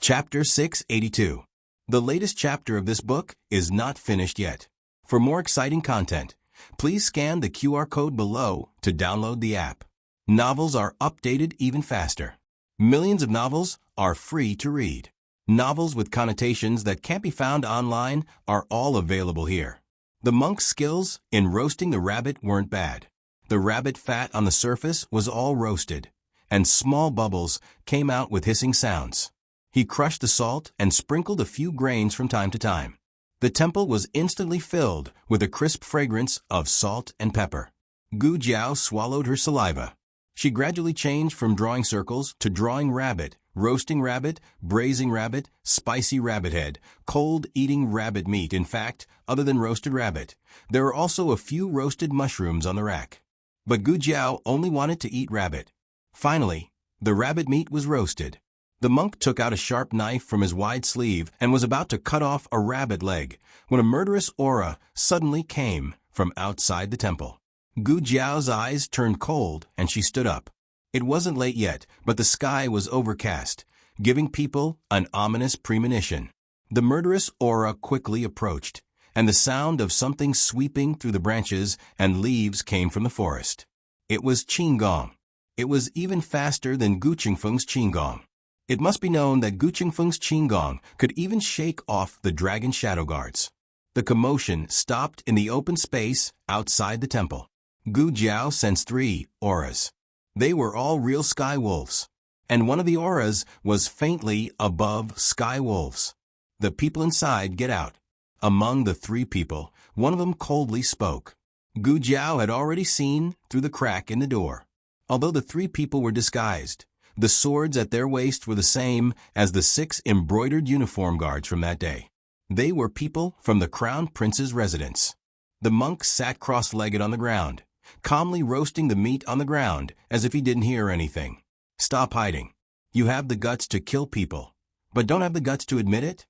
Chapter 682. The latest chapter of this book is not finished yet. For more exciting content, please scan the QR code below to download the app. Novels are updated even faster. Millions of novels are free to read. Novels with connotations that can't be found online are all available here. The monk's skills in roasting the rabbit weren't bad. The rabbit fat on the surface was all roasted, and small bubbles came out with hissing sounds. He crushed the salt and sprinkled a few grains from time to time. The temple was instantly filled with a crisp fragrance of salt and pepper. Gu Jiao swallowed her saliva. She gradually changed from drawing circles to drawing rabbit, roasting rabbit, braising rabbit, spicy rabbit head, cold eating rabbit meat. In fact, other than roasted rabbit, there were also a few roasted mushrooms on the rack. But Gu Jiao only wanted to eat rabbit. Finally, the rabbit meat was roasted. The monk took out a sharp knife from his wide sleeve and was about to cut off a rabbit leg when a murderous aura suddenly came from outside the temple. Gu Jiao's eyes turned cold and she stood up. It wasn't late yet, but the sky was overcast, giving people an ominous premonition. The murderous aura quickly approached, and the sound of something sweeping through the branches and leaves came from the forest. It was Qinggong. It was even faster than Gu Qingfeng's Qinggong. It must be known that Gu Qingfeng's Qinggong could even shake off the dragon shadow guards. The commotion stopped in the open space outside the temple. Gu Jiao sensed 3 auras. They were all real sky wolves, and one of the auras was faintly above sky wolves. The people inside get out. Among the 3 people, one of them coldly spoke. Gu Jiao had already seen through the crack in the door. Although the 3 people were disguised, the swords at their waist were the same as the 6 embroidered uniform guards from that day. They were people from the Crown Prince's residence. The monk sat cross-legged on the ground, calmly roasting the meat on the ground as if he didn't hear anything. Stop hiding. You have the guts to kill people, but don't have the guts to admit it?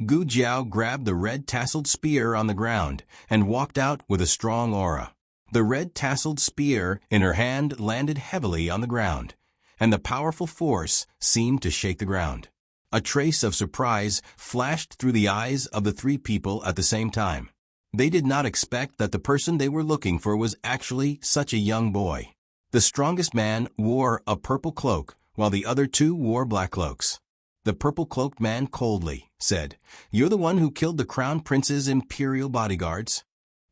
Gu Jiao grabbed the red tasseled spear on the ground and walked out with a strong aura. The red tasseled spear in her hand landed heavily on the ground, and the powerful force seemed to shake the ground. A trace of surprise flashed through the eyes of the 3 people at the same time. They did not expect that the person they were looking for was actually such a young boy. The strongest man wore a purple cloak, while the other 2 wore black cloaks. The purple-cloaked man coldly said, "You're the one who killed the Crown Prince's imperial bodyguards?"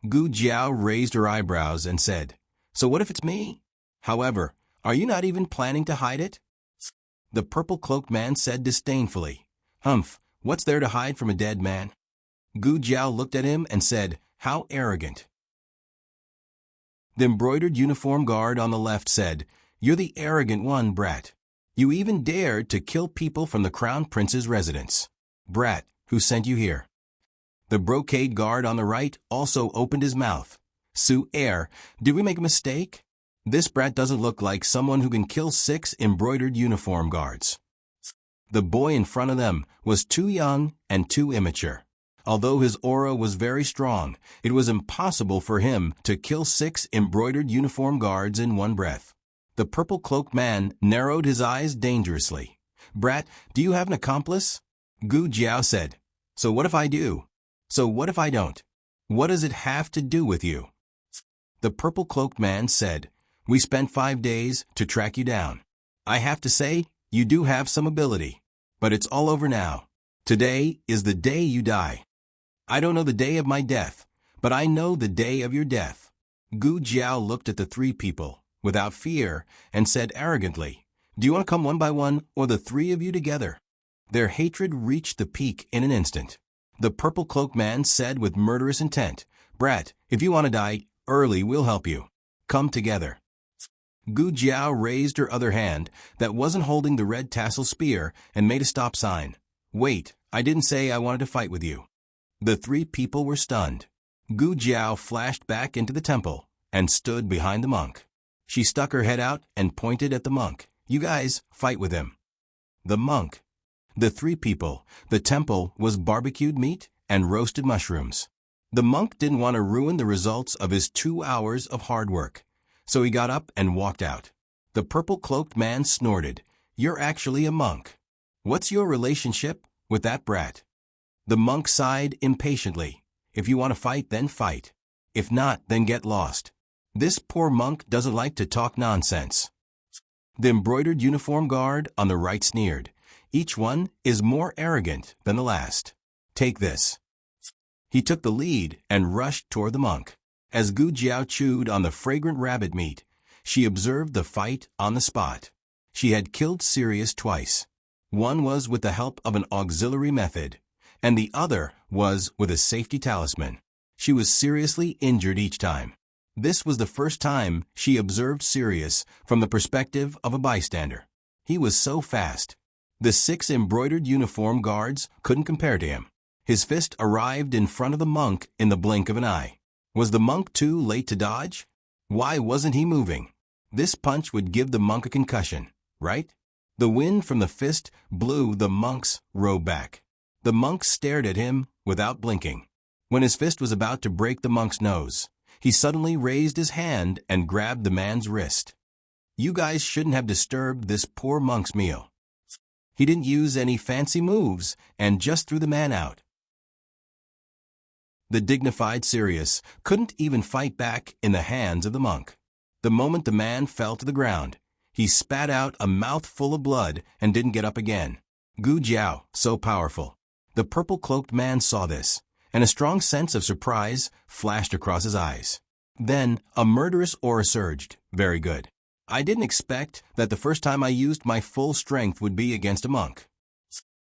Gu Jiao raised her eyebrows and said, "So what if it's me? However, are you not even planning to hide it?" The purple-cloaked man said disdainfully, "Humph, what's there to hide from a dead man?" Gu Jiao looked at him and said, "How arrogant." The embroidered uniform guard on the left said, "You're the arrogant one, brat. You even dared to kill people from the Crown Prince's residence. Brat, who sent you here?" The brocade guard on the right also opened his mouth. "Su Air, did we make a mistake? This brat doesn't look like someone who can kill 6 embroidered uniform guards." The boy in front of them was too young and too immature. Although his aura was very strong, it was impossible for him to kill 6 embroidered uniform guards in one breath. The purple-cloaked man narrowed his eyes dangerously. "Brat, do you have an accomplice?" Gu Jiao said, "So what if I do? So what if I don't? What does it have to do with you?" The purple-cloaked man said, "We spent 5 days to track you down. I have to say, you do have some ability. But it's all over now. Today is the day you die. I don't know the day of my death, but I know the day of your death." Gu Jiao looked at the 3 people without fear and said arrogantly, "Do you want to come one by one or the 3 of you together?" Their hatred reached the peak in an instant. The purple-cloaked man said with murderous intent, "Brat, if you want to die early, we'll help you. Come together." Gu Jiao raised her other hand that wasn't holding the red tassel spear and made a stop sign. "Wait, I didn't say I wanted to fight with you." The 3 people were stunned. Gu Jiao flashed back into the temple and stood behind the monk. She stuck her head out and pointed at the monk. "You guys, fight with him." The monk. The 3 people. The temple was barbecued meat and roasted mushrooms. The monk didn't want to ruin the results of his 2 hours of hard work, so he got up and walked out. The purple-cloaked man snorted, "You're actually a monk." What's your relationship with that brat? The monk sighed impatiently. If you want to fight, then fight. If not, then get lost. This poor monk doesn't like to talk nonsense. The embroidered uniform guard on the right sneered. Each one is more arrogant than the last. Take this. He took the lead and rushed toward the monk. As Gu Jiao chewed on the fragrant rabbit meat, she observed the fight on the spot. She had killed Sirius twice. One was with the help of an auxiliary method, and the other was with a safety talisman. She was seriously injured each time. This was the first time she observed Sirius from the perspective of a bystander. He was so fast. The 6 embroidered uniform guards couldn't compare to him. His fist arrived in front of the monk in the blink of an eye. Was the monk too late to dodge? Why wasn't he moving? This punch would give the monk a concussion, right? The wind from the fist blew the monk's robe back. The monk stared at him without blinking. When his fist was about to break the monk's nose, he suddenly raised his hand and grabbed the man's wrist. You guys shouldn't have disturbed this poor monk's meal. He didn't use any fancy moves and just threw the man out. The dignified Sirius couldn't even fight back in the hands of the monk. The moment the man fell to the ground, he spat out a mouthful of blood and didn't get up again. Gu Jiao, so powerful. The purple-cloaked man saw this, and a strong sense of surprise flashed across his eyes. Then a murderous aura surged. Very good. I didn't expect that the first time I used my full strength would be against a monk.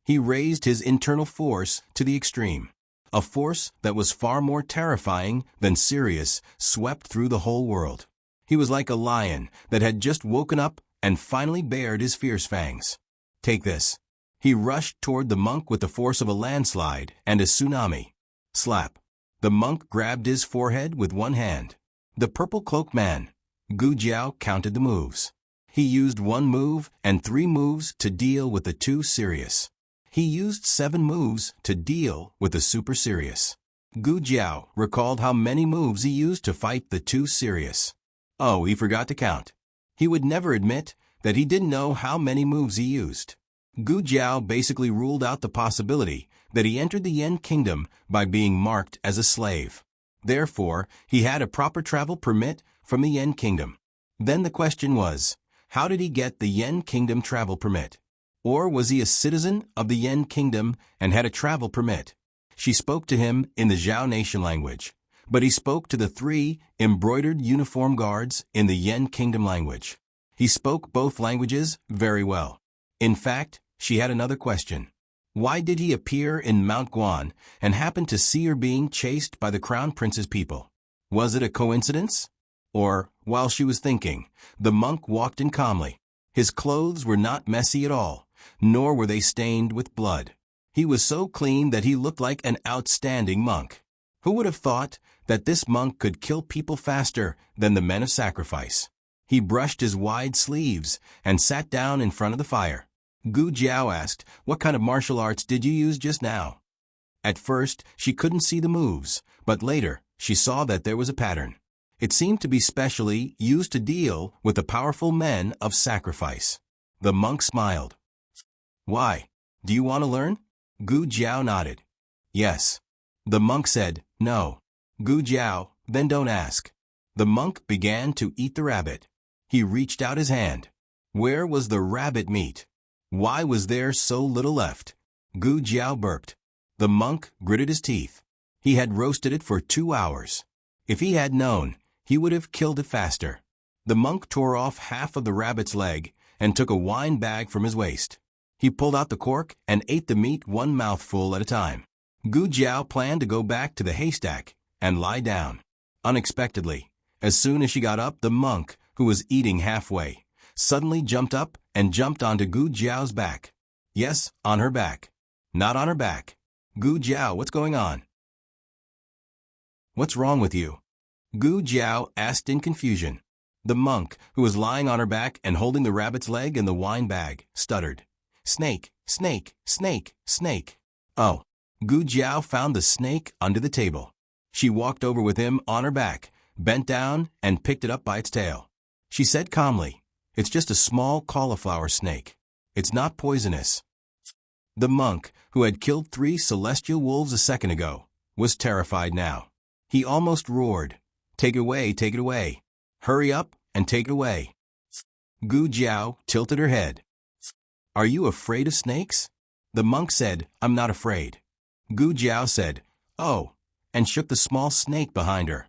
He raised his internal force to the extreme. A force that was far more terrifying than Sirius swept through the whole world. He was like a lion that had just woken up and finally bared his fierce fangs. Take this. He rushed toward the monk with the force of a landslide and a tsunami. Slap. The monk grabbed his forehead with one hand. The purple-cloaked man, Gu Jiao, counted the moves. He used 1 move and 3 moves to deal with the 2 Sirius. He used 7 moves to deal with the super Sirius. Gu Jiao recalled how many moves he used to fight the 2 Sirius. Oh, he forgot to count. He would never admit that he didn't know how many moves he used. Gu Jiao basically ruled out the possibility that he entered the Yen Kingdom by being marked as a slave. Therefore, he had a proper travel permit from the Yen Kingdom. Then the question was, how did he get the Yen Kingdom travel permit? Or was he a citizen of the Yen Kingdom and had a travel permit? She spoke to him in the Zhao Nation language, but he spoke to the 3 embroidered uniform guards in the Yen Kingdom language. He spoke both languages very well. In fact, she had another question. Why did he appear in Mount Guan and happen to see her being chased by the Crown Prince's people? Was it a coincidence? Or, while she was thinking, the monk walked in calmly. His clothes were not messy at all, nor were they stained with blood. He was so clean that he looked like an outstanding monk. Who would have thought that this monk could kill people faster than the men of sacrifice? He brushed his wide sleeves and sat down in front of the fire. Gu Jiao asked, "What kind of martial arts did you use just now?" At first, she couldn't see the moves, but later, she saw that there was a pattern. It seemed to be specially used to deal with the powerful men of sacrifice. The monk smiled. Why? Do you want to learn? Gu Jiao nodded. Yes. The monk said, no. Gu Jiao, then don't ask. The monk began to eat the rabbit. He reached out his hand. Where was the rabbit meat? Why was there so little left? Gu Jiao burped. The monk gritted his teeth. He had roasted it for 2 hours. If he had known, he would have killed it faster. The monk tore off half of the rabbit's leg and took a wine bag from his waist. He pulled out the cork and ate the meat one mouthful at a time. Gu Jiao planned to go back to the haystack and lie down. Unexpectedly, as soon as she got up, the monk, who was eating halfway, suddenly jumped up and jumped onto Gu Jiao's back. Yes, on her back. Not on her back. Gu Jiao, what's going on? What's wrong with you? Gu Jiao asked in confusion. The monk, who was lying on her back and holding the rabbit's leg and the wine bag, stuttered. Snake, snake, snake, snake. Oh. Gu Jiao found the snake under the table. She walked over with him on her back, bent down, and picked it up by its tail. She said calmly, "It's just a small cauliflower snake. It's not poisonous." The monk, who had killed 3 celestial wolves a second ago, was terrified now. He almost roared, "Take it away, take it away. Hurry up and take it away." Gu Jiao tilted her head. "Are you afraid of snakes?" The monk said, "I'm not afraid." Gu Jiao said, "Oh," and shook the small snake behind her.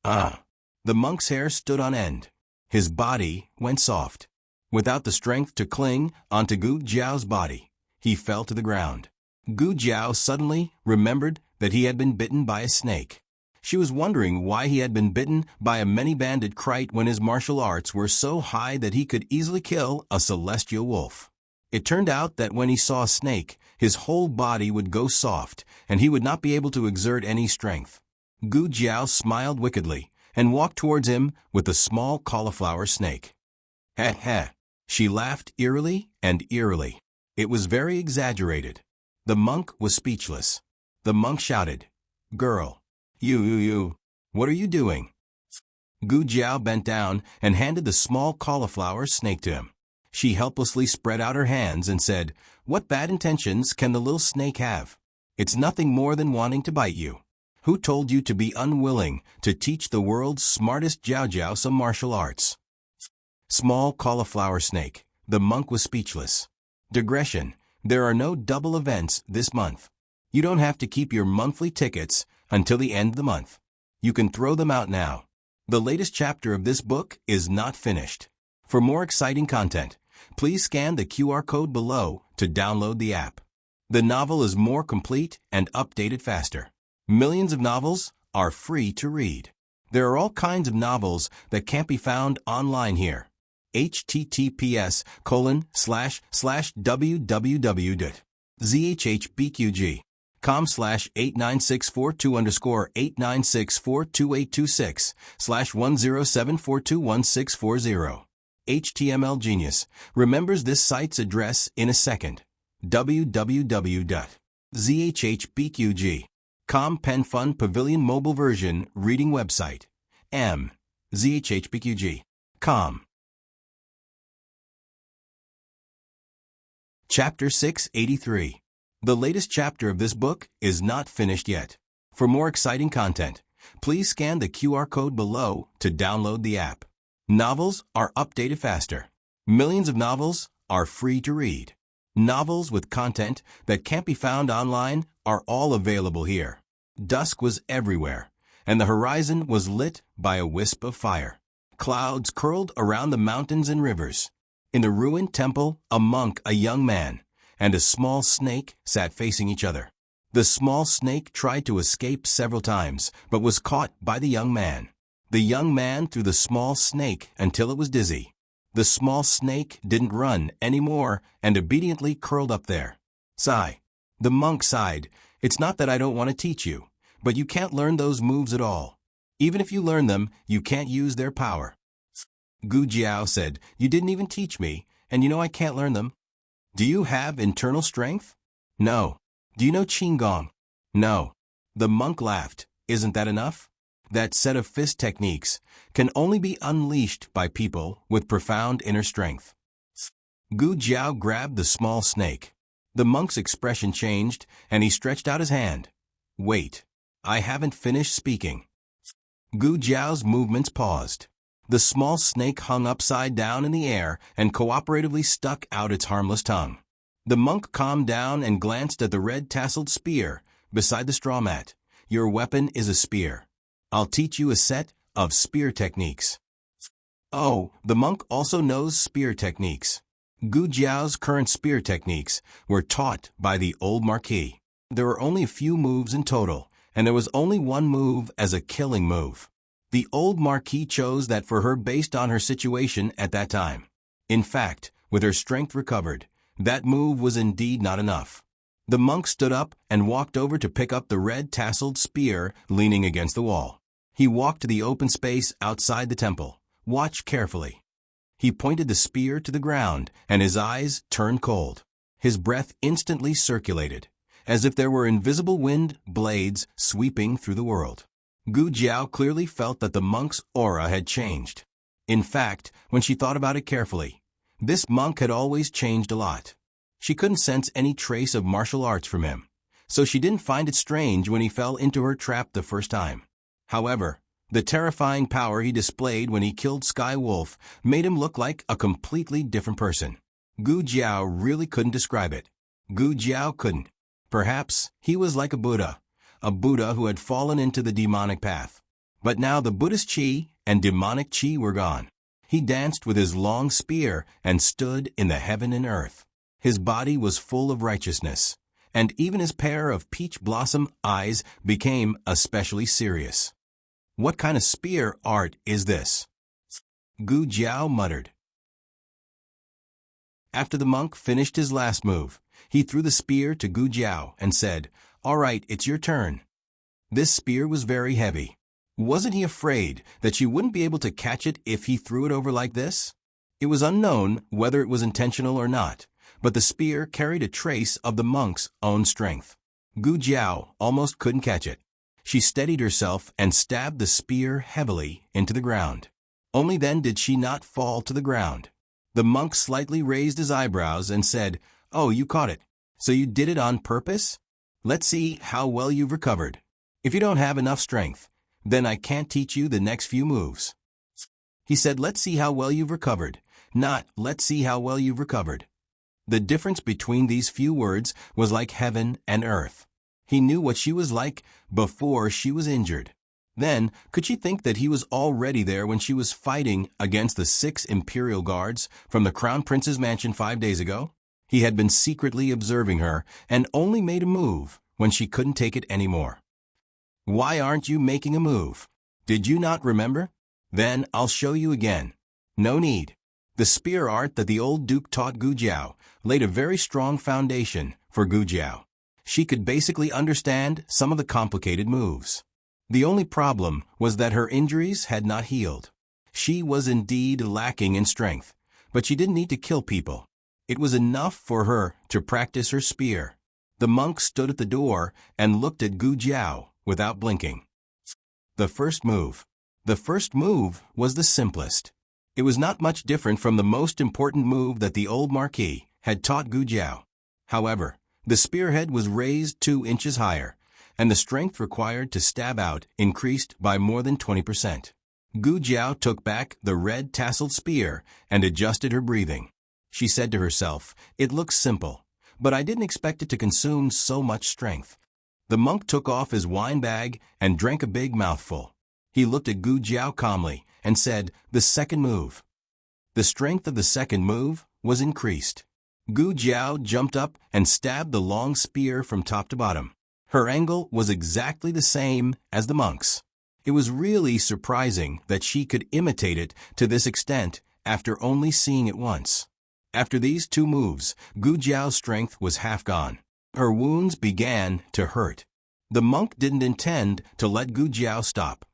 Ah! The monk's hair stood on end. His body went soft. Without the strength to cling onto Gu Jiao's body, he fell to the ground. Gu Jiao suddenly remembered that he had been bitten by a snake. She was wondering why he had been bitten by a many-banded kite when his martial arts were so high that he could easily kill a celestial wolf. It turned out that when he saw a snake, his whole body would go soft, and he would not be able to exert any strength. Gu Jiao smiled wickedly and walked towards him with the small cauliflower snake. "Heh heh." She laughed eerily and eerily. It was very exaggerated. The monk was speechless. The monk shouted, "Girl, you, what are you doing?" Gu Jiao bent down and handed the small cauliflower snake to him. She helplessly spread out her hands and said, "What bad intentions can the little snake have? It's nothing more than wanting to bite you. Who told you to be unwilling to teach the world's smartest Jiao Jiao some martial arts?" Small cauliflower snake. The monk was speechless. Digression. There are no double events this month. You don't have to keep your monthly tickets until the end of the month. You can throw them out now. The latest chapter of this book is not finished. For more exciting content, please scan the QR code below to download the app. The novel is more complete and updated faster. Millions of novels are free to read. There are all kinds of novels that can't be found online here. https://www.zhbqg.com/89642_896426/107421640. HTML Genius remembers this site's address in a second. www.zhbqg.com Pen Fun Pavilion Mobile Version Reading Website. zhbqg.com. Chapter 683. The latest chapter of this book is not finished yet. For more exciting content, please scan the QR code below to download the app. Novels are updated faster. Millions of novels are free to read. Novels with content that can't be found online are all available here. Dusk was everywhere, and the horizon was lit by a wisp of fire. Clouds curled around the mountains and rivers. In the ruined temple, a monk, a young man, and a small snake sat facing each other. The small snake tried to escape several times, but was caught by the young man. The young man threw the small snake until it was dizzy. The small snake didn't run anymore and obediently curled up there. Sigh. The monk sighed. "It's not that I don't want to teach you, but you can't learn those moves at all. Even if you learn them, you can't use their power." Gu Jiao said, "You didn't even teach me, and you know I can't learn them." "Do you have internal strength?" "No." "Do you know Qigong?" "No." The monk laughed. "Isn't that enough? That set of fist techniques can only be unleashed by people with profound inner strength." Gu Jiao grabbed the small snake. The monk's expression changed, and he stretched out his hand. "Wait. I haven't finished speaking." Gu Jiao's movements paused. The small snake hung upside down in the air and cooperatively stuck out its harmless tongue. The monk calmed down and glanced at the red-tasseled spear beside the straw mat. "Your weapon is a spear. I'll teach you a set of spear techniques." Oh, the monk also knows spear techniques. Gu Jiao's current spear techniques were taught by the old marquis. There were only a few moves in total, and there was only one move as a killing move. The old marquis chose that for her based on her situation at that time. In fact, with her strength recovered, that move was indeed not enough. The monk stood up and walked over to pick up the red-tasseled spear leaning against the wall. He walked to the open space outside the temple. Watch carefully. He pointed the spear to the ground, and his eyes turned cold. His breath instantly circulated, as if there were invisible wind blades sweeping through the world. Gu Jiao clearly felt that the monk's aura had changed. In fact, when she thought about it carefully, this monk had always changed a lot. She couldn't sense any trace of martial arts from him, so she didn't find it strange when he fell into her trap the first time. However, the terrifying power he displayed when he killed Sky Wolf made him look like a completely different person. Gu Jiao really couldn't describe it. Gu Jiao couldn't. Perhaps he was like a Buddha who had fallen into the demonic path. But now the Buddhist chi and demonic chi were gone. He danced with his long spear and stood in the heaven and earth. His body was full of righteousness, and even his pair of peach blossom eyes became especially serious. "What kind of spear art is this?" Gu Jiao muttered. After the monk finished his last move, he threw the spear to Gu Jiao and said, "All right, it's your turn." This spear was very heavy. Wasn't he afraid that she wouldn't be able to catch it if he threw it over like this? It was unknown whether it was intentional or not, but the spear carried a trace of the monk's own strength. Gu Jiao almost couldn't catch it. She steadied herself and stabbed the spear heavily into the ground. Only then did she not fall to the ground. The monk slightly raised his eyebrows and said, "Oh, you caught it. So you did it on purpose? Let's see how well you've recovered. If you don't have enough strength, then I can't teach you the next few moves." He said, "Let's see how well you've recovered," not "let's see how well you've recovered." The difference between these few words was like heaven and earth. He knew what she was like before she was injured. Then, could she think that he was already there when she was fighting against the 6 imperial guards from the Crown Prince's mansion 5 days ago? He had been secretly observing her and only made a move when she couldn't take it anymore. "Why aren't you making a move? Did you not remember? Then I'll show you again." No need. The spear art that the old duke taught Gu Jiao laid a very strong foundation for Gu Jiao. She could basically understand some of the complicated moves. The only problem was that her injuries had not healed. She was indeed lacking in strength, but she didn't need to kill people. It was enough for her to practice her spear. The monk stood at the door and looked at Gu Jiao without blinking. The first move. The first move was the simplest. It was not much different from the most important move that the old marquis had taught Gu Jiao. However, the spearhead was raised 2 inches higher, and the strength required to stab out increased by more than 20%. Gu Jiao took back the red tasseled spear and adjusted her breathing. She said to herself, "It looks simple, but I didn't expect it to consume so much strength." The monk took off his wine bag and drank a big mouthful. He looked at Gu Jiao calmly and said, "The second move." The strength of the second move was increased. Gu Jiao jumped up and stabbed the long spear from top to bottom. Her angle was exactly the same as the monk's. It was really surprising that she could imitate it to this extent after only seeing it once. After these 2 moves, Gu Jiao's strength was half gone. Her wounds began to hurt. The monk didn't intend to let Gu Jiao stop.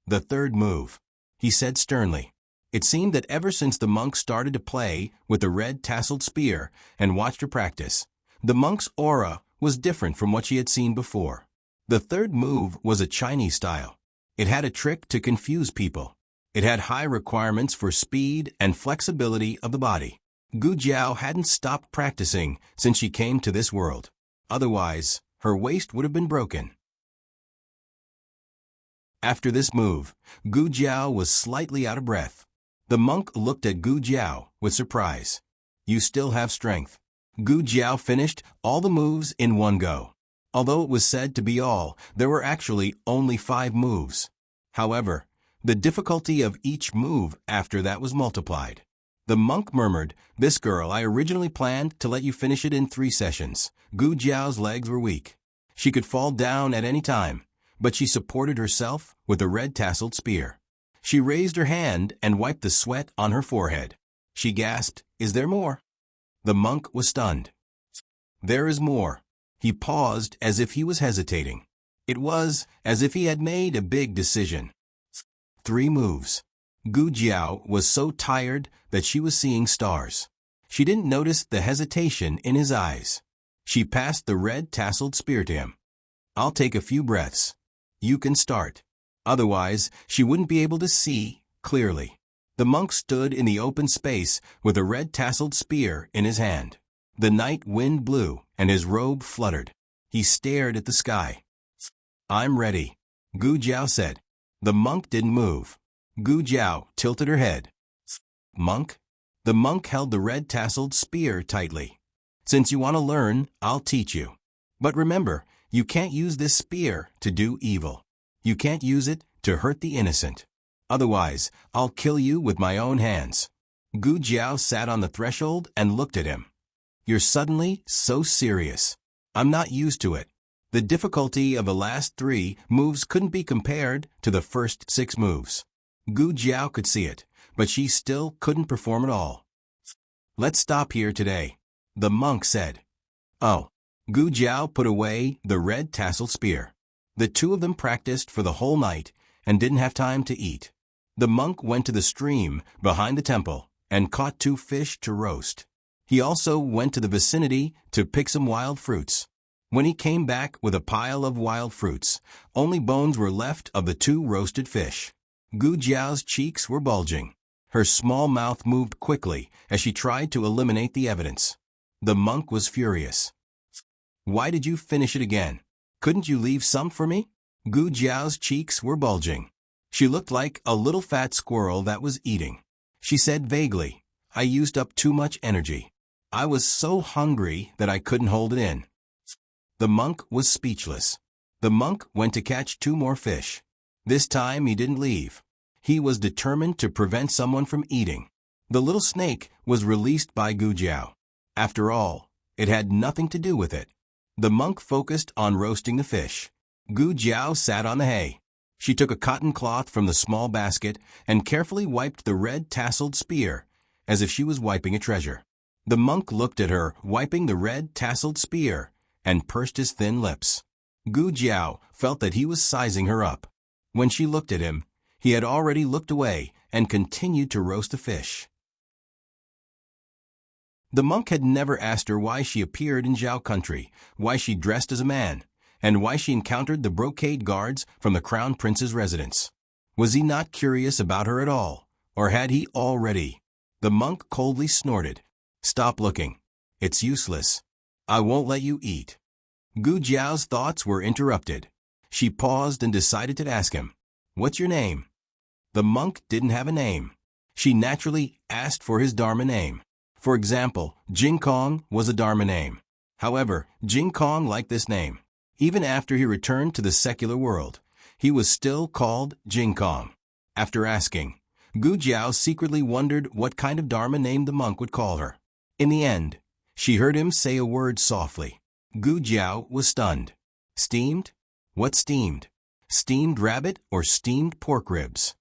"The third move," he said sternly. It seemed that ever since the monk started to play with the red tasseled spear and watched her practice, the monk's aura was different from what she had seen before. The third move was a Chinese style. It had a trick to confuse people. It had high requirements for speed and flexibility of the body. Gu Jiao hadn't stopped practicing since she came to this world. Otherwise, her waist would have been broken. After this move, Gu Jiao was slightly out of breath. The monk looked at Gu Jiao with surprise. "You still have strength." Gu Jiao finished all the moves in one go. Although it was said to be all, there were actually only 5 moves. However, the difficulty of each move after that was multiplied. The monk murmured, "This girl, I originally planned to let you finish it in 3 sessions. Gu Jiao's legs were weak. She could fall down at any time, but she supported herself with a red tasseled spear. She raised her hand and wiped the sweat on her forehead. She gasped, 'Is there more?' The monk was stunned. 'There is more.' He paused as if he was hesitating. It was as if he had made a big decision. 3 moves. Gu Jiao was so tired that she was seeing stars. She didn't notice the hesitation in his eyes. She passed the red tasseled spear to him. "I'll take a few breaths. You can start." Otherwise, she wouldn't be able to see clearly. The monk stood in the open space with a red tasseled spear in his hand. The night wind blew, and his robe fluttered. He stared at the sky. "I'm ready," Gu Jiao said. The monk didn't move. Gu Jiao tilted her head. "Monk?" The monk held the red-tasseled spear tightly. "Since you want to learn, I'll teach you. But remember, you can't use this spear to do evil. You can't use it to hurt the innocent. Otherwise, I'll kill you with my own hands." Gu Jiao sat on the threshold and looked at him. "You're suddenly so serious. I'm not used to it." The difficulty of the last 3 moves couldn't be compared to the first 6 moves. Gu Jiao could see it, but she still couldn't perform at all. "Let's stop here today," the monk said. "Oh." Gu Jiao put away the red-tasseled spear. The two of them practiced for the whole night and didn't have time to eat. The monk went to the stream behind the temple and caught 2 fish to roast. He also went to the vicinity to pick some wild fruits. When he came back with a pile of wild fruits, only bones were left of the 2 roasted fish. Gu Jiao's cheeks were bulging. Her small mouth moved quickly as she tried to eliminate the evidence. The monk was furious. "Why did you finish it again? Couldn't you leave some for me?" Gu Jiao's cheeks were bulging. She looked like a little fat squirrel that was eating. She said vaguely, "I used up too much energy. I was so hungry that I couldn't hold it in." The monk was speechless. The monk went to catch 2 more fish. This time he didn't leave. He was determined to prevent someone from eating. The little snake was released by Gu Jiao. After all, it had nothing to do with it. The monk focused on roasting the fish. Gu Jiao sat on the hay. She took a cotton cloth from the small basket and carefully wiped the red-tasseled spear, as if she was wiping a treasure. The monk looked at her wiping the red-tasseled spear and pursed his thin lips. Gu Jiao felt that he was sizing her up. When she looked at him, he had already looked away and continued to roast the fish. The monk had never asked her why she appeared in Zhao country, why she dressed as a man, and why she encountered the brocade guards from the crown prince's residence. Was he not curious about her at all, or had he already? The monk coldly snorted. "Stop looking. It's useless. I won't let you eat." Gu Jiao's thoughts were interrupted. She paused and decided to ask him, "What's your name?" The monk didn't have a name. She naturally asked for his Dharma name. For example, Jing Kong was a Dharma name. However, Jing Kong liked this name. Even after he returned to the secular world, he was still called Jing Kong. After asking, Gu Jiao secretly wondered what kind of Dharma name the monk would call her. In the end, she heard him say a word softly. Gu Jiao was stunned. "Steamed? What steamed? Steamed rabbit or steamed pork ribs?"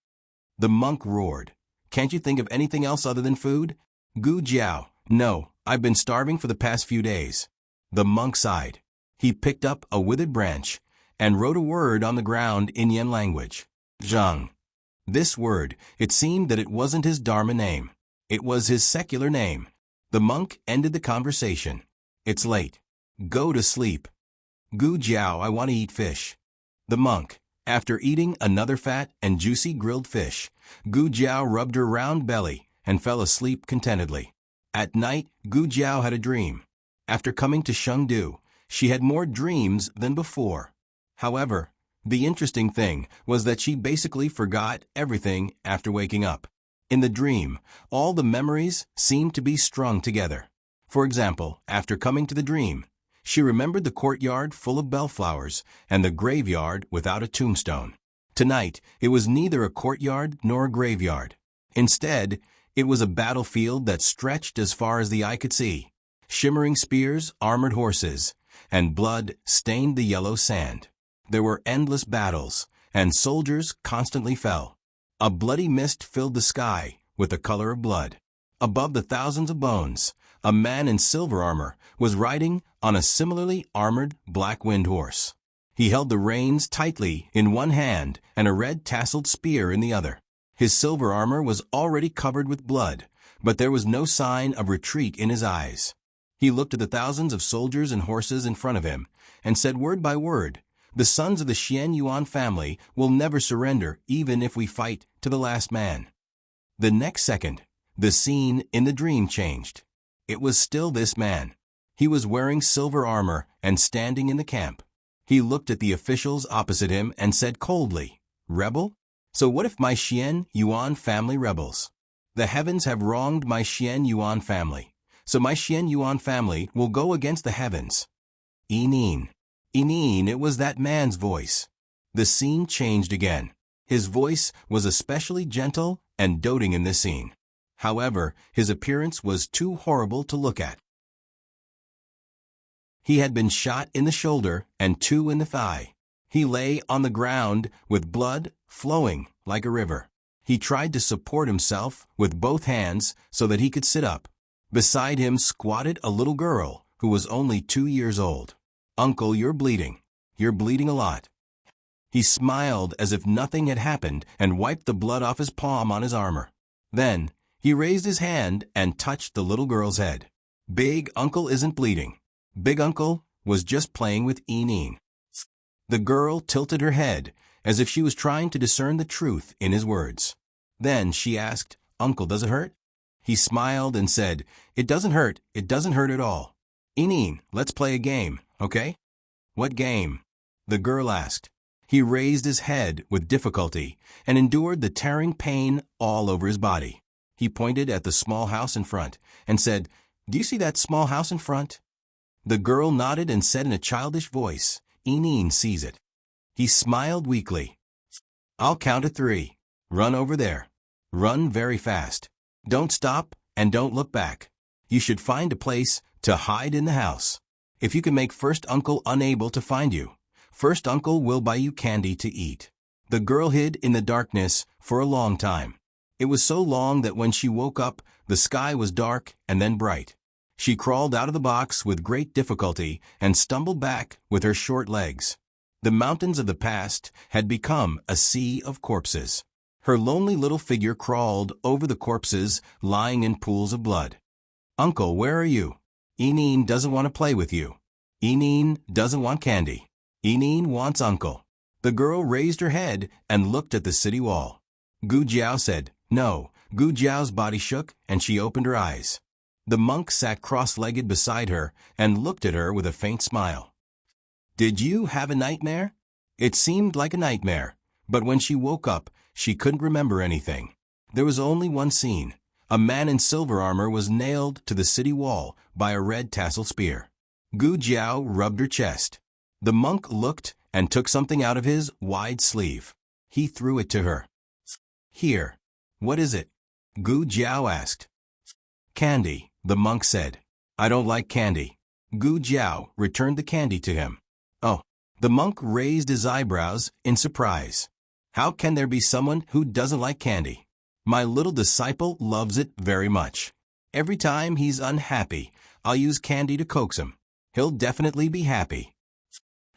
The monk roared. "Can't you think of anything else other than food?" Gu Jiao, "No, I've been starving for the past few days." The monk sighed. He picked up a withered branch and wrote a word on the ground in Yen language. Zhang. This word, it seemed that it wasn't his Dharma name. It was his secular name. The monk ended the conversation. "It's late. Go to sleep." "Gu Jiao, I want to eat fish." The monk, after eating another fat and juicy grilled fish, Gu Jiao rubbed her round belly and fell asleep contentedly. At night, Gu Jiao had a dream. After coming to Chengdu, she had more dreams than before. However, the interesting thing was that she basically forgot everything after waking up. In the dream, all the memories seemed to be strung together. For example, after coming to the dream, she remembered the courtyard full of bellflowers and the graveyard without a tombstone. Tonight, it was neither a courtyard nor a graveyard. Instead, it was a battlefield that stretched as far as the eye could see. Shimmering spears, armored horses, and blood stained the yellow sand. There were endless battles, and soldiers constantly fell. A bloody mist filled the sky with the color of blood. Above the thousands of bones, a man in silver armor was riding on a similarly armored black wind horse. He held the reins tightly in one hand and a red-tasseled spear in the other. His silver armor was already covered with blood, but there was no sign of retreat in his eyes. He looked at the thousands of soldiers and horses in front of him and said word by word, "The sons of the Xian Yuan family will never surrender even if we fight to the last man." The next second, the scene in the dream changed. It was still this man. He was wearing silver armor and standing in the camp. He looked at the officials opposite him and said coldly, "Rebel? So what if my Xian Yuan family rebels? The heavens have wronged my Xian Yuan family, so my Xian Yuan family will go against the heavens." Enin. Enin, it was that man's voice. The scene changed again. His voice was especially gentle and doting in this scene. However, his appearance was too horrible to look at. He had been shot in the shoulder and 2 in the thigh. He lay on the ground with blood flowing like a river. He tried to support himself with both hands so that he could sit up. Beside him squatted a little girl who was only 2 years old. "Uncle, you're bleeding. You're bleeding a lot." He smiled as if nothing had happened and wiped the blood off his palm on his armor. Then, he raised his hand and touched the little girl's head. Big Uncle isn't bleeding. Big Uncle was just playing with Enin. The girl tilted her head as if she was trying to discern the truth in his words. Then she asked, "Uncle, does it hurt?" He smiled and said, "It doesn't hurt. It doesn't hurt at all. Enin, let's play a game, okay?" "What game?" the girl asked. He raised his head with difficulty and endured the tearing pain all over his body. He pointed at the small house in front and said, "Do you see that small house in front?" The girl nodded and said in a childish voice, "Enin sees it." He smiled weakly. "I'll count to 3. Run over there. Run very fast. Don't stop and don't look back. You should find a place to hide in the house. If you can make First Uncle unable to find you, First Uncle will buy you candy to eat." The girl hid in the darkness for a long time. It was so long that when she woke up, the sky was dark and then bright. She crawled out of the box with great difficulty and stumbled back with her short legs. The mountains of the past had become a sea of corpses. Her lonely little figure crawled over the corpses lying in pools of blood. "Uncle, where are you? Enin doesn't want to play with you. Enin doesn't want candy. Enin wants Uncle." The girl raised her head and looked at the city wall. Gu Jiao said, "No." Gu Jiao's body shook and she opened her eyes. The monk sat cross-legged beside her and looked at her with a faint smile. "Did you have a nightmare?" It seemed like a nightmare, but when she woke up, she couldn't remember anything. There was only one scene. A man in silver armor was nailed to the city wall by a red tasseled spear. Gu Jiao rubbed her chest. The monk looked and took something out of his wide sleeve. He threw it to her. "Here." "What is it?" Gu Jiao asked. "Candy," the monk said. "I don't like candy." Gu Jiao returned the candy to him. "Oh." The monk raised his eyebrows in surprise. "How can there be someone who doesn't like candy? My little disciple loves it very much. Every time he's unhappy, I'll use candy to coax him. He'll definitely be happy."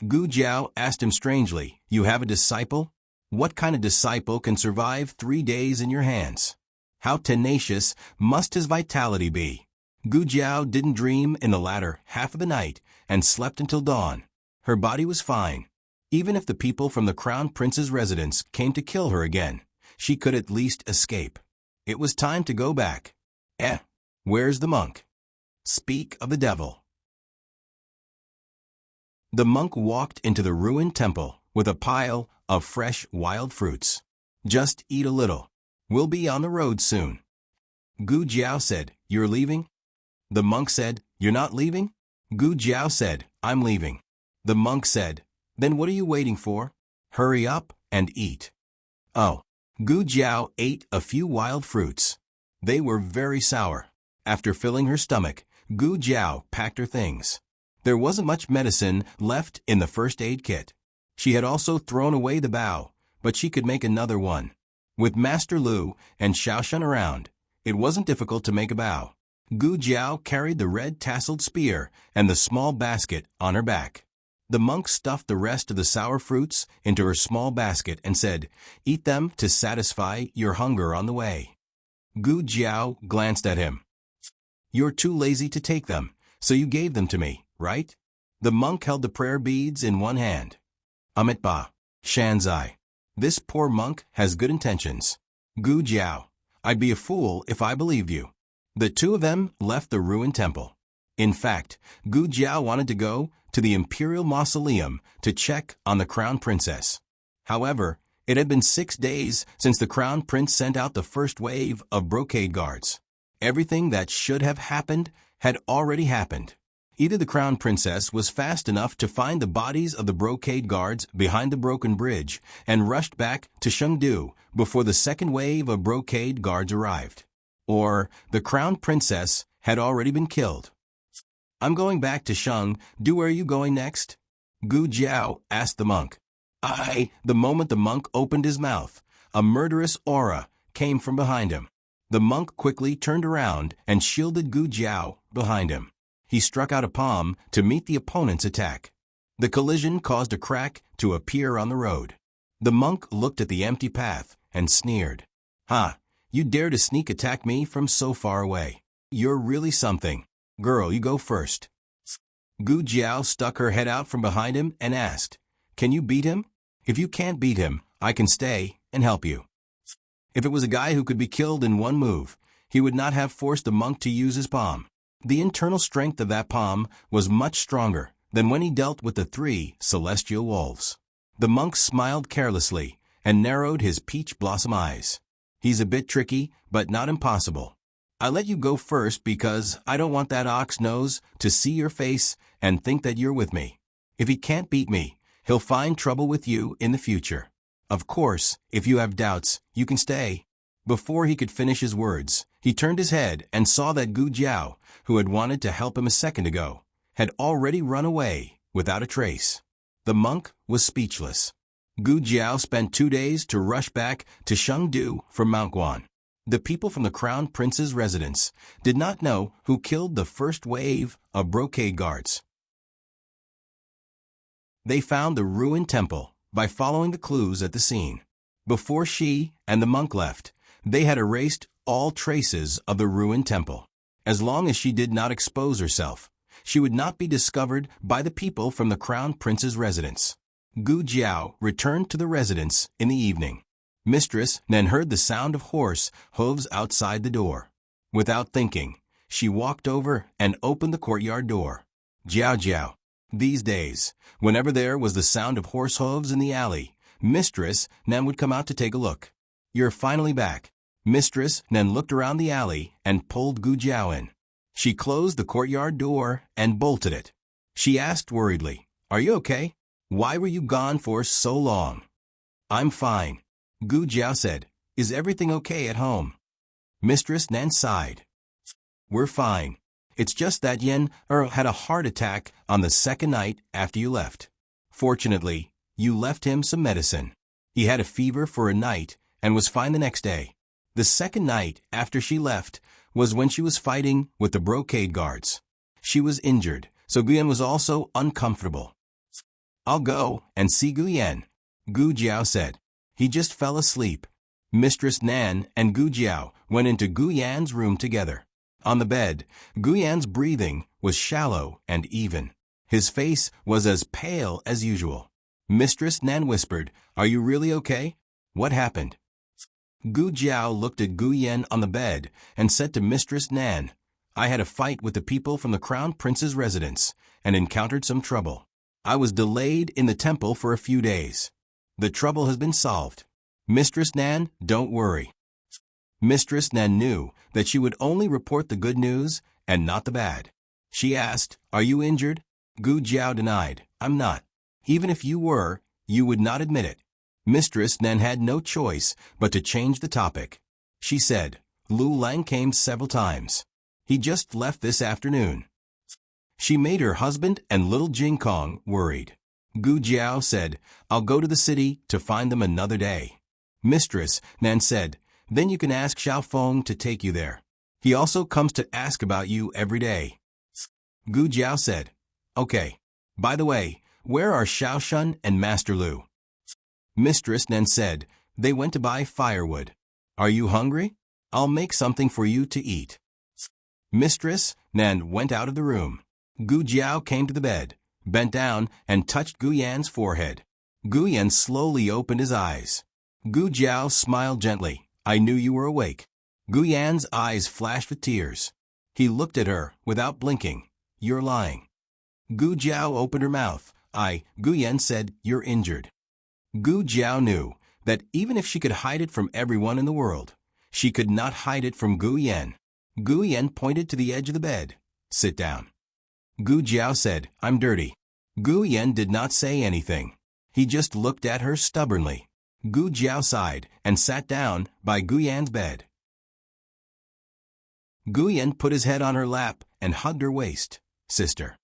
Gu Jiao asked him strangely, "You have a disciple? What kind of disciple can survive 3 days in your hands? How tenacious must his vitality be?" Gu Jiao didn't dream in the latter half of the night and slept until dawn. Her body was fine. Even if the people from the Crown Prince's residence came to kill her again, she could at least escape. It was time to go back. Where's the monk? Speak of the devil. The monk walked into the ruined temple with a pile of fresh wild fruits. "Just eat a little. We'll be on the road soon." Gu Jiao said, "You're leaving?" The monk said, "You're not leaving?" Gu Jiao said, "I'm leaving." The monk said, "Then what are you waiting for? Hurry up and eat." Oh. Gu Jiao ate a few wild fruits. They were very sour. After filling her stomach, Gu Jiao packed her things. There wasn't much medicine left in the first aid kit. She had also thrown away the bow, but she could make another one. With Master Lu and Xiaoshan around, it wasn't difficult to make a bow. Gu Jiao carried the red tasseled spear and the small basket on her back. The monk stuffed the rest of the sour fruits into her small basket and said, "Eat them to satisfy your hunger on the way." Gu Jiao glanced at him. "You're too lazy to take them, so you gave them to me, right?" The monk held the prayer beads in one hand. "Amitabha, Shanzai. This poor monk has good intentions. Gu Jiao, I'd be a fool if I believed you." The two of them left the ruined temple. In fact, Gu Jiao wanted to go to the imperial mausoleum to check on the crown princess. However, it had been 6 days since the crown prince sent out the first wave of brocade guards. Everything that should have happened had already happened. Either the crown princess was fast enough to find the bodies of the brocade guards behind the broken bridge and rushed back to Chengdu before the second wave of brocade guards arrived, or the crown princess had already been killed. "I'm going back to Chengdu. Where are you going next?" Gu Jiao asked the monk. The moment the monk opened his mouth, a murderous aura came from behind him. The monk quickly turned around and shielded Gu Jiao behind him. He struck out a palm to meet the opponent's attack. The collision caused a crack to appear on the road. The monk looked at the empty path and sneered. You dare to sneak attack me from so far away. You're really something. Girl, you go first." Gu Jiao stuck her head out from behind him and asked, "Can you beat him? If you can't beat him, I can stay and help you." If it was a guy who could be killed in one move, he would not have forced the monk to use his palm. The internal strength of that palm was much stronger than when he dealt with the 3 celestial wolves. The monk smiled carelessly and narrowed his peach blossom eyes. "He's a bit tricky, but not impossible. I let you go first because I don't want that ox nose to see your face and think that you're with me. If he can't beat me, he'll find trouble with you in the future. Of course, if you have doubts, you can stay." Before he could finish his words, he turned his head and saw that Gu Jiao, who had wanted to help him a second ago, had already run away without a trace. The monk was speechless. Gu Jiao spent 2 days to rush back to Chengdu from Mount Guan. The people from the crown prince's residence did not know who killed the first wave of brocade guards. They found the ruined temple by following the clues at the scene. Before she and the monk left, they had erased all traces of the ruined temple. As long as she did not expose herself, she would not be discovered by the people from the crown prince's residence. Gu Jiao returned to the residence in the evening. Mistress then heard the sound of horse hooves outside the door. Without thinking, she walked over and opened the courtyard door. Jiao Jiao. These days, whenever there was the sound of horse hooves in the alley, Mistress Nan would come out to take a look. "You're finally back." Mistress Nan looked around the alley and pulled Gu Jiao in. She closed the courtyard door and bolted it. She asked worriedly, "Are you okay? Why were you gone for so long?" "I'm fine," Gu Jiao said. "Is everything okay at home?" Mistress Nan sighed. "We're fine. It's just that Yen had a heart attack on the second night after you left. Fortunately, you left him some medicine. He had a fever for a night and was fine the next day. The second night after she left was when she was fighting with the brocade guards. She was injured, so Guyan was also uncomfortable." "I'll go and see Guyan," Gu Jiao said. "He just fell asleep." Mistress Nan and Gu Jiao went into Guyan's room together. On the bed, Guyan's breathing was shallow and even. His face was as pale as usual. Mistress Nan whispered, "Are you really okay? What happened?" Gu Jiao looked at Guyan on the bed and said to Mistress Nan, "I had a fight with the people from the crown prince's residence and encountered some trouble. I was delayed in the temple for a few days. The trouble has been solved. Mistress Nan, don't worry." Mistress Nan knew that she would only report the good news and not the bad. She asked, "Are you injured?" Gu Jiao denied, "I'm not. Even if you were, you would not admit it." Mistress Nan had no choice but to change the topic. She said, "Lu Lang came several times. He just left this afternoon." She made her husband and little Jing Kong worried. Gu Jiao said, "I'll go to the city to find them another day." Mistress Nan said, "Then you can ask Xiao Feng to take you there. He also comes to ask about you every day." Gu Jiao said, "Okay. By the way, where are Xiao Shun and Master Lu?" Mistress Nan said, "They went to buy firewood. Are you hungry? I'll make something for you to eat." Mistress Nan went out of the room. Gu Jiao came to the bed, bent down, and touched Guyan's forehead. Guyan slowly opened his eyes. Gu Jiao smiled gently. "I knew you were awake." Guyan's eyes flashed with tears. He looked at her without blinking. "You're lying." Gu Jiao opened her mouth. Gu Yan said, "You're injured." Gu Jiao knew that even if she could hide it from everyone in the world, she could not hide it from Gu Yan. Gu Yan pointed to the edge of the bed. "Sit down." Gu Jiao said, "I'm dirty." Gu Yan did not say anything. He just looked at her stubbornly. Gu Jiao sighed and sat down by Gu Yan's bed. Gu Yan put his head on her lap and hugged her waist. "Sister."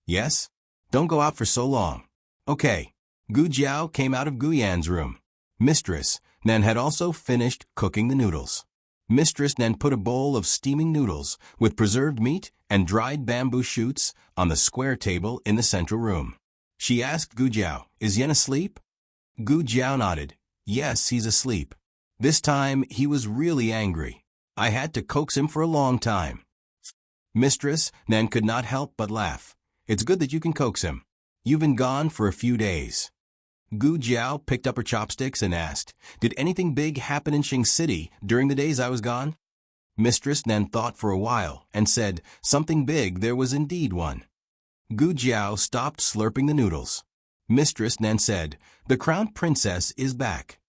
"Yes? Don't go out for so long." "Okay." Gu Jiao came out of Gu Yan's room. Mistress Nan had also finished cooking the noodles. Mistress Nan put a bowl of steaming noodles with preserved meat and dried bamboo shoots on the square table in the central room. She asked Gu Jiao, "Is Yen asleep?" Gu Jiao nodded. "Yes, he's asleep." This time he was really angry. I had to coax him for a long time. Mistress Nan could not help but laugh. "It's good that you can coax him. You've been gone for a few days." Gu Jiao picked up her chopsticks and asked, "Did anything big happen in Xing City during the days I was gone?" Mistress Nan thought for a while and said, "Something big there was indeed one." Gu Jiao stopped slurping the noodles. Mistress Nan said, "The Crown Princess is back."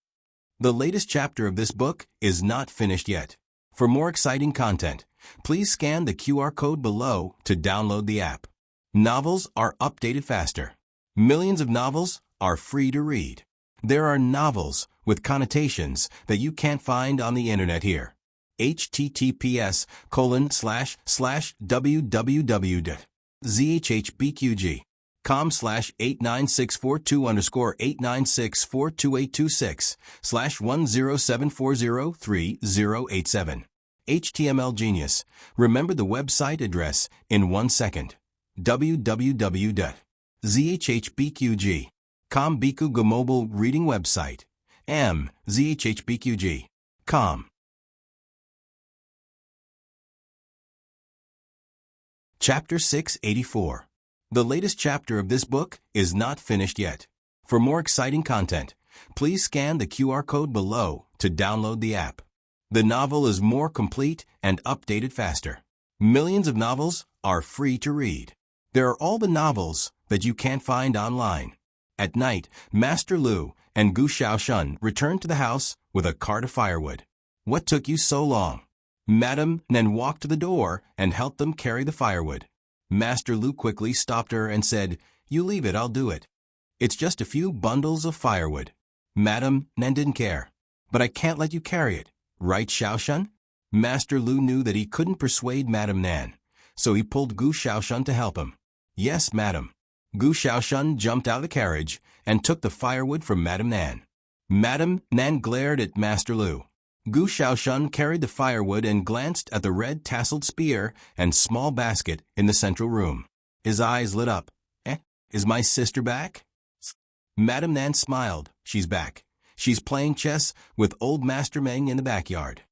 The latest chapter of this book is not finished yet. For more exciting content, please scan the QR code below to download the app. Novels are updated faster. Millions of novels are free to read. There are novels with connotations that you can't find on the internet here. https://www.zhbqg.com/89642_896422826/107403087. HTML Genius. Remember the website address in 1 second. www.zhbqg.com Bikuga mobile reading website. zhbqg.com. Chapter 684. The latest chapter of this book is not finished yet. For more exciting content, please scan the QR code below to download the app. The novel is more complete and updated faster. Millions of novels are free to read. There are all the novels that you can't find online. At night, Master Lu and Gu Shaoshun returned to the house with a cart of firewood. "What took you so long?" Madame Nan walked to the door and helped them carry the firewood. Master Lu quickly stopped her and said, "You leave it, I'll do it. It's just a few bundles of firewood." Madame Nan didn't care. "But I can't let you carry it. Right, Shaoshun?" Master Lu knew that he couldn't persuade Madame Nan, so he pulled Gu Shaoshun to help him. "Yes, madam." Gu Shaoshun jumped out of the carriage and took the firewood from Madame Nan. Madame Nan glared at Master Lu. Gu Shaoshun carried the firewood and glanced at the red tasseled spear and small basket in the central room. His eyes lit up. Is my sister back?" Madame Nan smiled. "She's back. She's playing chess with old Master Meng in the backyard."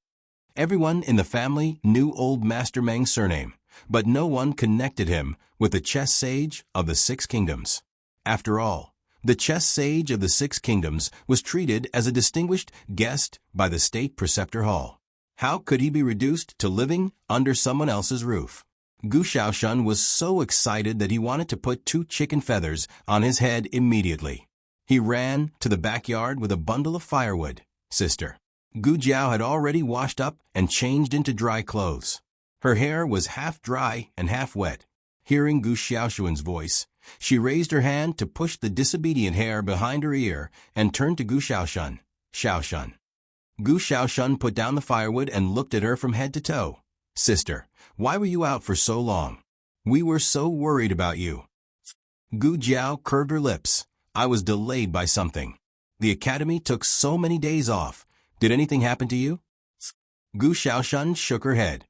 Everyone in the family knew old Master Meng's surname, but no one connected him with the chess sage of the Six Kingdoms. After all, the chess sage of the Six Kingdoms was treated as a distinguished guest by the State Preceptor Hall. How could he be reduced to living under someone else's roof? Gu Shaoshun was so excited that he wanted to put 2 chicken feathers on his head immediately. He ran to the backyard with a bundle of firewood. "Sister." Gu Jiao had already washed up and changed into dry clothes. Her hair was half dry and half wet. Hearing Gu Shaoshun's voice, she raised her hand to push the disobedient hair behind her ear and turned to Gu Shaoshun. "Shaoshun." Gu Shaoshun put down the firewood and looked at her from head to toe. "Sister, why were you out for so long? We were so worried about you." Gu Jiao curved her lips. "I was delayed by something. The academy took so many days off. Did anything happen to you?" Gu Shaoshun shook her head.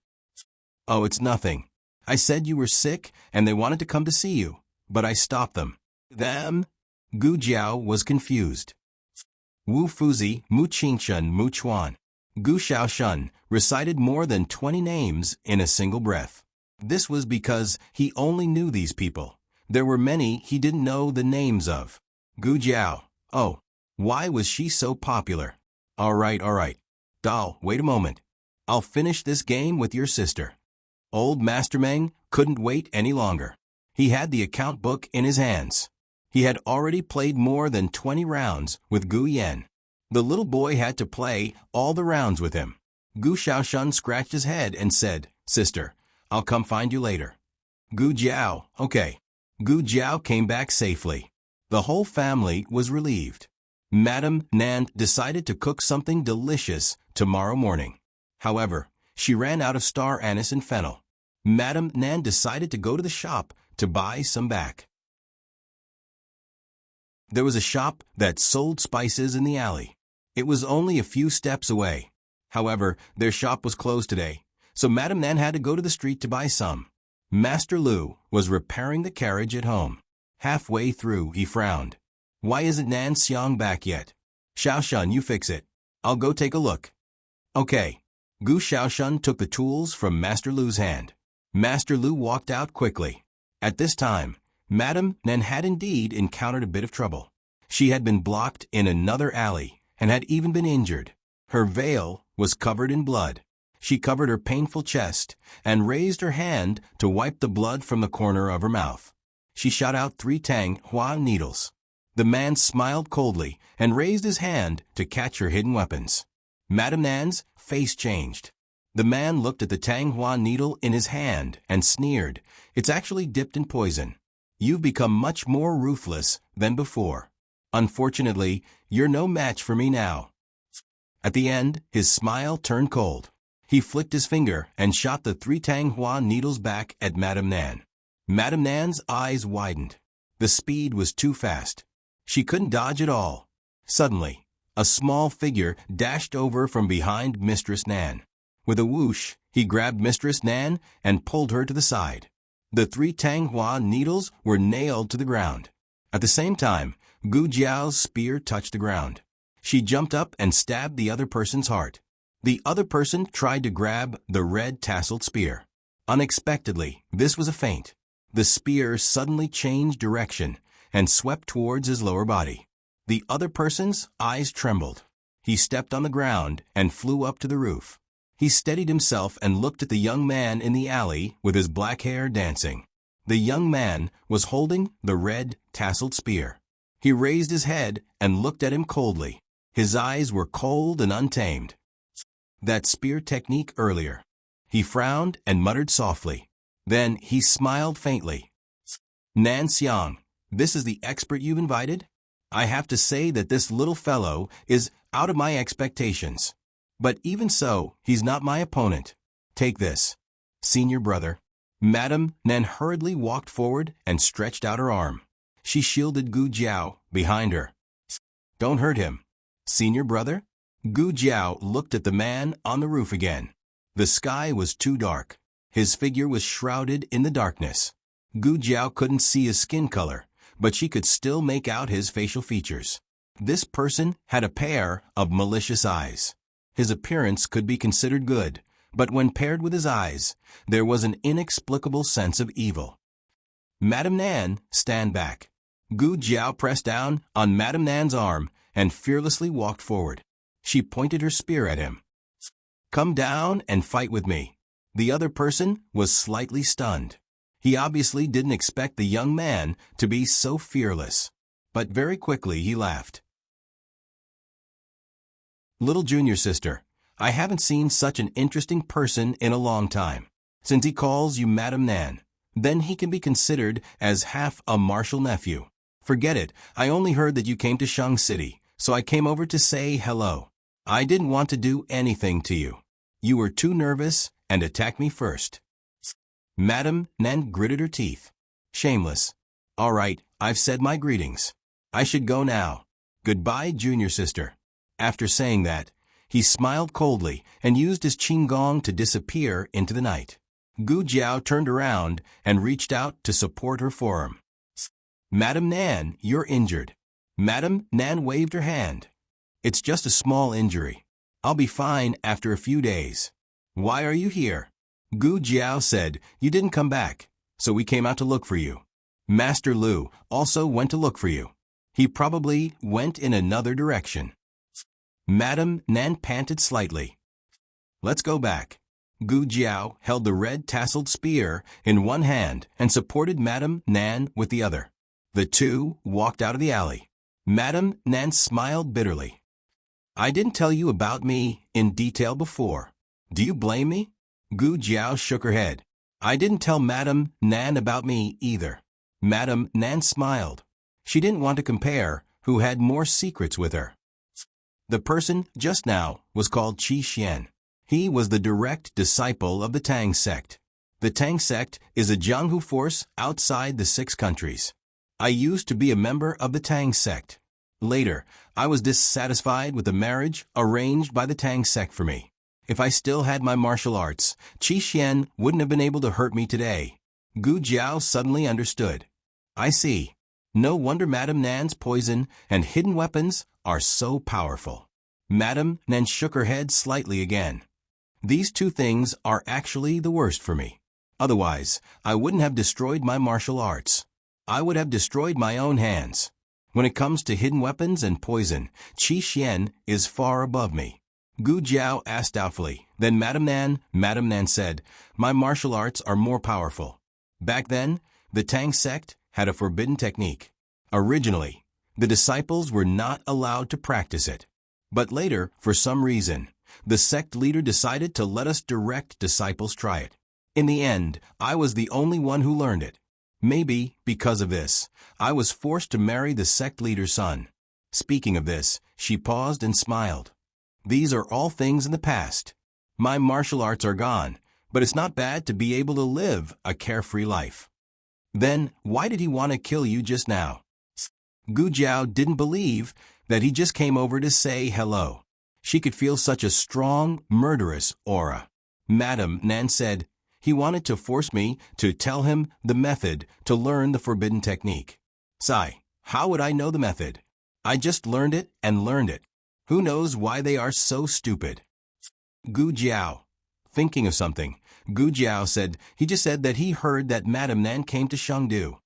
"Oh, it's nothing. I said you were sick and they wanted to come to see you, but I stopped them." "Them?" Gu Jiao was confused. Wu Fuzi, Mu Qingshun, Mu Chuan. Gu Shaoshun recited more than 20 names in a single breath. This was because he only knew these people. There were many he didn't know the names of. Gu Jiao. Oh, why was she so popular? All right. Doll, wait a moment. I'll finish this game with your sister. Old Master Meng couldn't wait any longer. He had the account book in his hands. He had already played more than 20 rounds with Gu Yan. The little boy had to play all the rounds with him. Gu Xiaoshun scratched his head and said, "Sister, I'll come find you later." Gu Jiao, okay. Gu Jiao came back safely. The whole family was relieved. Madame Nan decided to cook something delicious tomorrow morning. However, she ran out of star anise and fennel. Madame Nan decided to go to the shop to buy some back. There was a shop that sold spices in the alley. It was only a few steps away. However, their shop was closed today, so Madame Nan had to go to the street to buy some. Master Lu was repairing the carriage at home. Halfway through, he frowned. "Why isn't Nan Xiang back yet?" "Xiaoshun, you fix it. I'll go take a look." "Okay." Gu Xiaoshun took the tools from Master Lu's hand. Master Lu walked out quickly. At this time, Madame Nan had indeed encountered a bit of trouble. She had been blocked in another alley and had even been injured. Her veil was covered in blood. She covered her painful chest and raised her hand to wipe the blood from the corner of her mouth. She shot out 3 Tang Hua needles. The man smiled coldly and raised his hand to catch her hidden weapons. Madame Nan's face changed. The man looked at the Tang Hua needle in his hand and sneered, "It's actually dipped in poison. You've become much more ruthless than before. Unfortunately, you're no match for me now." At the end, his smile turned cold. He flicked his finger and shot the 3 Tang Hua needles back at Madame Nan. Madame Nan's eyes widened. The speed was too fast. She couldn't dodge at all. Suddenly, a small figure dashed over from behind Mistress Nan. With a whoosh, he grabbed Mistress Nan and pulled her to the side. The 3 Tang Hua needles were nailed to the ground. At the same time, Gu Jiao's spear touched the ground. She jumped up and stabbed the other person's heart. The other person tried to grab the red tasseled spear. Unexpectedly, this was a feint. The spear suddenly changed direction and swept towards his lower body. The other person's eyes trembled. He stepped on the ground and flew up to the roof. He steadied himself and looked at the young man in the alley with his black hair dancing. The young man was holding the red tasseled spear. He raised his head and looked at him coldly. His eyes were cold and untamed. "That spear technique earlier." He frowned and muttered softly. Then he smiled faintly. "Nan Xiang, this is the expert you've invited? I have to say that this little fellow is out of my expectations. But even so, he's not my opponent. Take this, senior brother." Madame Nan hurriedly walked forward and stretched out her arm. She shielded Gu Jiao behind her. "Don't hurt him, senior brother." Gu Jiao looked at the man on the roof again. The sky was too dark. His figure was shrouded in the darkness. Gu Jiao couldn't see his skin color, but she could still make out his facial features. This person had a pair of malicious eyes. His appearance could be considered good, but when paired with his eyes, there was an inexplicable sense of evil. "Madame Nan, stand back." Gu Jiao pressed down on Madame Nan's arm and fearlessly walked forward. She pointed her spear at him. "Come down and fight with me." The other person was slightly stunned. He obviously didn't expect the young man to be so fearless. But very quickly he laughed. "Little junior sister, I haven't seen such an interesting person in a long time. Since he calls you Madame Nan, then he can be considered as half a martial nephew. Forget it, I only heard that you came to Shang City, so I came over to say hello. I didn't want to do anything to you. You were too nervous and attacked me first." Madame Nan gritted her teeth. "Shameless. All right, I've said my greetings. I should go now. Goodbye, junior sister." After saying that, he smiled coldly and used his qinggong to disappear into the night. Gu Jiao turned around and reached out to support her forearm. "Madame Nan, you're injured." Madame Nan waved her hand. "It's just a small injury. I'll be fine after a few days." "Why are you here?" Gu Jiao said, "You didn't come back, so we came out to look for you. Master Lu also went to look for you. He probably went in another direction." Madame Nan panted slightly. "Let's go back." Gu Jiao held the red tasseled spear in one hand and supported Madame Nan with the other. The two walked out of the alley. Madame Nan smiled bitterly. I didn't tell you about me in detail before. Do you blame me? Gu Jiao shook her head. I didn't tell Madame Nan about me either. Madame Nan smiled. She didn't want to compare who had more secrets with her. The person just now was called Qi Xian. He was the direct disciple of the Tang sect. The Tang sect is a Jianghu force outside the 6 countries. I used to be a member of the Tang sect. Later, I was dissatisfied with the marriage arranged by the Tang sect for me. If I still had my martial arts, Qi Xian wouldn't have been able to hurt me today. Gu Jiao suddenly understood. I see. No wonder Madame Nan's poison and hidden weapons are so powerful. Madame Nan shook her head slightly again. These two things are actually the worst for me. Otherwise, I wouldn't have destroyed my martial arts. I would have destroyed my own hands. When it comes to hidden weapons and poison, Qi Xian is far above me. Gu Jiao asked doubtfully. Then Madame Nan said, my martial arts are more powerful. Back then, the Tang sect had a forbidden technique. Originally, the disciples were not allowed to practice it. But later, for some reason, the sect leader decided to let us direct disciples try it. In the end, I was the only one who learned it. Maybe, because of this, I was forced to marry the sect leader's son. Speaking of this, she paused and smiled. These are all things in the past. My martial arts are gone, but it's not bad to be able to live a carefree life. Then, why did he want to kill you just now? Gu Jiao didn't believe that he just came over to say hello. She could feel such a strong, murderous aura. Madame Nan said, he wanted to force me to tell him the method to learn the forbidden technique. Sigh, how would I know the method? I just learned it and learned it. Who knows why they are so stupid? Gu Jiao. Thinking of something, Gu Jiao said he just said that he heard that Madame Nan came to Chengdu.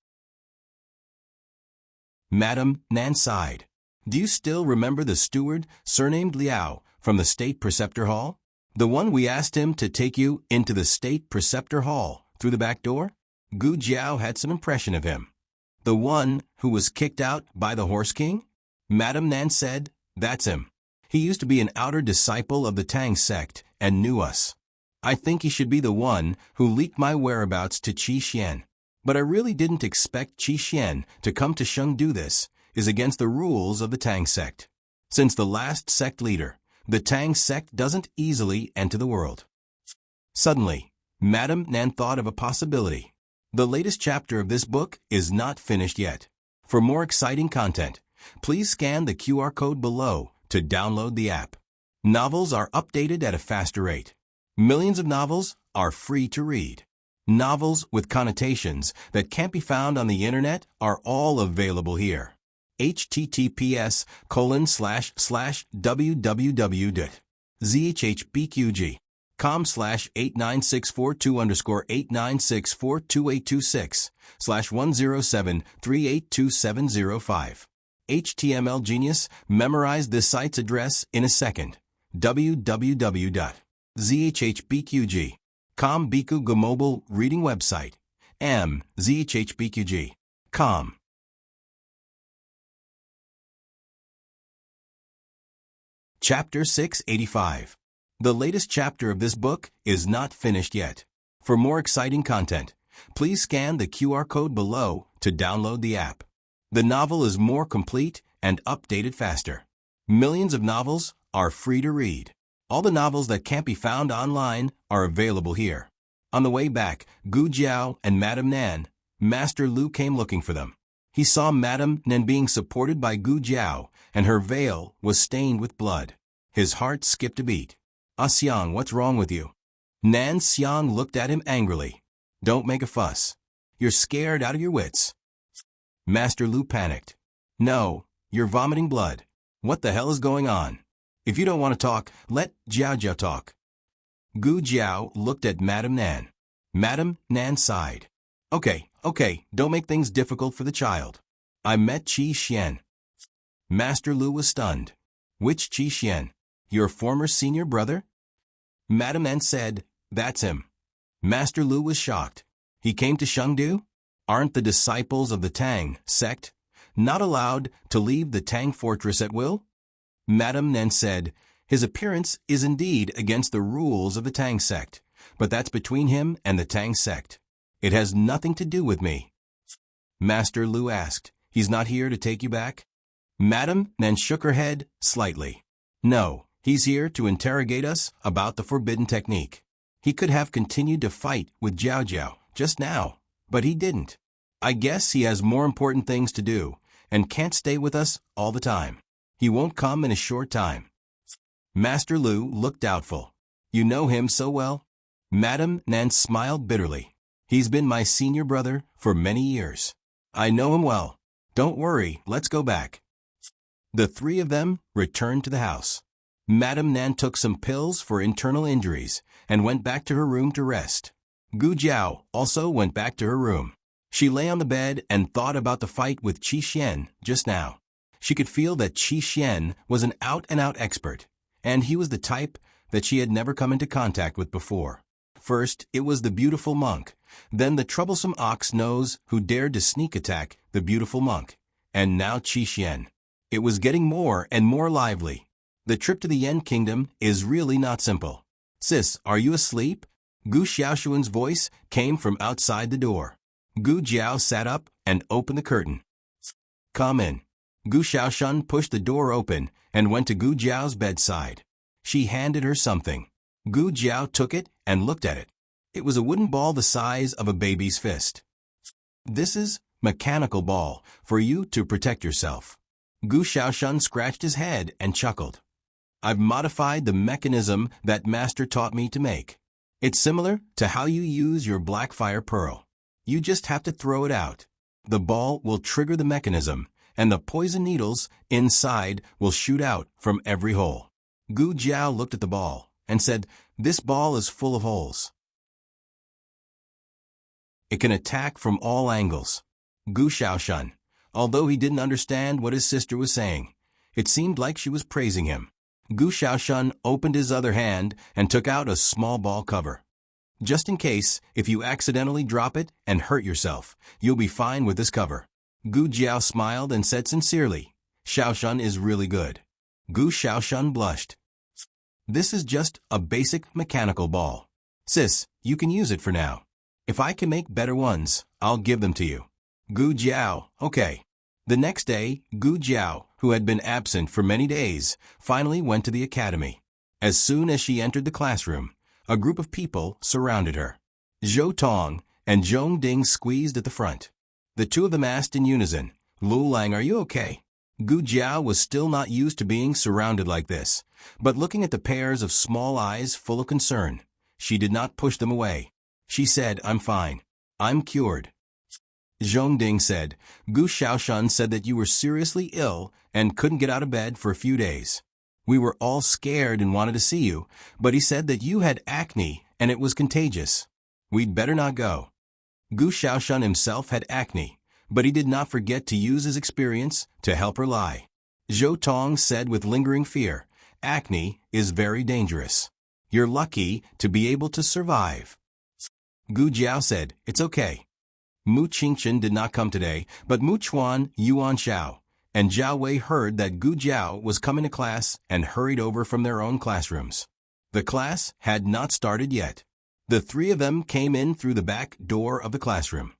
Madame Nan sighed. Do you still remember the steward, surnamed Liao, from the State Preceptor Hall? The one we asked him to take you into the State Preceptor Hall through the back door? Gu Jiao had some impression of him. The one who was kicked out by the Horse King? Madame Nan said, that's him. He used to be an outer disciple of the Tang sect and knew us. I think he should be the one who leaked my whereabouts to Qi Xian. But I really didn't expect Qi Xian to come to Chengdu. This is against the rules of the Tang sect. Since the last sect leader, the Tang sect doesn't easily enter the world. Suddenly, Madame Nan thought of a possibility. The latest chapter of this book is not finished yet. For more exciting content, please scan the QR code below to download the app. Novels are updated at a faster rate. Millions of novels are free to read. Novels with connotations that can't be found on the internet are all available here. https://www.zhbqg.com/8964-2_89642_107382705. HTML Genius memorized this site's address in a second. www.zhbqg.com Biku Mobile Reading Website. zhbqg.com. Chapter 685. The latest chapter of this book is not finished yet. For more exciting content, please scan the QR code below to download the app. The novel is more complete and updated faster. Millions of novels are free to read. All the novels that can't be found online are available here. On the way back, Gu Jiao and Madame Nan, Master Lu came looking for them. He saw Madame Nan being supported by Gu Jiao, and her veil was stained with blood. His heart skipped a beat. Xiang, what's wrong with you? Nan Xiang looked at him angrily. Don't make a fuss. You're scared out of your wits. Master Lu panicked. No, you're vomiting blood. What the hell is going on? If you don't want to talk, let Jiao Jiao talk. Gu Jiao looked at Madame Nan. Madame Nan sighed. Okay, don't make things difficult for the child. I met Qi Xian. Master Lu was stunned. Which Qi Xian? Your former senior brother? Madame Nan said, That's him. Master Lu was shocked. He came to Shengdu? Aren't the disciples of the Tang sect not allowed to leave the Tang fortress at will? Madame Nen said, his appearance is indeed against the rules of the Tang sect, but that's between him and the Tang sect. It has nothing to do with me. Master Lu asked, he's not here to take you back? Madame Nen shook her head slightly. No, he's here to interrogate us about the forbidden technique. He could have continued to fight with Jiao Jiao just now, but he didn't. I guess he has more important things to do and can't stay with us all the time. He won't come in a short time. Master Lu looked doubtful. You know him so well? Madame Nan smiled bitterly. He's been my senior brother for many years. I know him well. Don't worry, let's go back. The three of them returned to the house. Madame Nan took some pills for internal injuries and went back to her room to rest. Gu Jiao also went back to her room. She lay on the bed and thought about the fight with Qi Xian just now. She could feel that Qi Xian was an out-and-out expert, and he was the type that she had never come into contact with before. First, it was the beautiful monk, then the troublesome ox nose who dared to sneak attack the beautiful monk, and now Qi Xian. It was getting more and more lively. The trip to the Yen Kingdom is really not simple. Sis, are you asleep? Gu Xiaoshuan's voice came from outside the door. Gu Jiao sat up and opened the curtain. Come in. Gu Xiaoshuan pushed the door open and went to Gu Jiao's bedside. She handed her something. Gu Jiao took it and looked at it. It was a wooden ball the size of a baby's fist. This is mechanical ball for you to protect yourself. Gu Xiaoshuan scratched his head and chuckled. I've modified the mechanism that Master taught me to make. It's similar to how you use your black fire pearl. You just have to throw it out. The ball will trigger the mechanism, and the poison needles inside will shoot out from every hole. Gu Jiao looked at the ball and said, this ball is full of holes. It can attack from all angles. Gu Xiaoshuan, although he didn't understand what his sister was saying, it seemed like she was praising him. Gu Xiaoshuan opened his other hand and took out a small ball cover. Just in case, if you accidentally drop it and hurt yourself, you'll be fine with this cover. Gu Jiao smiled and said sincerely, Xiaoshuan is really good. Gu Xiaoshuan blushed. This is just a basic mechanical ball. Sis, you can use it for now. If I can make better ones, I'll give them to you. Gu Jiao, okay. The next day, Gu Jiao, who had been absent for many days, finally went to the academy. As soon as she entered the classroom, a group of people surrounded her. Zhou Tong and Zhong Ding squeezed at the front. The two of them asked in unison, Lu Lang, are you okay? Gu Jiao was still not used to being surrounded like this, but looking at the pairs of small eyes full of concern, she did not push them away. She said, I'm fine. I'm cured. Zhong Ding said, Gu Xiaoshuan said that you were seriously ill and couldn't get out of bed for a few days. We were all scared and wanted to see you, but he said that you had acne and it was contagious. We'd better not go. Gu Xiaoshuan himself had acne, but he did not forget to use his experience to help her lie. Zhou Tong said with lingering fear, acne is very dangerous. You're lucky to be able to survive. Gu Jiao said, it's okay. Mu Qingchen did not come today, but Mu Chuan, Yuan Xiao, and Zhao Wei heard that Gu Jiao was coming to class and hurried over from their own classrooms. The class had not started yet. The three of them came in through the back door of the classroom.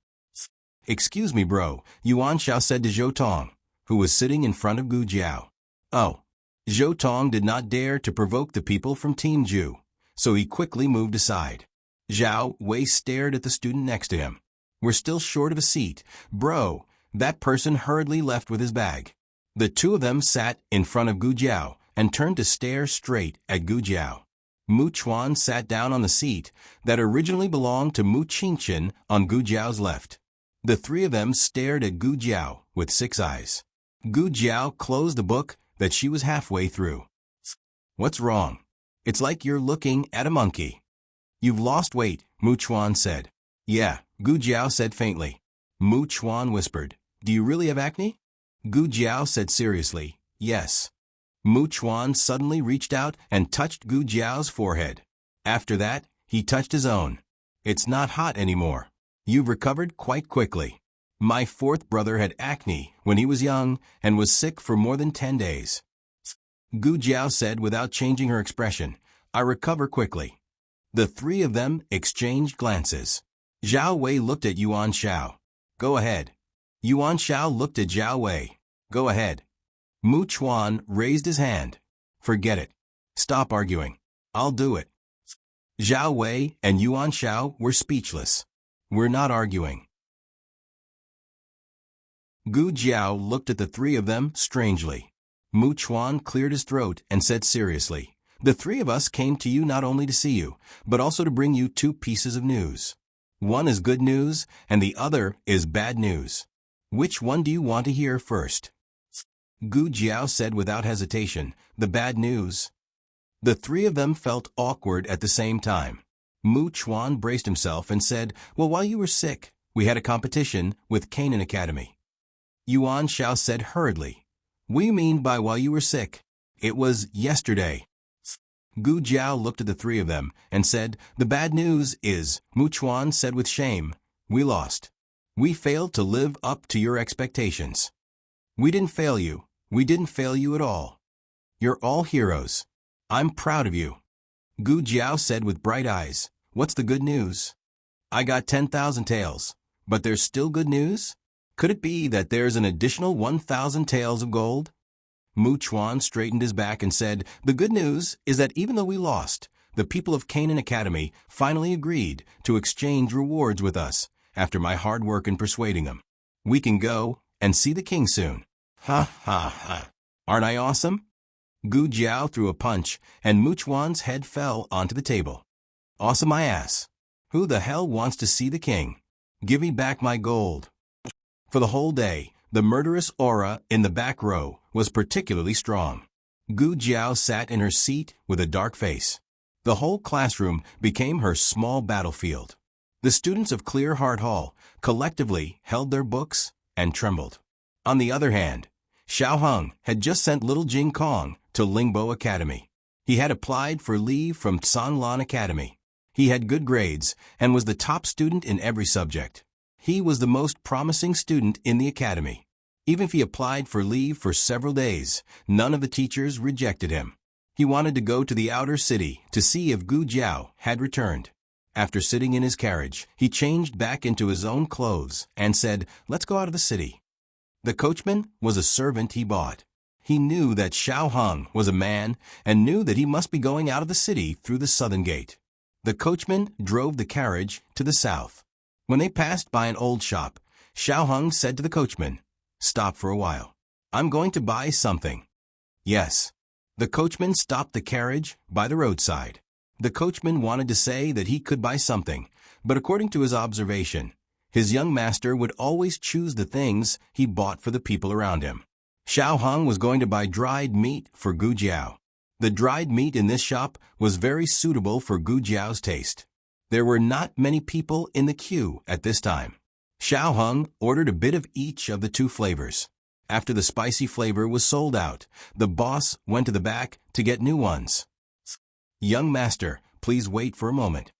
Excuse me, bro, Yuan Xiao said to Zhou Tong, who was sitting in front of Gu Jiao. Oh. Zhou Tong did not dare to provoke the people from Team Ju, so he quickly moved aside. Zhao Wei stared at the student next to him. We're still short of a seat. Bro, that person hurriedly left with his bag. The two of them sat in front of Gu Jiao and turned to stare straight at Gu Jiao. Mu Chuan sat down on the seat that originally belonged to Mu Qingchen on Gu Jiao's left. The three of them stared at Gu Jiao with 6 eyes. Gu Jiao closed the book that she was halfway through. What's wrong? It's like you're looking at a monkey. You've lost weight, Mu Chuan said. Yeah, Gu Jiao said faintly. Mu Chuan whispered, do you really have acne? Gu Jiao said seriously, yes. Mu Chuan suddenly reached out and touched Gu Jiao's forehead. After that, He touched his own. It's not hot anymore. You've recovered quite quickly. My fourth brother had acne when he was young and was sick for more than 10 days. Gu Jiao said without changing her expression, I recover quickly. The three of them exchanged glances. Zhao Wei looked at Yuan Shao. Go ahead. Yuan Shao looked at Zhao Wei. Go ahead. Mu Chuan raised his hand. Forget it. Stop arguing. I'll do it. Zhao Wei and Yuan Shao were speechless. We're not arguing. Gu Jiao looked at the three of them strangely. Mu Chuan cleared his throat and said seriously, the three of us came to you not only to see you, but also to bring you two pieces of news. One is good news, and the other is bad news. Which one do you want to hear first? Gu Jiao said without hesitation, the bad news. The three of them felt awkward at the same time. Mu Chuan braced himself and said, well, while you were sick, we had a competition with Canaan Academy. Yuan Shao said hurriedly, what do you mean by while you were sick? It was yesterday. Gu Jiao looked at the three of them and said, the bad news is, Mu Chuan said with shame, we lost. We failed to live up to your expectations. We didn't fail you. We didn't fail you at all. You're all heroes. I'm proud of you. Gu Jiao said with bright eyes, what's the good news? I got 10,000 taels, but there's still good news? Could it be that there's an additional 1,000 taels of gold? Mu Chuan straightened his back and said, the good news is that even though we lost, the people of Canaan Academy finally agreed to exchange rewards with us after my hard work in persuading them. We can go and see the king soon. Ha ha ha. Aren't I awesome? Gu Jiao threw a punch and Mu Chuan's head fell onto the table. Awesome my ass. Who the hell wants to see the king? Give me back my gold. For the whole day, the murderous aura in the back row was particularly strong. Gu Jiao sat in her seat with a dark face. The whole classroom became her small battlefield. The students of Clear Heart Hall collectively held their books and trembled. On the other hand, Xiao Heng had just sent little Jing Kong to Lingbo Academy. He had applied for leave from Sanlan Academy. He had good grades and was the top student in every subject. He was the most promising student in the academy. Even if he applied for leave for several days, none of the teachers rejected him. He wanted to go to the outer city to see if Gu Jiao had returned. After sitting in his carriage, he changed back into his own clothes and said, let's go out of the city. The coachman was a servant he bought. He knew that Xiao Heng was a man and knew that he must be going out of the city through the southern gate. The coachman drove the carriage to the south. When they passed by an old shop, Xiao Heng said to the coachman, stop for a while. I'm going to buy something. Yes. The coachman stopped the carriage by the roadside. The coachman wanted to say that he could buy something, but according to his observation, his young master would always choose the things he bought for the people around him. Xiao Heng was going to buy dried meat for Gu Jiao. The dried meat in this shop was very suitable for Gu Jiao's taste. There were not many people in the queue at this time. Xiao Heng ordered a bit of each of the two flavors. After the spicy flavor was sold out, the boss went to the back to get new ones. Young master, please wait for a moment.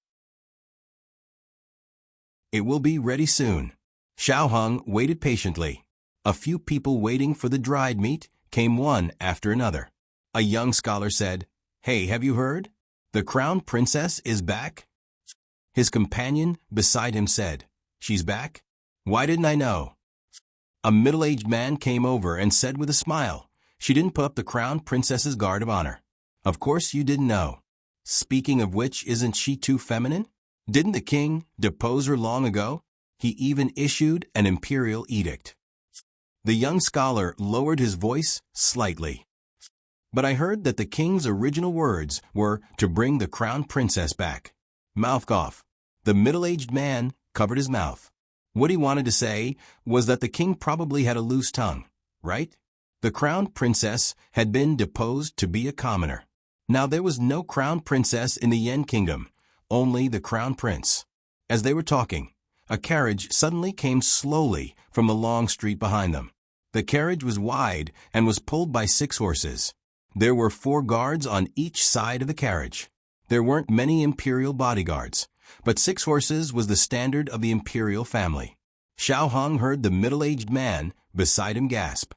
It will be ready soon. Xiao Heng waited patiently. A few people waiting for the dried meat came one after another. A young scholar said, hey, have you heard? The crown princess is back? His companion beside him said, she's back? Why didn't I know? A middle-aged man came over and said with a smile, she didn't put up the crown princess's guard of honor. Of course you didn't know. Speaking of which, isn't she too feminine? Didn't the king depose her long ago? He even issued an imperial edict. The young scholar lowered his voice slightly. But I heard that the king's original words were to bring the crown princess back. Mouth off. The middle-aged man covered his mouth. What he wanted to say was that the king probably had a loose tongue, right? The crown princess had been deposed to be a commoner. Now there was no crown princess in the Yen kingdom, only the crown prince. As they were talking, a carriage suddenly came slowly from the long street behind them. The carriage was wide and was pulled by 6 horses. There were 4 guards on each side of the carriage. There weren't many imperial bodyguards, but 6 horses was the standard of the imperial family. Xiao Hong heard the middle-aged man beside him gasp.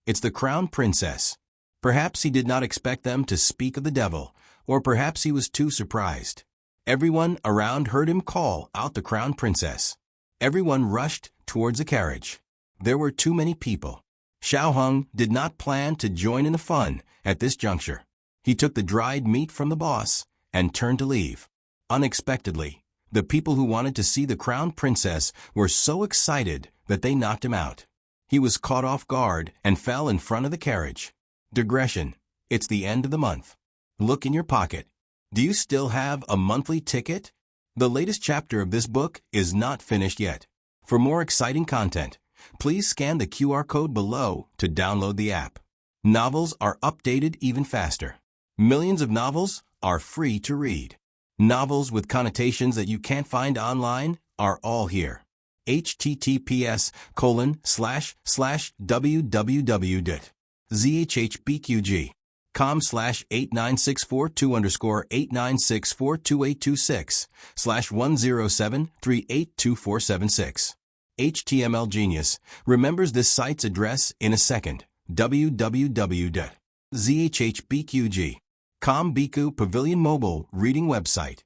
"It's the crown princess." Perhaps he did not expect them to speak of the devil, or perhaps he was too surprised. Everyone around heard him call out the crown princess. Everyone rushed towards the carriage. There were too many people. Xiao Hong did not plan to join in the fun at this juncture. He took the dried meat from the boss and turned to leave. Unexpectedly, the people who wanted to see the crown princess were so excited that they knocked him out. He was caught off guard and fell in front of the carriage. Digression. It's the end of the month. Look in your pocket. Do you still have a monthly ticket? The latest chapter of this book is not finished yet. For more exciting content, please scan the QR code below to download the app. Novels are updated even faster. Millions of novels are free to read. Novels with connotations that you can't find online are all here. https://www.zhbqg.com/89642_896/107382476. HTML Genius remembers this site's address in a second. www.zhbqg.com Biku Pavilion Mobile Reading Website.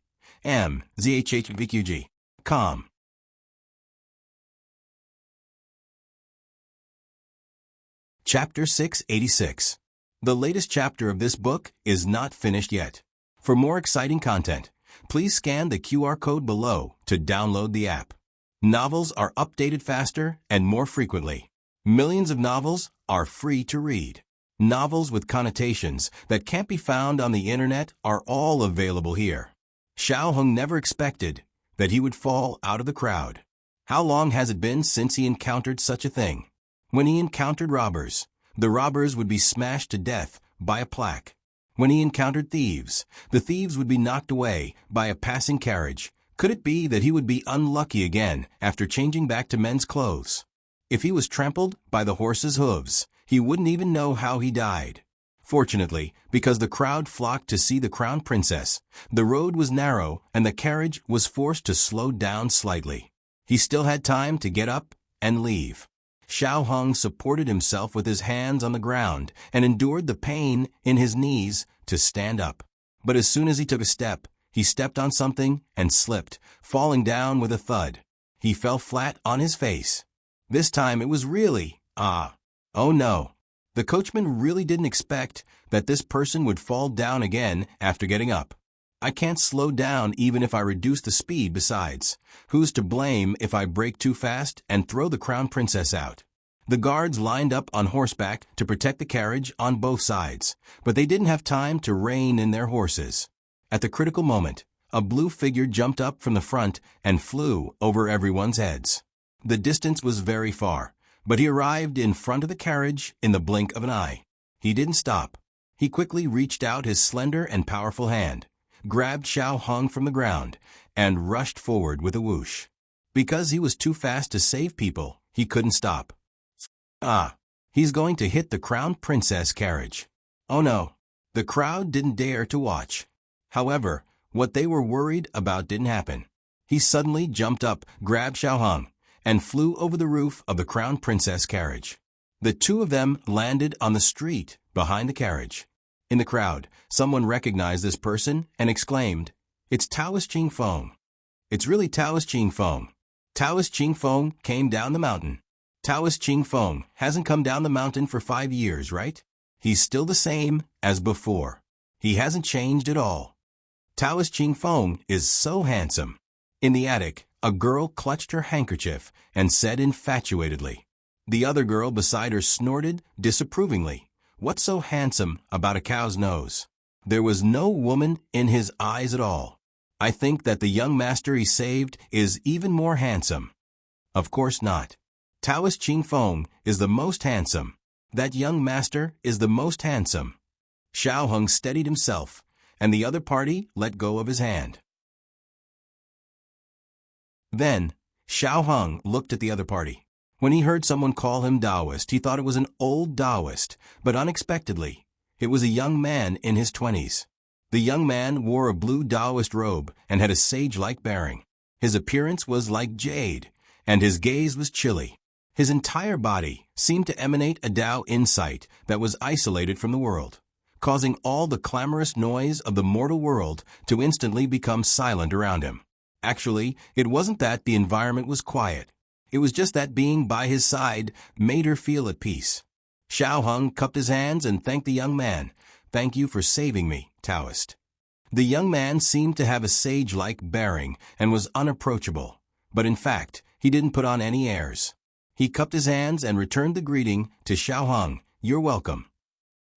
zhbqg.com. Chapter 686. The latest chapter of this book is not finished yet. For more exciting content, please scan the QR code below to download the app. Novels are updated faster and more frequently. Millions of novels are free to read. Novels with connotations that can't be found on the internet are all available here. Xiao Hong never expected that he would fall out of the crowd. How long has it been since he encountered such a thing? When he encountered robbers, the robbers would be smashed to death by a plaque. When he encountered thieves, the thieves would be knocked away by a passing carriage. Could it be that he would be unlucky again after changing back to men's clothes? If he was trampled by the horse's hooves, he wouldn't even know how he died. Fortunately, because the crowd flocked to see the crown princess, the road was narrow and the carriage was forced to slow down slightly. He still had time to get up and leave. Xiao Hong supported himself with his hands on the ground and endured the pain in his knees to stand up. But as soon as he took a step, he stepped on something and slipped, falling down with a thud. He fell flat on his face. This time it was really, oh no. The coachman really didn't expect that this person would fall down again after getting up. I can't slow down even if I reduce the speed besides. Who's to blame if I brake too fast and throw the crown princess out? The guards lined up on horseback to protect the carriage on both sides, but they didn't have time to rein in their horses. At the critical moment, a blue figure jumped up from the front and flew over everyone's heads. The distance was very far, but he arrived in front of the carriage in the blink of an eye. He didn't stop. He quickly reached out his slender and powerful hand, grabbed Xiao Hong from the ground, and rushed forward with a whoosh. Because he was too fast to save people, he couldn't stop. He's going to hit the crown princess carriage. Oh no. The crowd didn't dare to watch. However, what they were worried about didn't happen. He suddenly jumped up, grabbed Xiao Hong, and flew over the roof of the crown princess carriage. The two of them landed on the street behind the carriage. In the crowd, someone recognized this person and exclaimed, "It's Taoist Ching Feng." It's really Taoist Ching Feng. Taoist Ching Feng came down the mountain. Taoist Ching Feng hasn't come down the mountain for 5 years, right? He's still the same as before. He hasn't changed at all. Taoist Ching Feng is so handsome. In the attic, a girl clutched her handkerchief and said infatuatedly. The other girl beside her snorted disapprovingly. What's so handsome about a cow's nose? There was no woman in his eyes at all. I think that the young master he saved is even more handsome. Of course not. Taoist Ching Feng is the most handsome. That young master is the most handsome. Xiao Hong steadied himself, and the other party let go of his hand. Then, Xiao Hong looked at the other party. When he heard someone call him Taoist, he thought it was an old Taoist, but unexpectedly, it was a young man in his 20s. The young man wore a blue Taoist robe and had a sage-like bearing. His appearance was like jade, and his gaze was chilly. His entire body seemed to emanate a Tao insight that was isolated from the world, causing all the clamorous noise of the mortal world to instantly become silent around him. Actually, it wasn't that the environment was quiet. It was just that being by his side made her feel at peace. Xiao Hung cupped his hands and thanked the young man. "Thank you for saving me, Taoist." The young man seemed to have a sage-like bearing and was unapproachable, but in fact, he didn't put on any airs. He cupped his hands and returned the greeting to Xiao Hung. "You're welcome."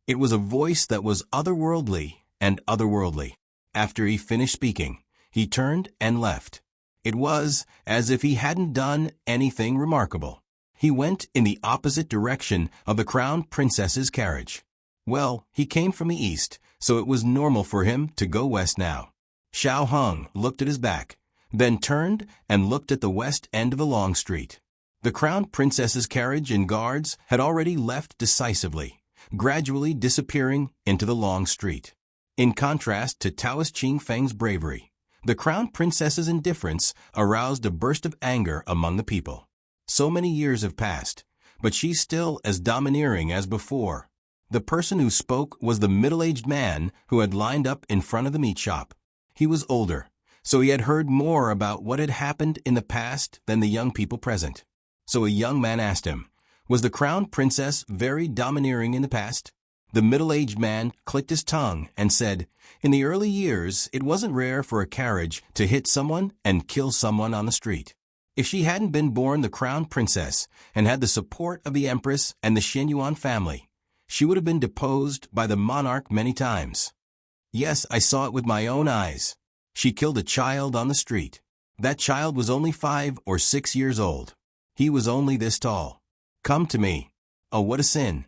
It was a voice that was otherworldly and otherworldly. After he finished speaking, he turned and left. It was as if he hadn't done anything remarkable. He went in the opposite direction of the crown princess's carriage. Well, he came from the east, so it was normal for him to go west now. Xiao Hung looked at his back, then turned and looked at the west end of the long street. The crown princess's carriage and guards had already left decisively, gradually disappearing into the long street. In contrast to Taoist Qing Feng's bravery, the crown princess's indifference aroused a burst of anger among the people. So many years have passed, but she's still as domineering as before. The person who spoke was the middle-aged man who had lined up in front of the meat shop. He was older, so he had heard more about what had happened in the past than the young people present. So a young man asked him, "Was the crown princess very domineering in the past?" The middle-aged man clicked his tongue and said, "In the early years, it wasn't rare for a carriage to hit someone and kill someone on the street. If she hadn't been born the crown princess and had the support of the empress and the Xinyuan family, she would have been deposed by the monarch many times. Yes, I saw it with my own eyes. She killed a child on the street. That child was only 5 or 6 years old. He was only this tall. Come to me. Oh, what a sin.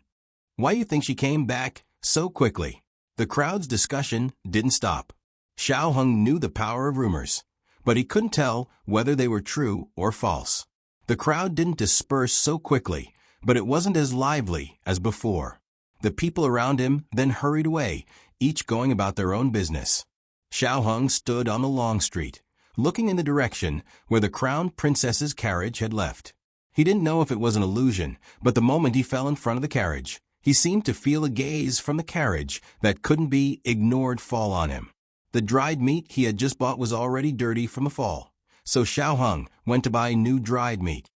Why do you think she came back so quickly?" The crowd's discussion didn't stop. Xiao Hung knew the power of rumors, but he couldn't tell whether they were true or false. The crowd didn't disperse so quickly, but it wasn't as lively as before. The people around him then hurried away, each going about their own business. Xiao Hung stood on the long street, looking in the direction where the crown princess's carriage had left. He didn't know if it was an illusion, but the moment he fell in front of the carriage, he seemed to feel a gaze from the carriage that couldn't be ignored fall on him. The dried meat he had just bought was already dirty from the fall, so Xiao Hung went to buy new dried meat.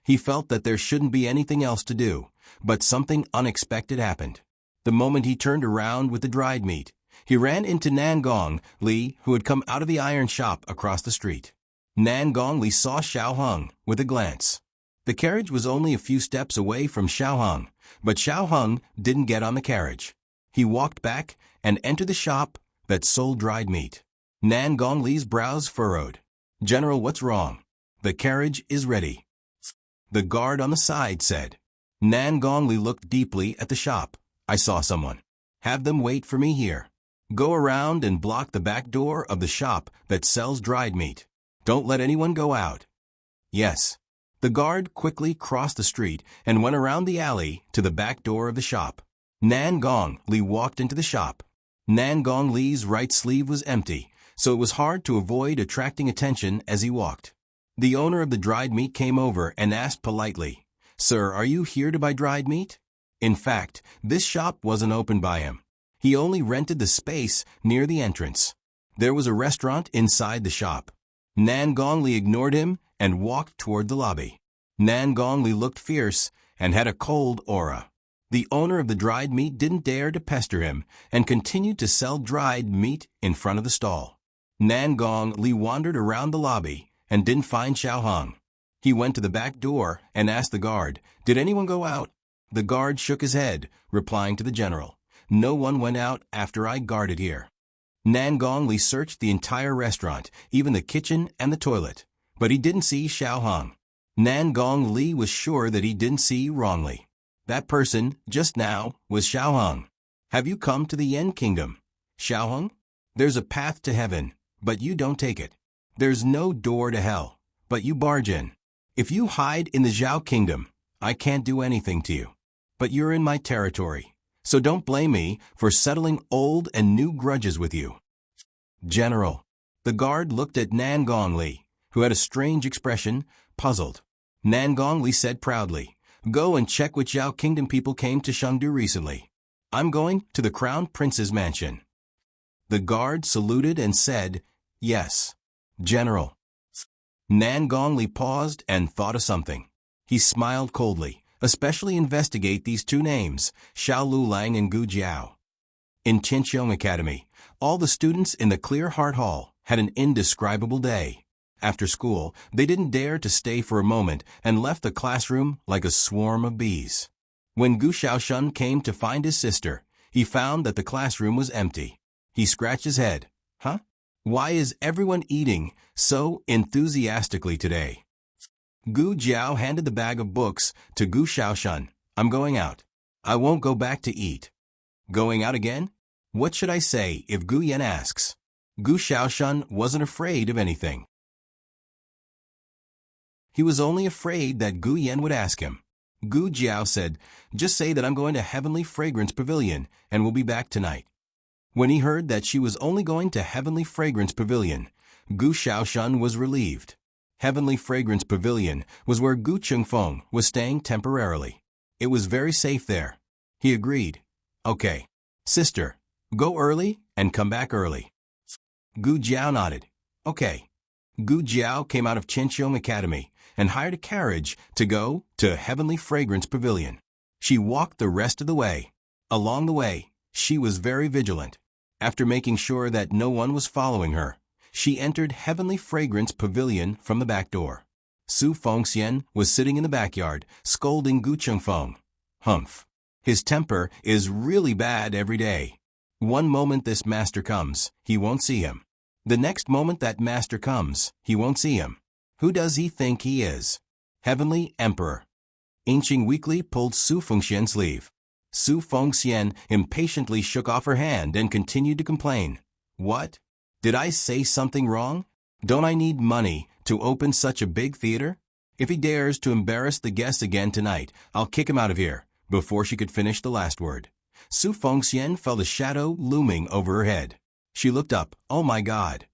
He felt that there shouldn't be anything else to do, but something unexpected happened. The moment he turned around with the dried meat, he ran into Nan Gong Li, who had come out of the iron shop across the street. Nan Gong Li saw Xiao Hung with a glance. The carriage was only a few steps away from Xiao Hung, but Xiao Hung didn't get on the carriage. He walked back and entered the shop that sold dried meat. Nan Gong Li's brows furrowed. "General, what's wrong?" "The carriage is ready," the guard on the side said. Nan Gong Li looked deeply at the shop. "I saw someone. Have them wait for me here. Go around and block the back door of the shop that sells dried meat. Don't let anyone go out." "Yes." The guard quickly crossed the street and went around the alley to the back door of the shop. Nan Gong Li walked into the shop. Nan Gong Li's right sleeve was empty, so it was hard to avoid attracting attention as he walked. The owner of the dried meat came over and asked politely, "Sir, are you here to buy dried meat?" In fact, this shop wasn't opened by him. He only rented the space near the entrance. There was a restaurant inside the shop. Nan Gong Li ignored him and walked toward the lobby. Nan Gong Li looked fierce and had a cold aura. The owner of the dried meat didn't dare to pester him and continued to sell dried meat in front of the stall. Nan Gong Li wandered around the lobby and didn't find Xiao Hung. He went to the back door and asked the guard, "Did anyone go out?" The guard shook his head, replying to the general, "No one went out after I guarded here." Nan Gong Li searched the entire restaurant, even the kitchen and the toilet, but he didn't see Xiao Hung. Nan Gong Li was sure that he didn't see wrongly. That person, just now, was Xiao Hung. "Have you come to the Yen Kingdom, Xiao Hung? There's a path to heaven, but you don't take it. There's no door to hell, but you barge in. If you hide in the Zhao Kingdom, I can't do anything to you. But you're in my territory, so don't blame me for settling old and new grudges with you. General. The guard looked at Nan Gongli, who had a strange expression, puzzled. Nan Gongli said proudly, "Go and check which Yao Kingdom people came to Chengdu recently. I'm going to the Crown Prince's mansion." The guard saluted and said, "Yes, General." Nan Gongli paused and thought of something. He smiled coldly, especially investigate these two names, Xiao Lulang and Gu Jiao. In Qinqiang Academy, all the students in the Clear Heart Hall had an indescribable day. After school, they didn't dare to stay for a moment and left the classroom like a swarm of bees. When Gu Xiaoshun came to find his sister, he found that the classroom was empty. He scratched his head. Huh? Why is everyone eating so enthusiastically today? Gu Jiao handed the bag of books to Gu Xiaoshun. "I'm going out. I won't go back to eat." "Going out again? What should I say if Gu Yan asks?" Gu Xiaoshun wasn't afraid of anything. He was only afraid that Gu Yan would ask him. Gu Jiao said, "Just say that I'm going to Heavenly Fragrance Pavilion and will be back tonight." When he heard that she was only going to Heavenly Fragrance Pavilion, Gu Xiaoshun was relieved. Heavenly Fragrance Pavilion was where Gu Chengfeng was staying temporarily. It was very safe there. He agreed. "Okay. Sister, go early and come back early." Gu Jiao nodded. "Okay." Gu Jiao came out of Qinqiang Academy and hired a carriage to go to Heavenly Fragrance Pavilion. She walked the rest of the way. Along the way, she was very vigilant. After making sure that no one was following her, she entered Heavenly Fragrance Pavilion from the back door. Su Fengxian was sitting in the backyard, scolding Gu Chengfeng. "Humph. His temper is really bad every day. One moment this master comes, he won't see him. The next moment that master comes, he won't see him. Who does he think he is? Heavenly Emperor." Yingqing weakly pulled Su Fengxian's sleeve. Su Fengxian impatiently shook off her hand and continued to complain. "What? Did I say something wrong? Don't I need money to open such a big theater? If he dares to embarrass the guests again tonight, I'll kick him out of here." Before she could finish the last word, Su Fengxian felt a shadow looming over her head. She looked up. Oh my God!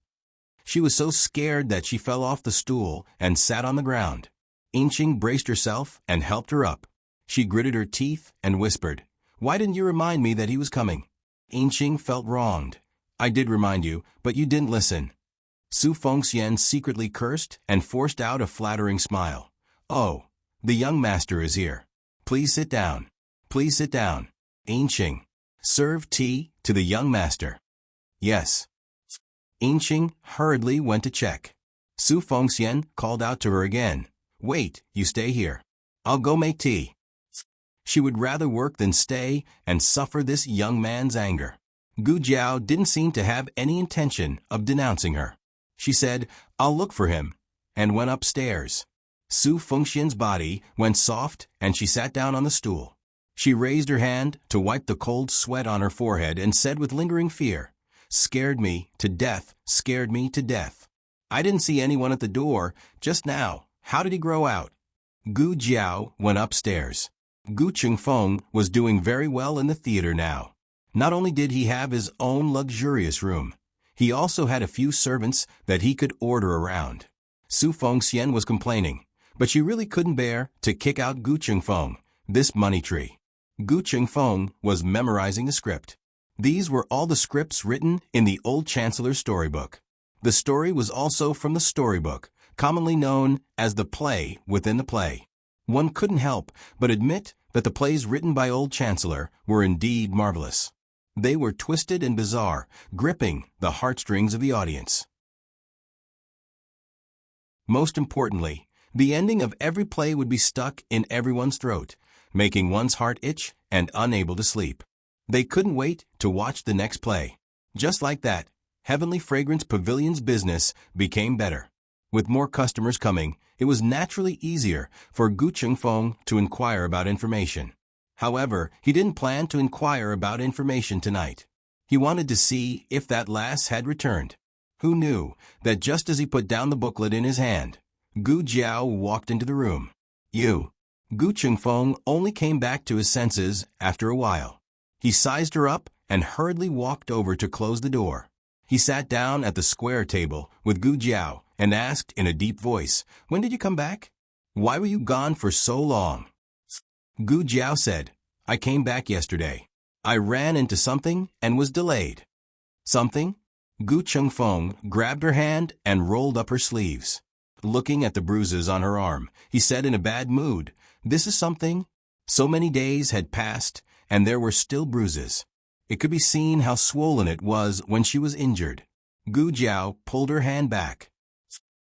She was so scared that she fell off the stool and sat on the ground. Yingqing braced herself and helped her up. She gritted her teeth and whispered, "Why didn't you remind me that he was coming?" Yingqing felt wronged. "I did remind you, but you didn't listen." Su Fengxian secretly cursed and forced out a flattering smile. "Oh, the young master is here. Please sit down. Please sit down. Yingqing, serve tea to the young master." "Yes." Yingqing hurriedly went to check. Su Fengxian called out to her again. "Wait, you stay here. I'll go make tea." She would rather work than stay and suffer this young man's anger. Gu Jiao didn't seem to have any intention of denouncing her. She said, "I'll look for him," and went upstairs. Su Fengxian's body went soft and she sat down on the stool. She raised her hand to wipe the cold sweat on her forehead and said with lingering fear, "Scared me to death, scared me to death. I didn't see anyone at the door just now. How did he grow out?" Gu Jiao went upstairs. Gu Chengfeng was doing very well in the theater now. Not only did he have his own luxurious room, he also had a few servants that he could order around. Su Fengxian was complaining, but she really couldn't bear to kick out Gu Chengfeng, this money tree. Gu Chengfeng was memorizing the script. These were all the scripts written in the old Chancellor's storybook. The story was also from the storybook, commonly known as the play within the play. One couldn't help but admit that the plays written by old Chancellor were indeed marvelous. They were twisted and bizarre, gripping the heartstrings of the audience. Most importantly, the ending of every play would be stuck in everyone's throat, making one's heart itch and unable to sleep. They couldn't wait to watch the next play. Just like that, Heavenly Fragrance Pavilion's business became better. With more customers coming, it was naturally easier for Gu Chengfeng to inquire about information. However, he didn't plan to inquire about information tonight. He wanted to see if that lass had returned. Who knew that just as he put down the booklet in his hand, Gu Jiao walked into the room. "You." Gu Chengfeng only came back to his senses after a while. He sized her up and hurriedly walked over to close the door. He sat down at the square table with Gu Jiao and asked in a deep voice, "When did you come back? Why were you gone for so long?" Gu Jiao said, "I came back yesterday. I ran into something and was delayed." "Something?" Gu Chengfeng grabbed her hand and rolled up her sleeves. Looking at the bruises on her arm, he said in a bad mood, "This is something." So many days had passed, and there were still bruises. It could be seen how swollen it was when she was injured. Gu Jiao pulled her hand back.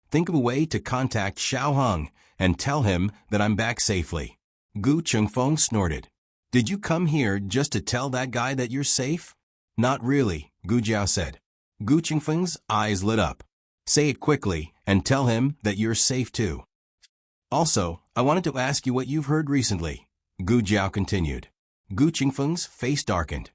"Think of a way to contact Xiao Heng and tell him that I'm back safely." Gu Chengfeng snorted. "Did you come here just to tell that guy that you're safe?" "Not really," Gu Jiao said. Gu Chengfeng's eyes lit up. "Say it quickly and tell him that you're safe too." "Also, I wanted to ask you what you've heard recently," Gu Jiao continued. Gu Chengfeng's face darkened.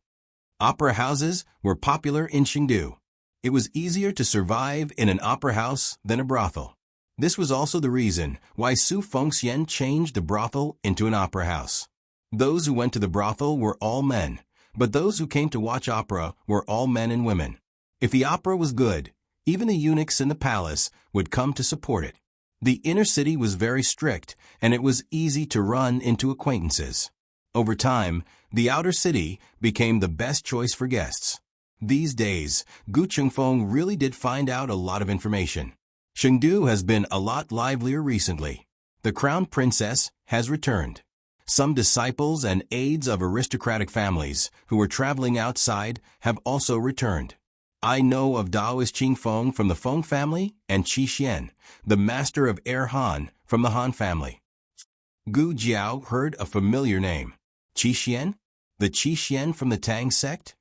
Opera houses were popular in Chengdu. It was easier to survive in an opera house than a brothel. This was also the reason why Su Fengxian changed the brothel into an opera house. Those who went to the brothel were all men, but those who came to watch opera were all men and women. If the opera was good, even the eunuchs in the palace would come to support it. The inner city was very strict, and it was easy to run into acquaintances. Over time, the outer city became the best choice for guests. These days, Gu Chengfeng really did find out a lot of information. Chengdu has been a lot livelier recently. The crown princess has returned. Some disciples and aides of aristocratic families who were traveling outside have also returned. I know of Daoist Qing Feng from the Feng family and Qi Xian, the master of Air Han, from the Han family. Gu Jiao heard a familiar name. Qi Xian? The Qi Xian from the Tang sect?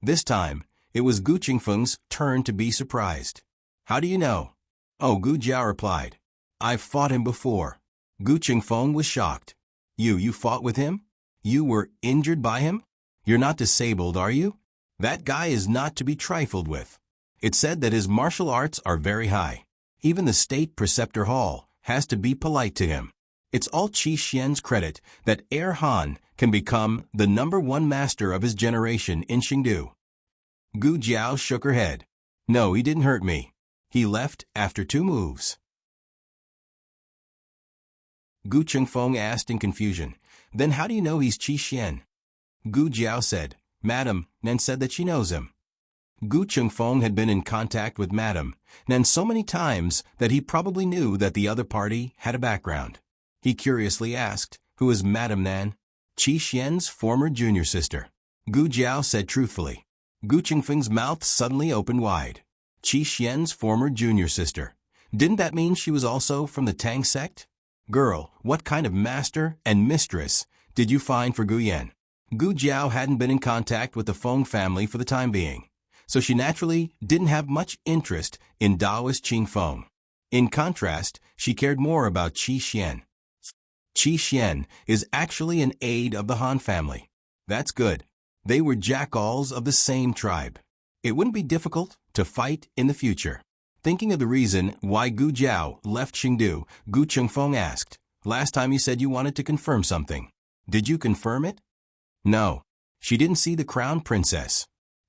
This time, it was Gu Chengfeng's turn to be surprised. "How do you know?" "Oh," Gu Jiao replied. "I've fought him before." Gu Chengfeng was shocked. You fought with him? You were injured by him? You're not disabled, are you? That guy is not to be trifled with. It's said that his martial arts are very high. Even the state preceptor hall has to be polite to him. It's all Qi Xian's credit that Air Han can become the #1 master of his generation in Chengdu. Gu Jiao shook her head. "No, he didn't hurt me. He left after 2 moves." Gu Chengfeng asked in confusion, "Then how do you know he's Qi Xian?" Gu Jiao said, "Madam Nan said that she knows him." Gu Chengfeng had been in contact with Madam Nan so many times that he probably knew that the other party had a background. He curiously asked, "Who is Madam Nan?" "Qi Xian's former junior sister," Gu Jiao said truthfully. Gu Chengfeng's mouth suddenly opened wide. Qi Xian's former junior sister. Didn't that mean she was also from the Tang sect? "Girl, what kind of master and mistress did you find for Gu Yan?" Gu Jiao hadn't been in contact with the Feng family for the time being, so she naturally didn't have much interest in Daoist Qing Feng. In contrast, she cared more about Qi Xian. Qi Xian is actually an aide of the Han family. That's good. They were jackals of the same tribe. It wouldn't be difficult to fight in the future. Thinking of the reason why Gu Jiao left Chengdu, Gu Chengfeng asked, "Last time you said you wanted to confirm something. Did you confirm it?" "No. She didn't see the crown princess."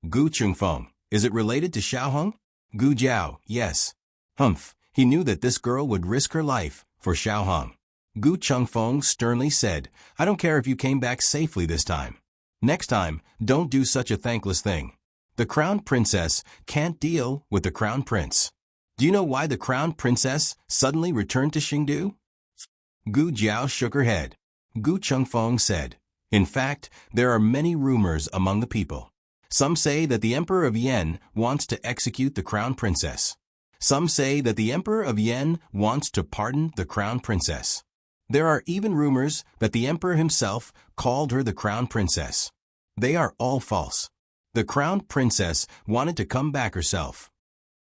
Gu Chengfeng, "Is it related to Xiao Heng?" Gu Jiao, "Yes." "Humph, he knew that this girl would risk her life for Xiao Heng." Gu Chengfeng sternly said, "I don't care if you came back safely this time. Next time, don't do such a thankless thing. The crown princess can't deal with the crown prince. Do you know why the crown princess suddenly returned to Chengdu?" Gu Jiao shook her head. Gu Chengfeng said, "In fact, there are many rumors among the people. Some say that the Emperor of Yen wants to execute the crown princess. Some say that the Emperor of Yen wants to pardon the crown princess. There are even rumors that the Emperor himself called her the crown princess. They are all false. The crown princess wanted to come back herself.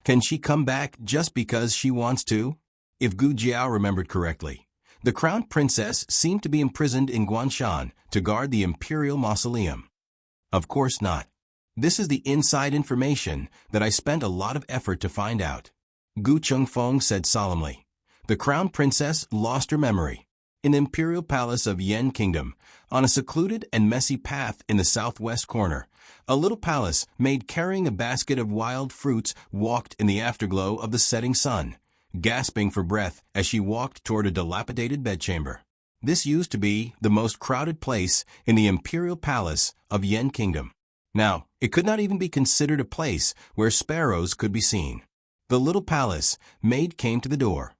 Can she come back just because she wants to?" If Gu Jiao remembered correctly, the crown princess seemed to be imprisoned in Guanshan to guard the imperial mausoleum. Of course not. This is the inside information that I spent a lot of effort to find out. Gu Chengfeng said solemnly. The crown princess lost her memory. In the imperial palace of Yen Kingdom, on a secluded and messy path in the southwest corner, a little palace maid carrying a basket of wild fruits walked in the afterglow of the setting sun, gasping for breath as she walked toward a dilapidated bedchamber. This used to be the most crowded place in the imperial palace of Yen Kingdom. Now, it could not even be considered a place where sparrows could be seen. The little palace maid came to the door.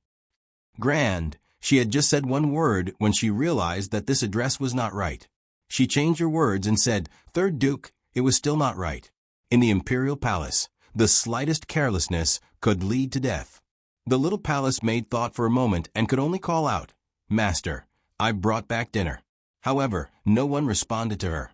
Grand, she had just said one word when she realized that this address was not right. She changed her words and said, "Third Duke," it was still not right. In the imperial palace, the slightest carelessness could lead to death. The little palace maid thought for a moment and could only call out, "Master, I've brought back dinner." However, no one responded to her.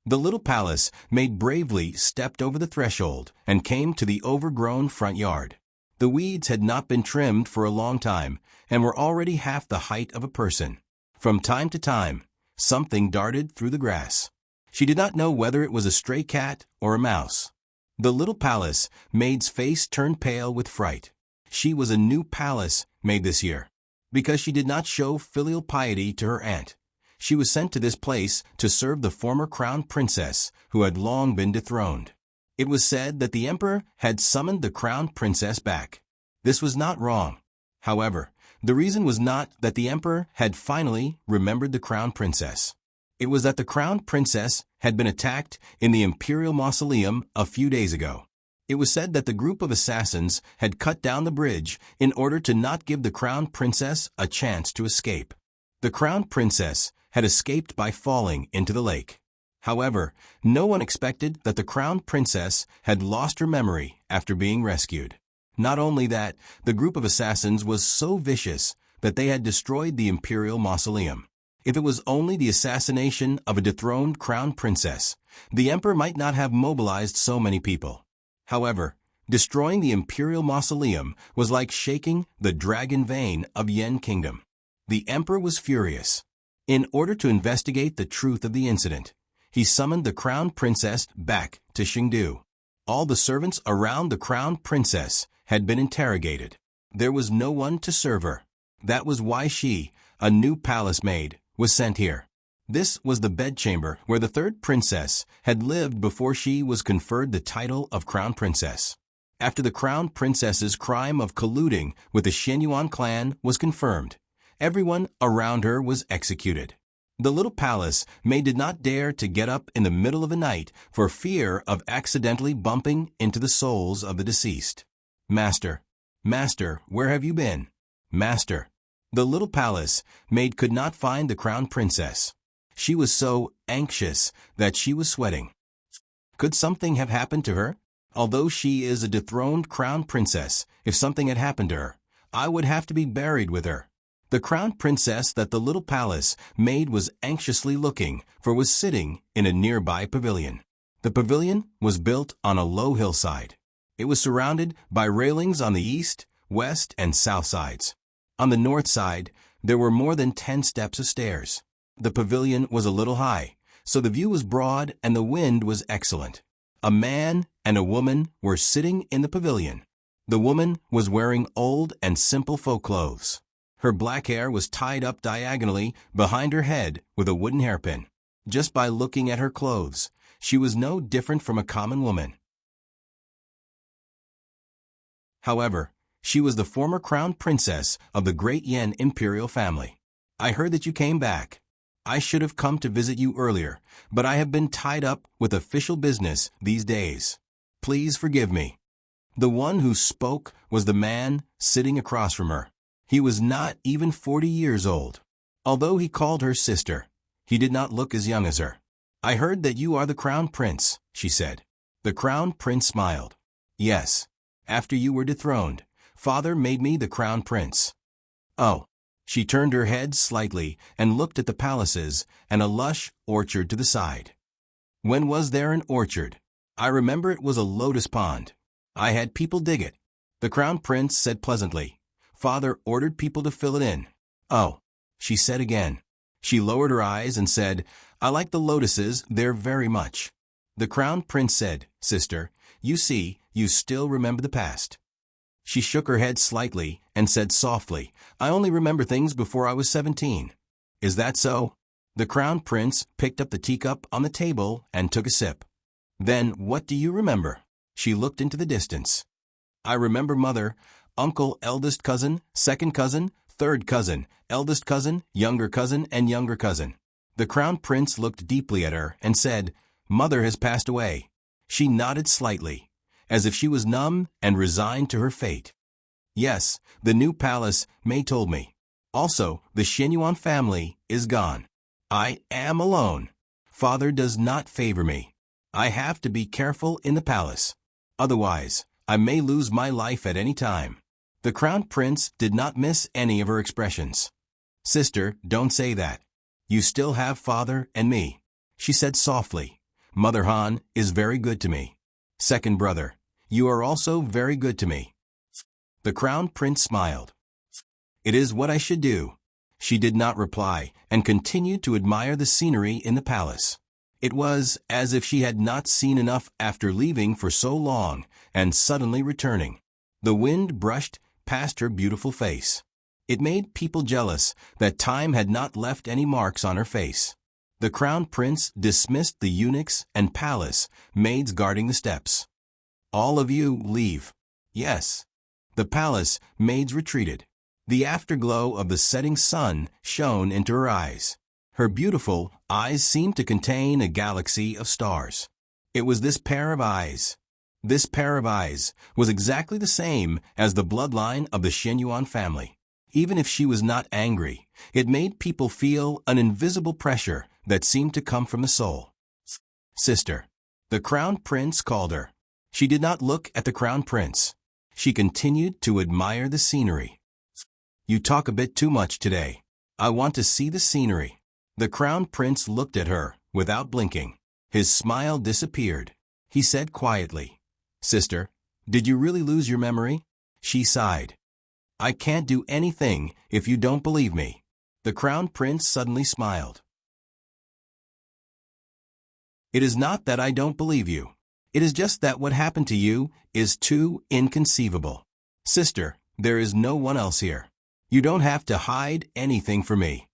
The little palace maid bravely stepped over the threshold and came to the overgrown front yard. The weeds had not been trimmed for a long time and were already half the height of a person. From time to time, something darted through the grass. She did not know whether it was a stray cat or a mouse. The little palace maid's face turned pale with fright. She was a new palace maid this year. Because she did not show filial piety to her aunt, she was sent to this place to serve the former crown princess who had long been dethroned. It was said that the emperor had summoned the crown princess back. This was not wrong. However, the reason was not that the emperor had finally remembered the crown princess. It was that the crown princess had been attacked in the imperial mausoleum a few days ago. It was said that the group of assassins had cut down the bridge in order to not give the crown princess a chance to escape. The crown princess had escaped by falling into the lake. However, no one expected that the crown princess had lost her memory after being rescued. Not only that, the group of assassins was so vicious that they had destroyed the imperial mausoleum. If it was only the assassination of a dethroned crown princess, the emperor might not have mobilized so many people. However, destroying the imperial mausoleum was like shaking the dragon vein of Yen Kingdom. The emperor was furious. In order to investigate the truth of the incident, he summoned the crown princess back to Chengdu. All the servants around the crown princess had been interrogated. There was no one to serve her. That was why she, a new palace maid, was sent here. This was the bedchamber where the third princess had lived before she was conferred the title of crown princess. After the crown princess's crime of colluding with the Shenyuan clan was confirmed, everyone around her was executed. The little palace maid did not dare to get up in the middle of the night for fear of accidentally bumping into the souls of the deceased. "Master, Master, where have you been? Master." The little palace maid could not find the crown princess. She was so anxious that she was sweating. Could something have happened to her? Although she is a dethroned crown princess, if something had happened to her, I would have to be buried with her. The crown princess that the little palace maid was anxiously looking for was sitting in a nearby pavilion. The pavilion was built on a low hillside. It was surrounded by railings on the east, west, and south sides. On the north side, there were more than 10 steps of stairs. The pavilion was a little high, so the view was broad and the wind was excellent. A man and a woman were sitting in the pavilion. The woman was wearing old and simple folk clothes. Her black hair was tied up diagonally behind her head with a wooden hairpin. Just by looking at her clothes, she was no different from a common woman. However, she was the former crown princess of the great Yen imperial family. "I heard that you came back. I should have come to visit you earlier, but I have been tied up with official business these days. Please forgive me." The one who spoke was the man sitting across from her. He was not even 40 years old. Although he called her sister, he did not look as young as her. "I heard that you are the crown prince," she said. The crown prince smiled. "Yes. After you were dethroned, Father made me the crown prince." "Oh." She turned her head slightly and looked at the palaces and a lush orchard to the side. "When was there an orchard? I remember it was a lotus pond. I had people dig it." The crown prince said pleasantly. "Father ordered people to fill it in." "Oh," she said again. She lowered her eyes and said, "I like the lotuses there very much." The crown prince said, "Sister, you see, you still remember the past." She shook her head slightly and said softly, I only remember things before I was 17. Is that so? The Crown Prince picked up the teacup on the table and took a sip. Then what do you remember? She looked into the distance. I remember mother, uncle, eldest cousin, second cousin, third cousin, eldest cousin, and younger cousin. The Crown Prince looked deeply at her and said, Mother has passed away. She nodded slightly, as if she was numb and resigned to her fate. Yes, the new palace, May told me. Also, the Xinyuan family is gone. I am alone. Father does not favor me. I have to be careful in the palace. Otherwise, I may lose my life at any time. The Crown Prince did not miss any of her expressions. Sister, don't say that. You still have father and me. She said softly. Mother Han is very good to me. Second brother, you are also very good to me. The Crown Prince smiled. It is what I should do. She did not reply and continued to admire the scenery in the palace. It was as if she had not seen enough after leaving for so long and suddenly returning. The wind brushed past her beautiful face. It made people jealous that time had not left any marks on her face. The Crown Prince dismissed the eunuchs and palace maids guarding the steps. All of you leave. Yes. The palace maids retreated. The afterglow of the setting sun shone into her eyes. Her beautiful eyes seemed to contain a galaxy of stars. It was this pair of eyes. This pair of eyes was exactly the same as the bloodline of the Xinyuan family. Even if she was not angry, it made people feel an invisible pressure that seemed to come from the soul. Sister. The Crown Prince called her. She did not look at the Crown Prince. She continued to admire the scenery. You talk a bit too much today. I want to see the scenery. The Crown Prince looked at her without blinking. His smile disappeared. He said quietly, Sister, did you really lose your memory? She sighed. I can't do anything if you don't believe me. The Crown Prince suddenly smiled. It is not that I don't believe you. It is just that what happened to you is too inconceivable. Sister, there is no one else here. You don't have to hide anything from me.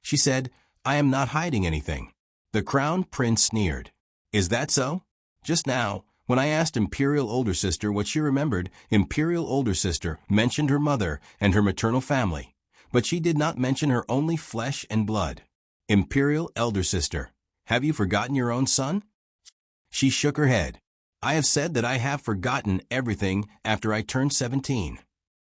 She said, I am not hiding anything. The Crown Prince sneered. Is that so? Just now, when I asked Imperial Older Sister what she remembered, Imperial Older Sister mentioned her mother and her maternal family, but she did not mention her only flesh and blood. Imperial Elder Sister, have you forgotten your own son? She shook her head. I have said that I have forgotten everything after I turned 17.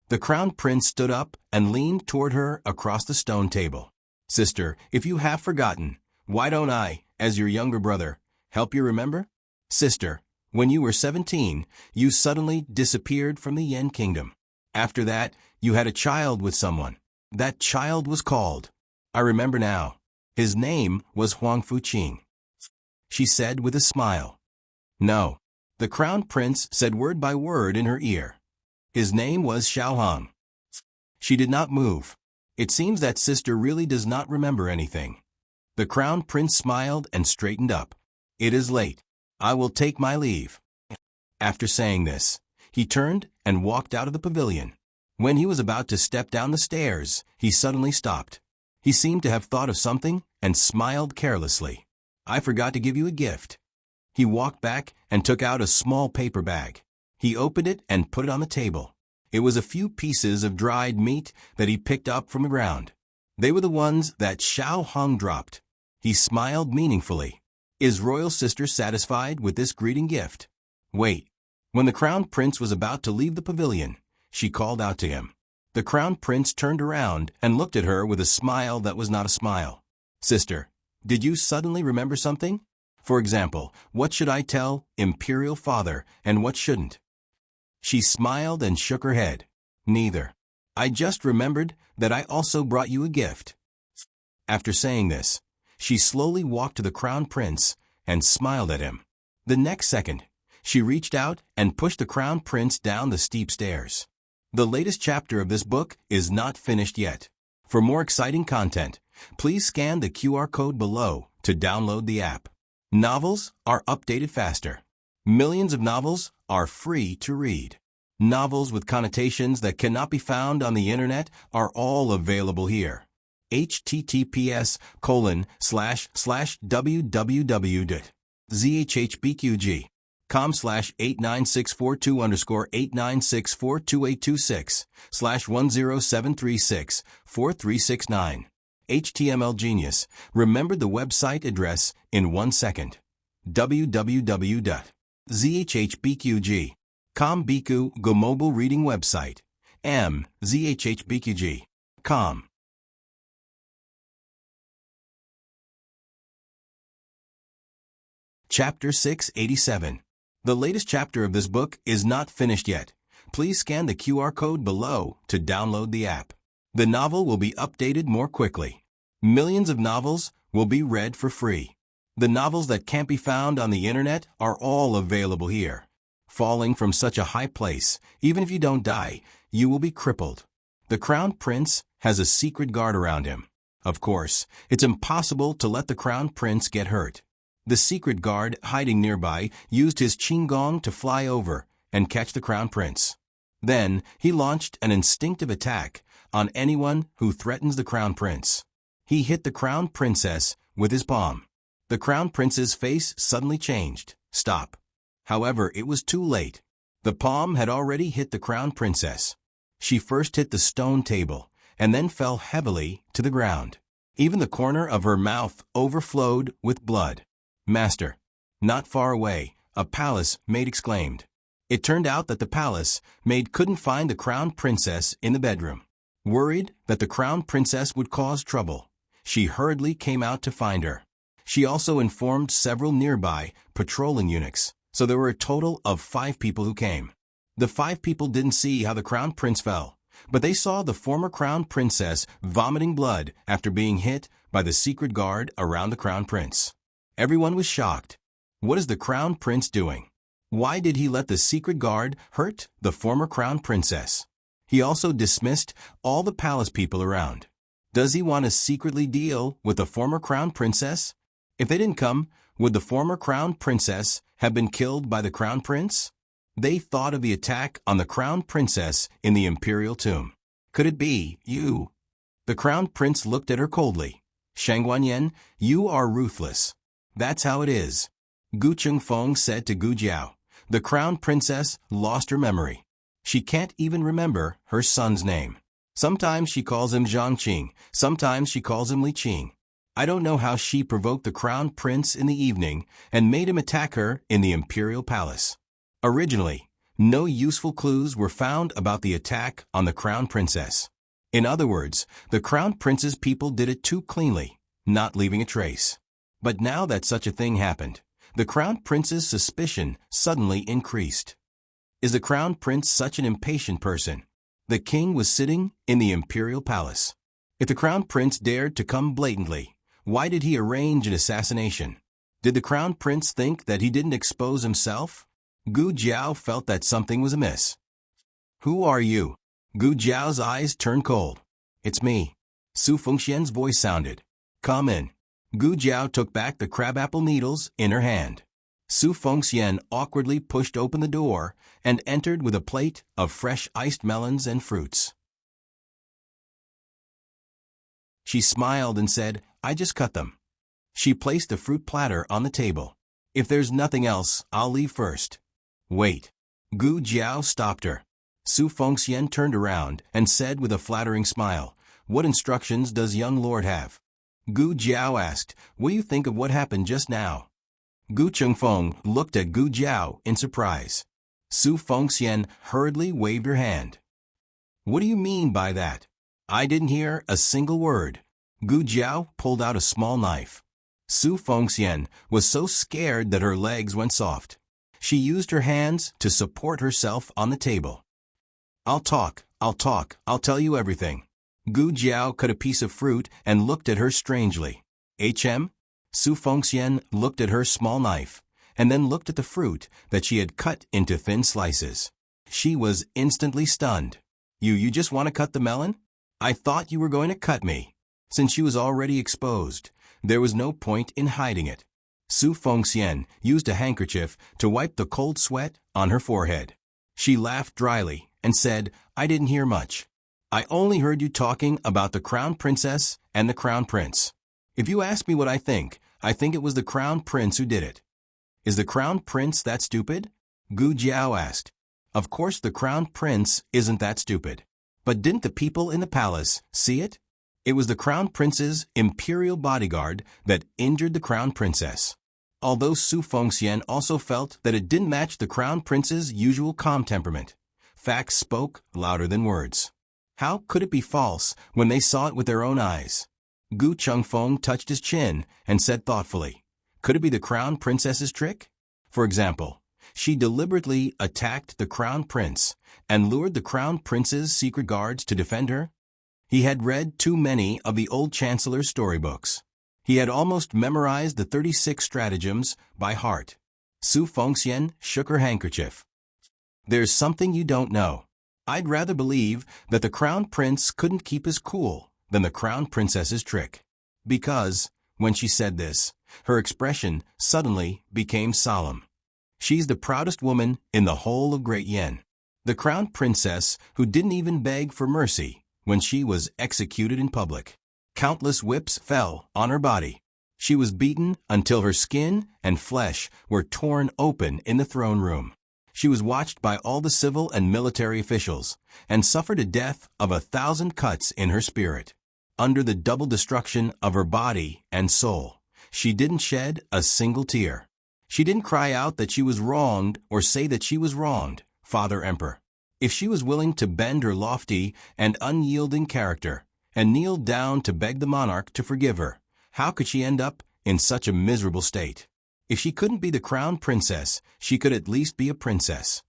The Crown Prince stood up and leaned toward her across the stone table. Sister, if you have forgotten, why don't I, as your younger brother, help you remember? Sister, when you were 17, you suddenly disappeared from the Yen Kingdom. After that, you had a child with someone. That child was called. I remember now. His name was Huang Fuqing. She said with a smile. No. The Crown Prince said word by word in her ear. His name was Xiaohang. She did not move. It seems that sister really does not remember anything. The Crown Prince smiled and straightened up. It is late. I will take my leave. After saying this, he turned and walked out of the pavilion. When he was about to step down the stairs, he suddenly stopped. He seemed to have thought of something and smiled carelessly. I forgot to give you a gift. He walked back and took out a small paper bag. He opened it and put it on the table. It was a few pieces of dried meat that he picked up from the ground. They were the ones that Xiao Hong dropped. He smiled meaningfully. Is royal sister satisfied with this greeting gift? Wait. When the Crown Prince was about to leave the pavilion, she called out to him. The Crown Prince turned around and looked at her with a smile that was not a smile. Sister, did you suddenly remember something? For example, what should I tell Imperial Father and what shouldn't? She smiled and shook her head. Neither. I just remembered that I also brought you a gift. After saying this, she slowly walked to the Crown Prince and smiled at him. The next second, she reached out and pushed the Crown Prince down the steep stairs. The latest chapter of this book is not finished yet. For more exciting content, please scan the QR code below to download the app. Novels are updated faster. Millions of novels are free to read. Novels with connotations that cannot be found on the internet are all available here. https://www.zhbqg.com/89642_8964236/107364369. HTML Genius remembered the website address in 1 second. www.zhbqg.com Biku Go mobile reading website. zhbqg.com. Chapter 687. The latest chapter of this book is not finished yet. Please scan the QR code below to download the app. The novel will be updated more quickly. Millions of novels will be read for free. The novels that can't be found on the internet are all available here. Falling from such a high place, even if you don't die, you will be crippled. The Crown Prince has a secret guard around him. Of course, it's impossible to let the Crown Prince get hurt. The secret guard hiding nearby used his qinggong to fly over and catch the Crown Prince. Then he launched an instinctive attack on anyone who threatens the Crown Prince. He hit the Crown Princess with his palm. The Crown Prince's face suddenly changed. Stop. However, it was too late. The palm had already hit the Crown Princess. She first hit the stone table and then fell heavily to the ground. Even the corner of her mouth overflowed with blood. Master. Not far away, a palace maid exclaimed. It turned out that the palace maid couldn't find the Crown Princess in the bedroom. Worried that the Crown Princess would cause trouble, she hurriedly came out to find her. She also informed several nearby patrolling eunuchs, so there were a total of 5 people who came. The 5 people didn't see how the Crown Prince fell, but they saw the former Crown Princess vomiting blood after being hit by the secret guard around the Crown Prince. Everyone was shocked. What is the Crown Prince doing? Why did he let the secret guard hurt the former Crown Princess? He also dismissed all the palace people around. Does he want to secretly deal with the former Crown Princess? If they didn't come, would the former Crown Princess have been killed by the Crown Prince? They thought of the attack on the Crown Princess in the imperial tomb. Could it be you? The Crown Prince looked at her coldly. Shang Guanyan, you are ruthless. That's how it is. Gu Chengfeng said to Gu Jiao. The Crown Princess lost her memory. She can't even remember her son's name. Sometimes she calls him Zhang Qing, sometimes she calls him Li Qing. I don't know how she provoked the Crown Prince in the evening and made him attack her in the imperial palace. Originally, no useful clues were found about the attack on the Crown Princess. In other words, the Crown Prince's people did it too cleanly, not leaving a trace. But now that such a thing happened, the Crown Prince's suspicion suddenly increased. Is the Crown Prince such an impatient person? The king was sitting in the imperial palace. If the Crown Prince dared to come blatantly, why did he arrange an assassination? Did the Crown Prince think that he didn't expose himself? Gu Jiao felt that something was amiss. Who are you? Gu Jiao's eyes turned cold. It's me. Su Fengxian's voice sounded. Come in. Gu Jiao took back the crabapple needles in her hand. Su Fengxian awkwardly pushed open the door and entered with a plate of fresh iced melons and fruits. She smiled and said, I just cut them. She placed the fruit platter on the table. If there's nothing else, I'll leave first. Wait. Gu Jiao stopped her. Su Fengxian turned around and said with a flattering smile, What instructions does young lord have? Gu Jiao asked, What do you think of what happened just now? Gu Chengfeng looked at Gu Jiao in surprise. Su Fengxian hurriedly waved her hand. What do you mean by that? I didn't hear a single word. Gu Jiao pulled out a small knife. Su Fengxian was so scared that her legs went soft. She used her hands to support herself on the table. I'll tell you everything. Gu Jiao cut a piece of fruit and looked at her strangely. HM? Su Fengxian looked at her small knife, and then looked at the fruit that she had cut into thin slices. She was instantly stunned. You just want to cut the melon? I thought you were going to cut me. Since she was already exposed, there was no point in hiding it. Su Fengxian used a handkerchief to wipe the cold sweat on her forehead. She laughed dryly and said, I didn't hear much. I only heard you talking about the crown princess and the crown prince. If you ask me what I think it was the crown prince who did it. Is the crown prince that stupid? Gu Jiao asked. Of course the crown prince isn't that stupid. But didn't the people in the palace see it? It was the crown prince's imperial bodyguard that injured the crown princess. Although Su Fengxian also felt that it didn't match the crown prince's usual calm temperament, facts spoke louder than words. How could it be false when they saw it with their own eyes? Gu Chengfeng touched his chin and said thoughtfully, could it be the crown princess's trick? For example, she deliberately attacked the crown prince and lured the crown prince's secret guards to defend her? He had read too many of the old chancellor's storybooks. He had almost memorized the 36 stratagems by heart. Su Fengxian shook her handkerchief. There's something you don't know. I'd rather believe that the crown prince couldn't keep his cool than the crown princess's trick. Because, when she said this, her expression suddenly became solemn. She's the proudest woman in the whole of Great Yen. The crown princess who didn't even beg for mercy when she was executed in public. Countless whips fell on her body. She was beaten until her skin and flesh were torn open in the throne room. She was watched by all the civil and military officials and suffered a death of 1,000 cuts in her spirit. Under the double destruction of her body and soul, she didn't shed a single tear. She didn't cry out that she was wronged or say that she was wronged, Father Emperor. If she was willing to bend her lofty and unyielding character and kneel down to beg the monarch to forgive her, how could she end up in such a miserable state? If she couldn't be the crown princess, she could at least be a princess.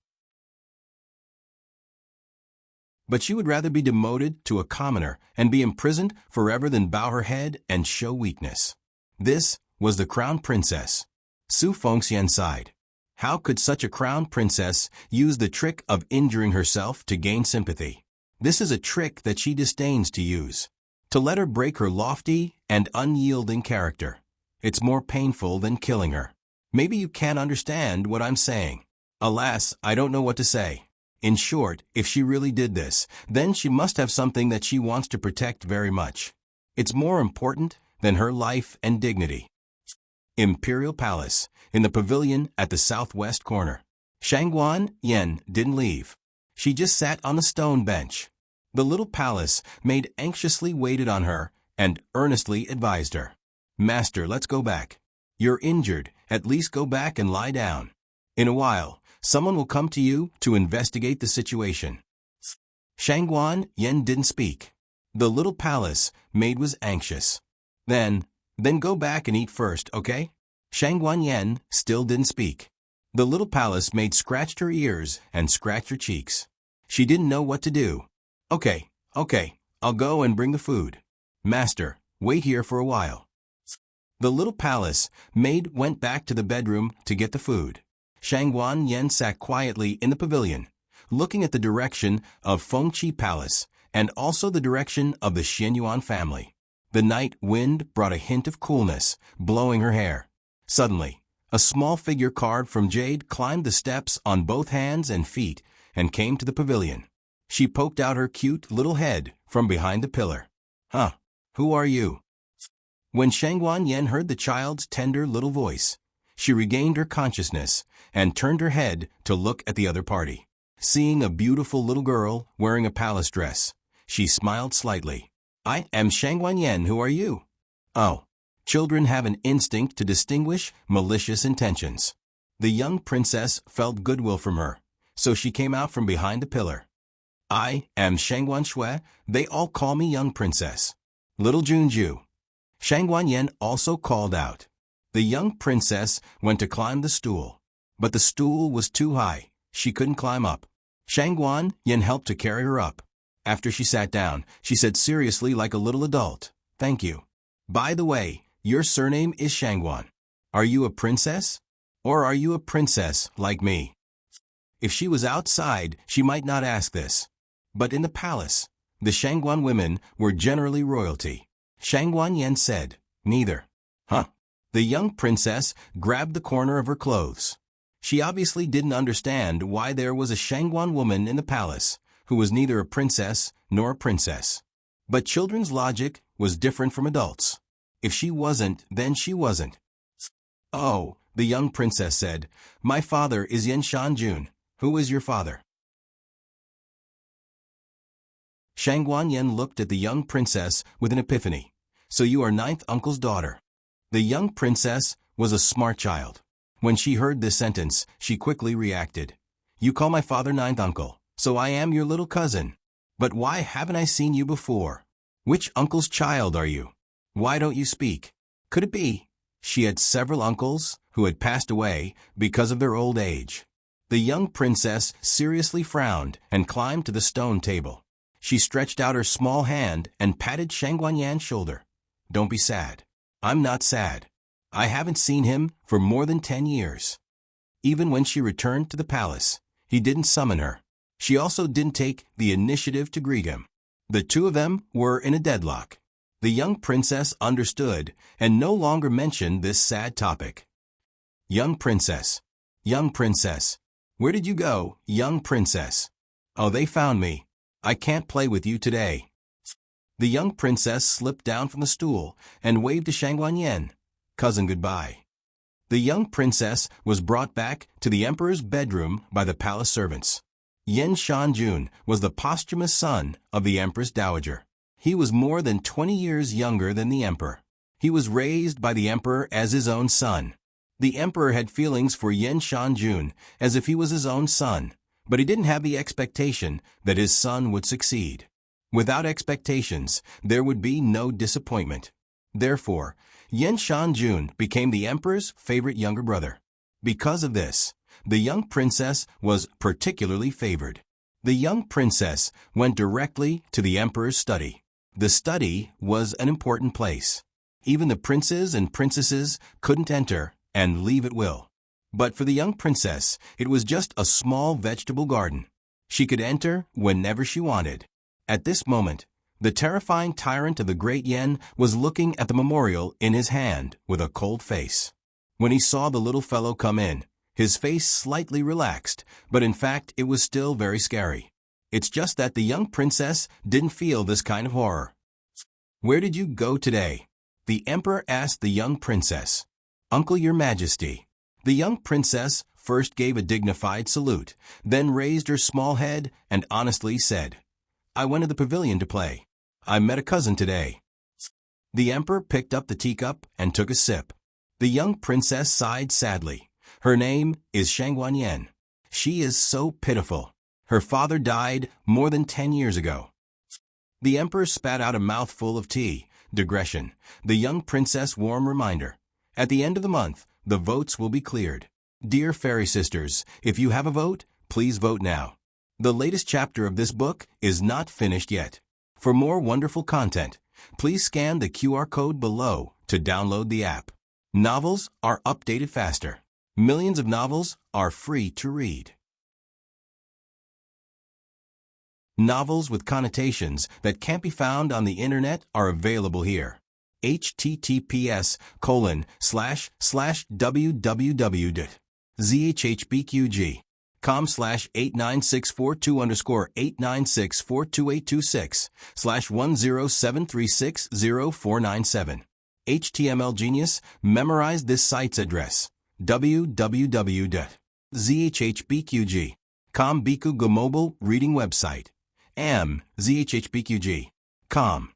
But she would rather be demoted to a commoner and be imprisoned forever than bow her head and show weakness. This was the crown princess. Su Fengxian sighed. How could such a crown princess use the trick of injuring herself to gain sympathy? This is a trick that she disdains to use. To let her break her lofty and unyielding character. It's more painful than killing her. Maybe you can't understand what I'm saying. Alas, I don't know what to say. In short, if she really did this, then she must have something that she wants to protect very much. It's more important than her life and dignity. Imperial Palace, in the pavilion at the southwest corner. Shangguan Yen didn't leave. She just sat on the stone bench. The little palace maid anxiously waited on her and earnestly advised her. Master, let's go back. You're injured, at least go back and lie down. In a while, someone will come to you to investigate the situation. Shangguan Yen didn't speak. The little palace maid was anxious. Then go back and eat first, okay? Shangguan Yen still didn't speak. The little palace maid scratched her ears and scratched her cheeks. She didn't know what to do. Okay, I'll go and bring the food. Master, wait here for a while. The little palace maid went back to the bedroom to get the food. Shangguan Yen sat quietly in the pavilion, looking at the direction of Fengqi Palace and also the direction of the Xianyuan family. The night wind brought a hint of coolness, blowing her hair. Suddenly, a small figure carved from jade climbed the steps on both hands and feet and came to the pavilion. She poked out her cute little head from behind the pillar. Huh, who are you? When Shangguan Yen heard the child's tender little voice, she regained her consciousness and turned her head to look at the other party. Seeing a beautiful little girl wearing a palace dress, she smiled slightly. I am Shangguan Yen, who are you? Oh, children have an instinct to distinguish malicious intentions. The young princess felt goodwill from her, so she came out from behind the pillar. I am Shangguan Shui, they all call me young princess. Little Junju. Shangguan Yen also called out. The young princess went to climb the stool, but the stool was too high, she couldn't climb up. Shangguan Yen helped to carry her up. After she sat down, she said seriously like a little adult, "Thank you. By the way, your surname is Shangguan. Are you a princess? Or are you a princess like me?" If she was outside, she might not ask this. But in the palace, the Shangguan women were generally royalty. Shangguan Yen said, "Neither." Huh. The young princess grabbed the corner of her clothes. She obviously didn't understand why there was a Shangguan woman in the palace who was neither a princess nor a princess. But children's logic was different from adults. If she wasn't, then she wasn't. "Oh," the young princess said, "my father is Yen Shanjun. Who is your father?" Shangguan Yen looked at the young princess with an epiphany. "So you are ninth uncle's daughter." The young princess was a smart child. When she heard this sentence, she quickly reacted. "You call my father ninth uncle, so I am your little cousin. But why haven't I seen you before? Which uncle's child are you? Why don't you speak? Could it be?" She had several uncles who had passed away because of their old age. The young princess seriously frowned and climbed to the stone table. She stretched out her small hand and patted Shangguan Yan's shoulder. "Don't be sad." "I'm not sad. I haven't seen him for more than 10 years. Even when she returned to the palace, he didn't summon her. She also didn't take the initiative to greet him. The two of them were in a deadlock." The young princess understood and no longer mentioned this sad topic. "Young princess. Young princess. Where did you go, young princess?" "Oh, they found me. I can't play with you today." The young princess slipped down from the stool and waved to Shangguan Yen. "Cousin, goodbye." The young princess was brought back to the emperor's bedroom by the palace servants. Yen Shanjun was the posthumous son of the empress dowager. He was more than 20 years younger than the emperor. He was raised by the emperor as his own son. The emperor had feelings for Yen Shanjun as if he was his own son, but he didn't have the expectation that his son would succeed. Without expectations, there would be no disappointment. Therefore, Yen Shanjun became the emperor's favorite younger brother. Because of this, the young princess was particularly favored. The young princess went directly to the emperor's study. The study was an important place. Even the princes and princesses couldn't enter and leave at will. But for the young princess, it was just a small vegetable garden. She could enter whenever she wanted. At this moment, the terrifying tyrant of the great Yen was looking at the memorial in his hand with a cold face. When he saw the little fellow come in, his face slightly relaxed, but in fact it was still very scary. It's just that the young princess didn't feel this kind of horror. "Where did you go today?" the emperor asked the young princess. "Uncle, your majesty." The young princess first gave a dignified salute, then raised her small head and honestly said, "I went to the pavilion to play. I met a cousin today." The emperor picked up the teacup and took a sip. The young princess sighed sadly. "Her name is Shangguan Yen. She is so pitiful. Her father died more than 10 years ago." The emperor spat out a mouthful of tea. Digression. The young princess' warm reminder. At the end of the month, the votes will be cleared. Dear fairy sisters, if you have a vote, please vote now. The latest chapter of this book is not finished yet. For more wonderful content, please scan the QR code below to download the app. Novels are updated faster. Millions of novels are free to read. Novels with connotations that can't be found on the internet are available here. https://www.zhbqg.com/89642_896428266/1073604997. HTML Genius memorized this site's address. www.zhbqg.com Biku Go Mobile Reading Website. zhbqg.com.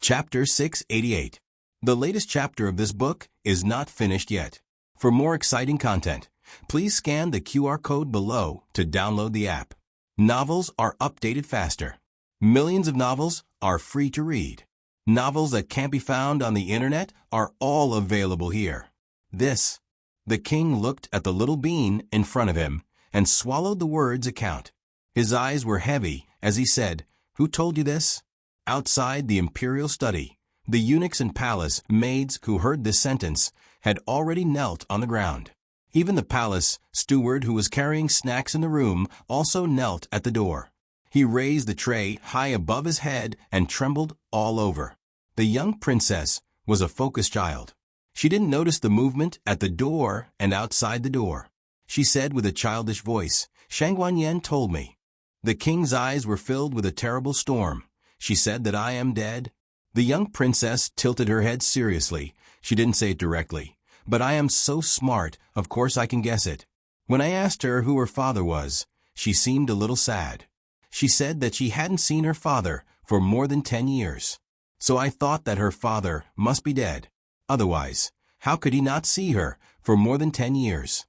Chapter 688. The latest chapter of this book is not finished yet. For more exciting content, please scan the QR code below to download the app. Novels are updated faster. Millions of novels are free to read. Novels that can't be found on the internet are all available here. The king looked at the little bean in front of him and swallowed the words account. His eyes were heavy as he said, "Who told you this?" Outside the imperial study, the eunuchs and palace maids who heard this sentence had already knelt on the ground. Even the palace steward who was carrying snacks in the room also knelt at the door. He raised the tray high above his head and trembled all over. The young princess was a focused child. She didn't notice the movement at the door and outside the door. She said with a childish voice, "Shang Guanyan told me." The king's eyes were filled with a terrible storm. She said that I am dead. The young princess tilted her head seriously. She didn't say it directly. But I am so smart, of course I can guess it. When I asked her who her father was, she seemed a little sad. She said that she hadn't seen her father for more than 10 years. So I thought that her father must be dead. Otherwise, how could he not see her for more than 10 years?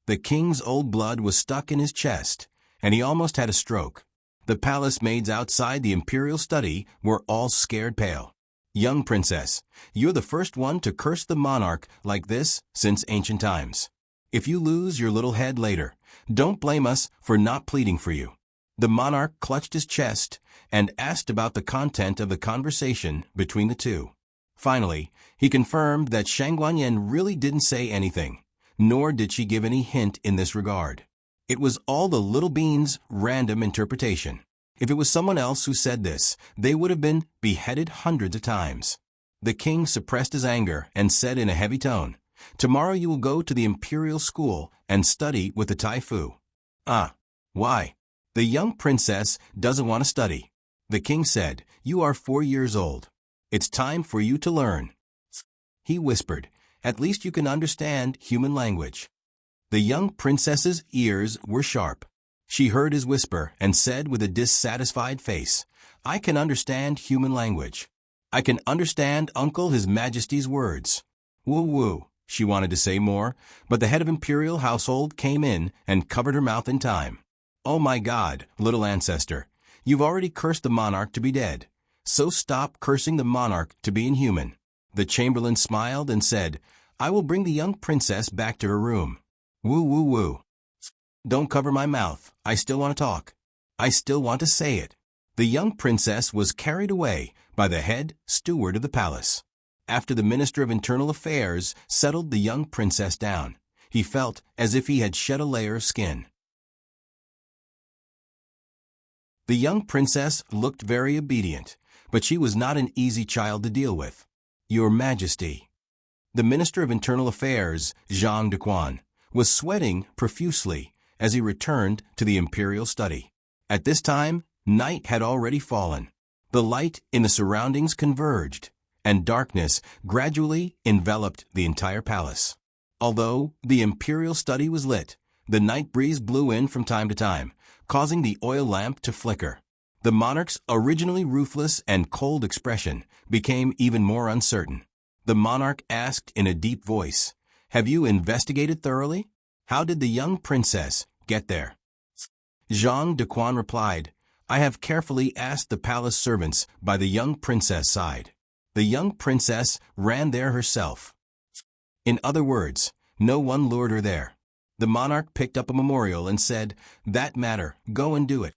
The king's old blood was stuck in his chest, and he almost had a stroke. The palace maids outside the imperial study were all scared pale. "Young princess, you're the first one to curse the monarch like this since ancient times. If you lose your little head later, don't blame us for not pleading for you." The monarch clutched his chest and asked about the content of the conversation between the two. Finally, he confirmed that Shang Guanyan really didn't say anything, nor did she give any hint in this regard. It was all the little bean's random interpretation. If it was someone else who said this, they would have been beheaded hundreds of times. The king suppressed his anger and said in a heavy tone, "Tomorrow you will go to the imperial school and study with the Taifu." "Ah, why?" "The young princess doesn't want to study." The king said, "You are 4 years old. It's time for you to learn." He whispered, "At least you can understand human language." The young princess's ears were sharp. She heard his whisper and said with a dissatisfied face, "I can understand human language. I can understand Uncle His Majesty's words." "Woo woo," she wanted to say more, but the head of imperial household came in and covered her mouth in time. "Oh my God, little ancestor, you've already cursed the monarch to be dead. So stop cursing the monarch to be inhuman." The chamberlain smiled and said, "I will bring the young princess back to her room." "Woo woo woo. Don't cover my mouth. I still want to talk. I still want to say it." The young princess was carried away by the head steward of the palace. After the Minister of Internal Affairs settled the young princess down, he felt as if he had shed a layer of skin. The young princess looked very obedient, but she was not an easy child to deal with. "Your Majesty." The Minister of Internal Affairs, Zhang Dequan, was sweating profusely as he returned to the imperial study. At this time, night had already fallen. The light in the surroundings converged, and darkness gradually enveloped the entire palace. Although the imperial study was lit, the night breeze blew in from time to time, causing the oil lamp to flicker. The monarch's originally ruthless and cold expression became even more uncertain. The monarch asked in a deep voice, "Have you investigated thoroughly? How did the young princess get there?" Zhang Dequan replied, "I have carefully asked the palace servants by the young princess' side. The young princess ran there herself." In other words, no one lured her there. The monarch picked up a memorial and said, "That matter, go and do it."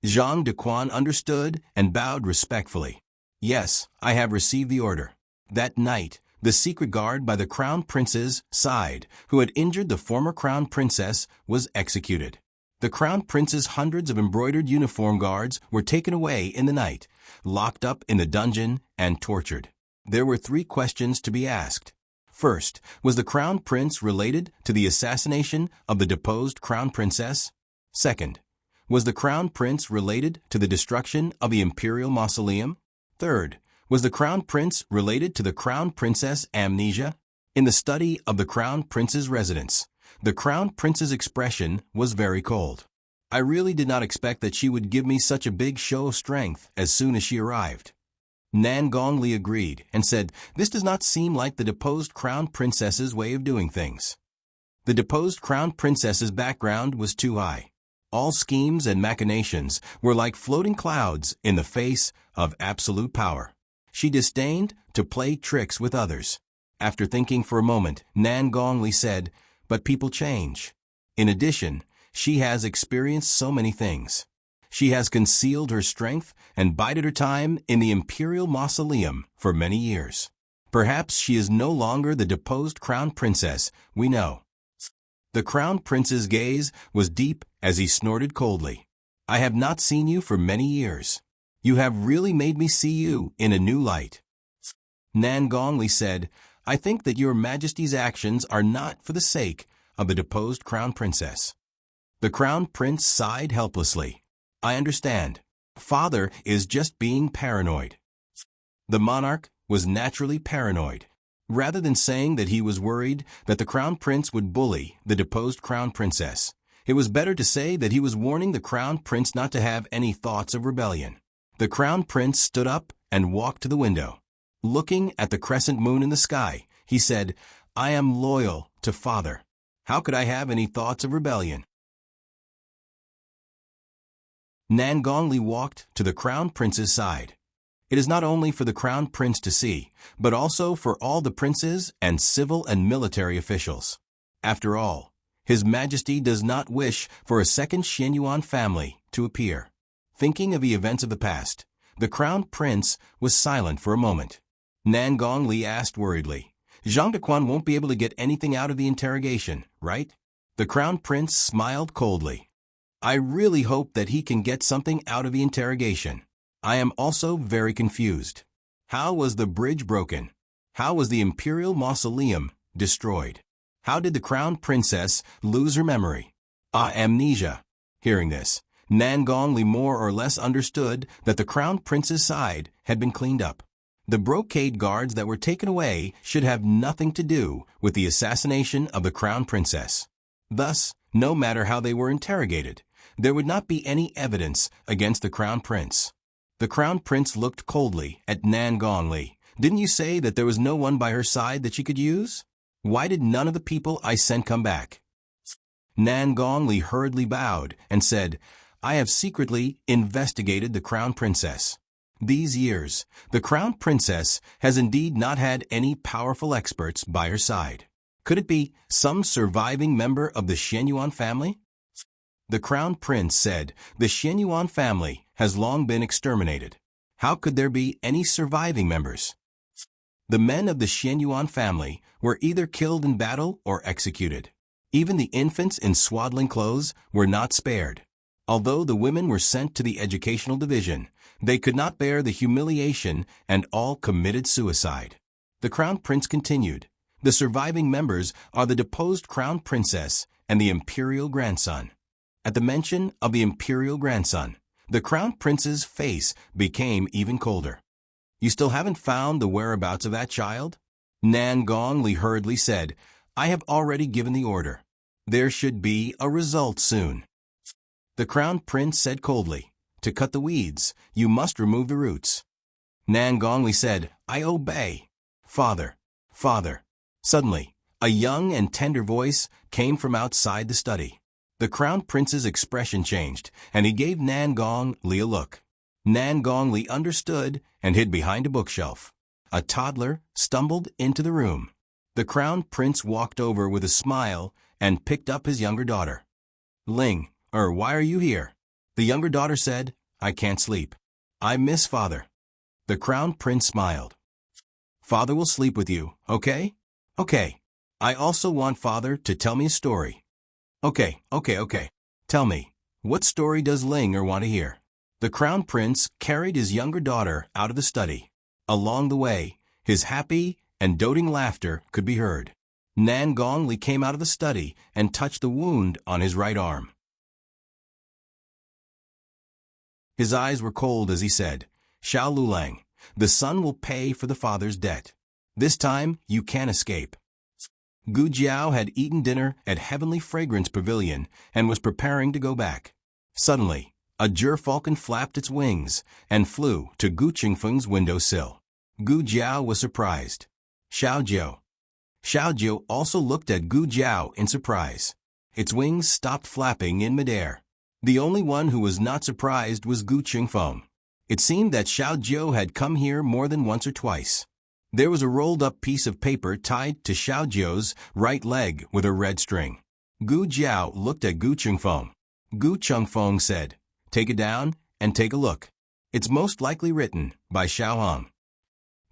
Zhang Dequan understood and bowed respectfully. "Yes, I have received the order." That night, the secret guard by the crown prince's side, who had injured the former crown princess, was executed. The crown prince's hundreds of embroidered uniform guards were taken away in the night, locked up in the dungeon, and tortured. There were 3 questions to be asked. First, was the crown prince related to the assassination of the deposed crown princess? Second, was the crown prince related to the destruction of the imperial mausoleum? Third, was the crown prince related to the crown princess' amnesia? In the study of the crown prince's residence, the crown prince's expression was very cold. I really did not expect that she would give me such a big show of strength as soon as she arrived. Nan Gongli agreed and said, "This does not seem like the deposed crown princess's way of doing things." The deposed crown princess's background was too high. All schemes and machinations were like floating clouds in the face of absolute power. She disdained to play tricks with others. After thinking for a moment, Nan Gongli said, "But people change. In addition, she has experienced so many things. She has concealed her strength and bided her time in the imperial mausoleum for many years. Perhaps she is no longer the deposed crown princess we know." The crown prince's gaze was deep as he snorted coldly. "I have not seen you for many years. You have really made me see you in a new light. Nan Gongli said, I think that your Majesty's actions are not for the sake of the deposed Crown Princess. The Crown Prince sighed helplessly. I understand. Father is just being paranoid. The monarch was naturally paranoid. Rather than saying that he was worried that the Crown Prince would bully the deposed Crown Princess, it was better to say that he was warning the Crown Prince not to have any thoughts of rebellion. The Crown Prince stood up and walked to the window. Looking at the crescent moon in the sky, he said, I am loyal to Father. How could I have any thoughts of rebellion? Nan Gongli walked to the Crown Prince's side. It is not only for the Crown Prince to see, but also for all the princes and civil and military officials. After all, His Majesty does not wish for a second Xianyuan family to appear. Thinking of the events of the past, the Crown Prince was silent for a moment. Nan Gongli asked worriedly, Zhang Dequan won't be able to get anything out of the interrogation, right? The Crown Prince smiled coldly. I really hope that he can get something out of the interrogation. I am also very confused. How was the bridge broken? How was the Imperial Mausoleum destroyed? How did the Crown Princess lose her memory? Amnesia. Hearing this, Nan Gongli more or less understood that the Crown Prince's side had been cleaned up. The brocade guards that were taken away should have nothing to do with the assassination of the Crown Princess. Thus, no matter how they were interrogated, there would not be any evidence against the Crown Prince. The Crown Prince looked coldly at Nan Gongli. Didn't you say that there was no one by her side that she could use? Why did none of the people I sent come back? Nan Gongli hurriedly bowed and said, I have secretly investigated the Crown Princess. These years, the Crown Princess has indeed not had any powerful experts by her side. Could it be some surviving member of the Xianyuan family? The Crown Prince said, the Xianyuan family has long been exterminated. How could there be any surviving members? The men of the Xianyuan family were either killed in battle or executed. Even the infants in swaddling clothes were not spared. Although the women were sent to the educational division, they could not bear the humiliation and all committed suicide. The Crown Prince continued, the surviving members are the deposed Crown Princess and the imperial grandson. At the mention of the imperial grandson, the Crown Prince's face became even colder. You still haven't found the whereabouts of that child? Nan Gongli hurriedly said, I have already given the order. There should be a result soon. The Crown Prince said coldly, to cut the weeds, you must remove the roots. Nan Gongli said, I obey. Father, Father. Suddenly, a young and tender voice came from outside the study. The Crown Prince's expression changed, and he gave Nan Gongli a look. Nan Gongli understood and hid behind a bookshelf. A toddler stumbled into the room. The Crown Prince walked over with a smile and picked up his younger daughter. Ling, why are you here? The younger daughter said, I can't sleep. I miss Father. The Crown Prince smiled. Father will sleep with you, okay? Okay. I also want Father to tell me a story. Okay. Tell me, what story does Ling want to hear? The Crown Prince carried his younger daughter out of the study. Along the way, his happy and doting laughter could be heard. Nan Gongli came out of the study and touched the wound on his right arm. His eyes were cold as he said, Xiao Lulang, the son will pay for the father's debt. This time, you can't escape. Gu Jiao had eaten dinner at Heavenly Fragrance Pavilion and was preparing to go back. Suddenly, a gerfalcon flapped its wings and flew to Gu Qingfeng's windowsill. Gu Jiao was surprised. Xiao Jiao also looked at Gu Jiao in surprise. Its wings stopped flapping in midair. The only one who was not surprised was Gu Qingfeng. It seemed that Xiao Jiao had come here more than once or twice. There was a rolled-up piece of paper tied to Xiao Jiao's right leg with a red string. Gu Jiao looked at Gu Qingfeng. Gu Qingfeng said, Take it down and take a look. It's most likely written by Xiao Hong.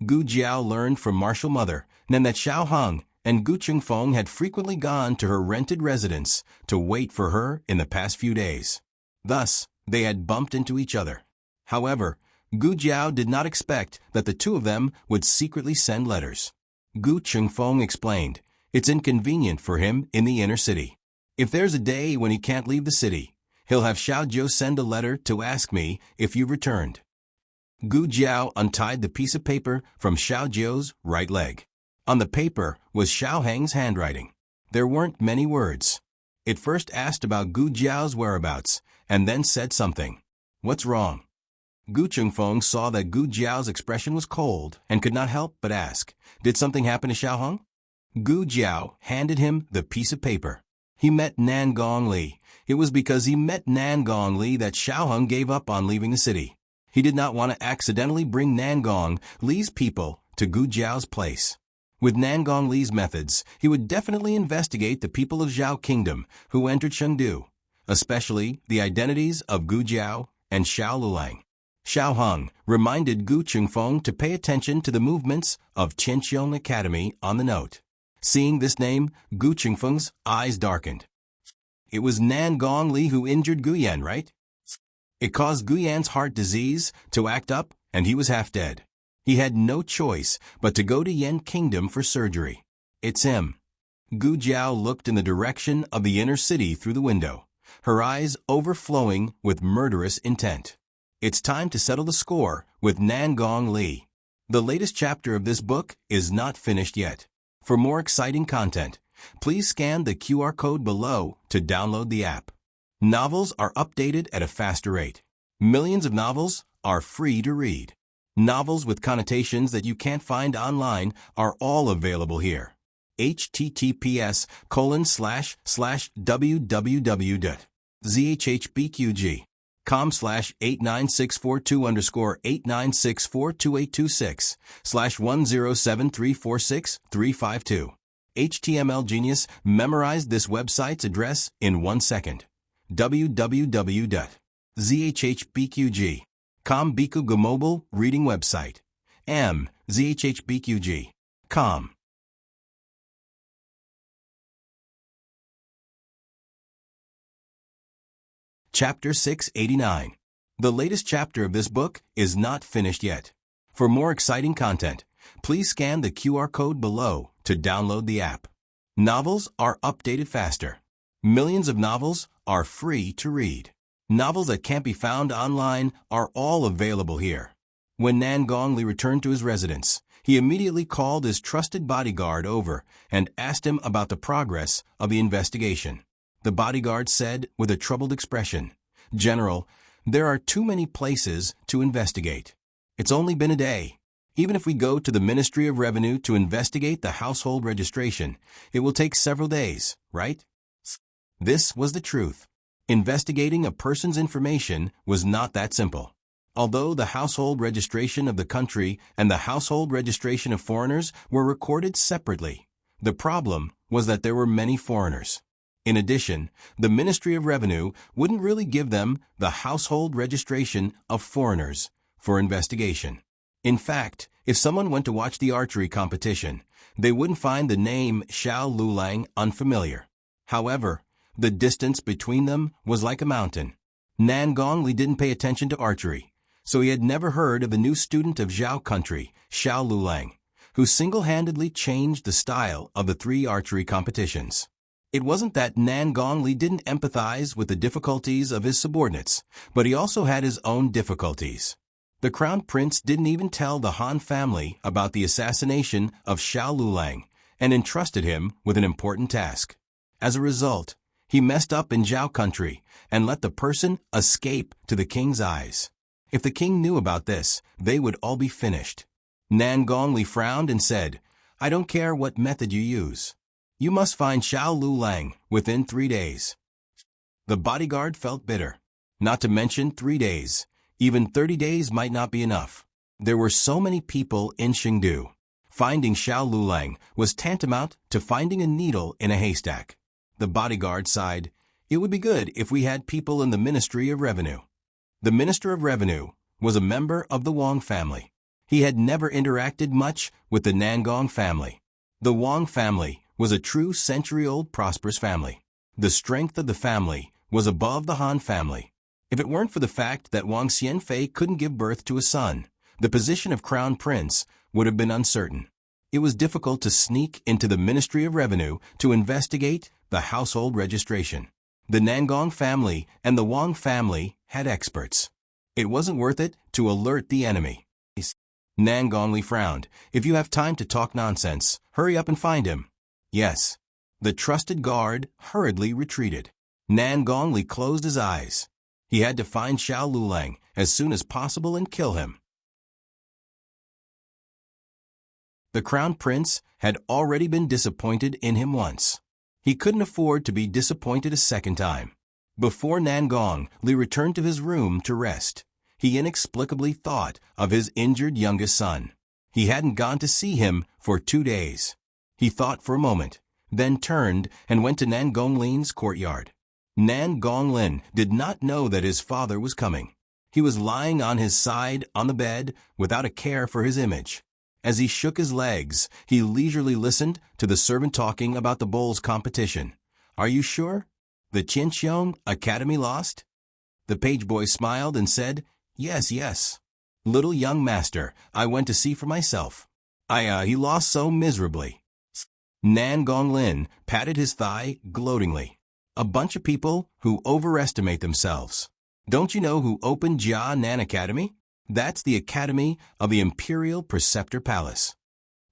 Gu Jiao learned from Martial Mother then that Xiao Hong and Gu Qingfeng had frequently gone to her rented residence to wait for her in the past few days. Thus, they had bumped into each other. However, Gu Jiao did not expect that the two of them would secretly send letters. Gu Chengfeng explained, "It's inconvenient for him in the inner city. If there's a day when he can't leave the city, he'll have Xiao Jiu send a letter to ask me if you've returned." Gu Jiao untied the piece of paper from Xiao Jiu's right leg. On the paper was Xiao Heng's handwriting. There weren't many words. It first asked about Gu Jiao's whereabouts, and then said something. "What's wrong?" Gu Chengfeng saw that Gu Jiao's expression was cold and could not help but ask, "Did something happen to Xiao Heng?" Gu Jiao handed him the piece of paper. He met Nan Gong Li. It was because he met Nan Gong Li that Xiao Heng gave up on leaving the city. He did not want to accidentally bring Nan Gong Li's people to Gu Jiao's place. With Nan Gong Li's methods, he would definitely investigate the people of Zhao Kingdom who entered Chengdu, especially the identities of Gu Jiao and Xiao Lulang. Xiao Heng reminded Gu Chengfeng to pay attention to the movements of Qinqiang Academy on the note. Seeing this name, Gu Chengfeng's eyes darkened. It was Nan Gong Li who injured Gu Yan, right? It caused Gu Yan's heart disease to act up, and he was half dead. He had no choice but to go to Yan Kingdom for surgery. It's him. Gu Jiao looked in the direction of the inner city through the window, her eyes overflowing with murderous intent. It's time to settle the score with Nan Gong Li. The latest chapter of this book is not finished yet. For more exciting content, please scan the QR code below to download the app. Novels are updated at a faster rate. Millions of novels are free to read. Novels with connotations that you can't find online are all available here. https://www.zhbqg.com/89642_8964226/107346-352. HTML Genius memorized this website's address in 1 second. www.zhbqg.com Bikuga mobile reading website. zhbqg.com. Chapter 689. The latest chapter of this book is not finished yet. For more exciting content, please scan the QR code below to download the app. Novels are updated faster. Millions of novels are free to read. Novels that can't be found online are all available here. When Nan Gong Li returned to his residence, he immediately called his trusted bodyguard over and asked him about the progress of the investigation. The bodyguard said with a troubled expression, "General, there are too many places to investigate. It's only been a day. Even if we go to the Ministry of Revenue to investigate the household registration, it will take several days, right?" This was the truth. Investigating a person's information was not that simple. Although the household registration of the country and the household registration of foreigners were recorded separately, the problem was that there were many foreigners. In addition, the Ministry of Revenue wouldn't really give them the household registration of foreigners for investigation. In fact, if someone went to watch the archery competition, they wouldn't find the name Xiao Lulang unfamiliar. However, the distance between them was like a mountain. Nan Gong Li didn't pay attention to archery, so he had never heard of the new student of Zhao country, Xiao Lulang, who single-handedly changed the style of the 3 archery competitions. It wasn't that Nan Gong Li didn't empathize with the difficulties of his subordinates, but he also had his own difficulties. The crown prince didn't even tell the Han family about the assassination of Xiao Lulang and entrusted him with an important task. As a result, he messed up in Zhao country and let the person escape to the king's eyes. If the king knew about this, they would all be finished. Nan Gong Li frowned and said, "I don't care what method you use. You must find Xiao Lulang within 3 days." The bodyguard felt bitter. Not to mention 3 days. Even 30 days might not be enough. There were so many people in Chengdu. Finding Xiao Lulang was tantamount to finding a needle in a haystack. The bodyguard sighed, "It would be good if we had people in the Ministry of Revenue." The Minister of Revenue was a member of the Wang family. He had never interacted much with the Nangong family. The Wang family was a true century-old prosperous family. The strength of the family was above the Han family. If it weren't for the fact that Wang Xianfei couldn't give birth to a son, the position of crown prince would have been uncertain. It was difficult to sneak into the Ministry of Revenue to investigate the household registration. The Nangong family and the Wang family had experts. It wasn't worth it to alert the enemy. Nangongli frowned. If you have time to talk nonsense, hurry up and find him. Yes. The trusted guard hurriedly retreated. Nangongli closed his eyes. He had to find Xiao Lulang as soon as possible and kill him. The crown prince had already been disappointed in him once. He couldn't afford to be disappointed a second time. Before Nangongli returned to his room to rest, he inexplicably thought of his injured youngest son. He hadn't gone to see him for 2 days. He thought for a moment, then turned and went to Nangonglin's courtyard. Nangonglin did not know that his father was coming. He was lying on his side on the bed without a care for his image. As he shook his legs, he leisurely listened to the servant talking about the bowls competition. Are you sure? The Qinxiong Academy lost? The page boy smiled and said, Yes, yes. Little young master, I went to see for myself. He lost so miserably. Nangonglin patted his thigh gloatingly. A bunch of people who overestimate themselves. Don't you know who opened Jia Nan Academy? That's the Academy of the Imperial Preceptor Palace.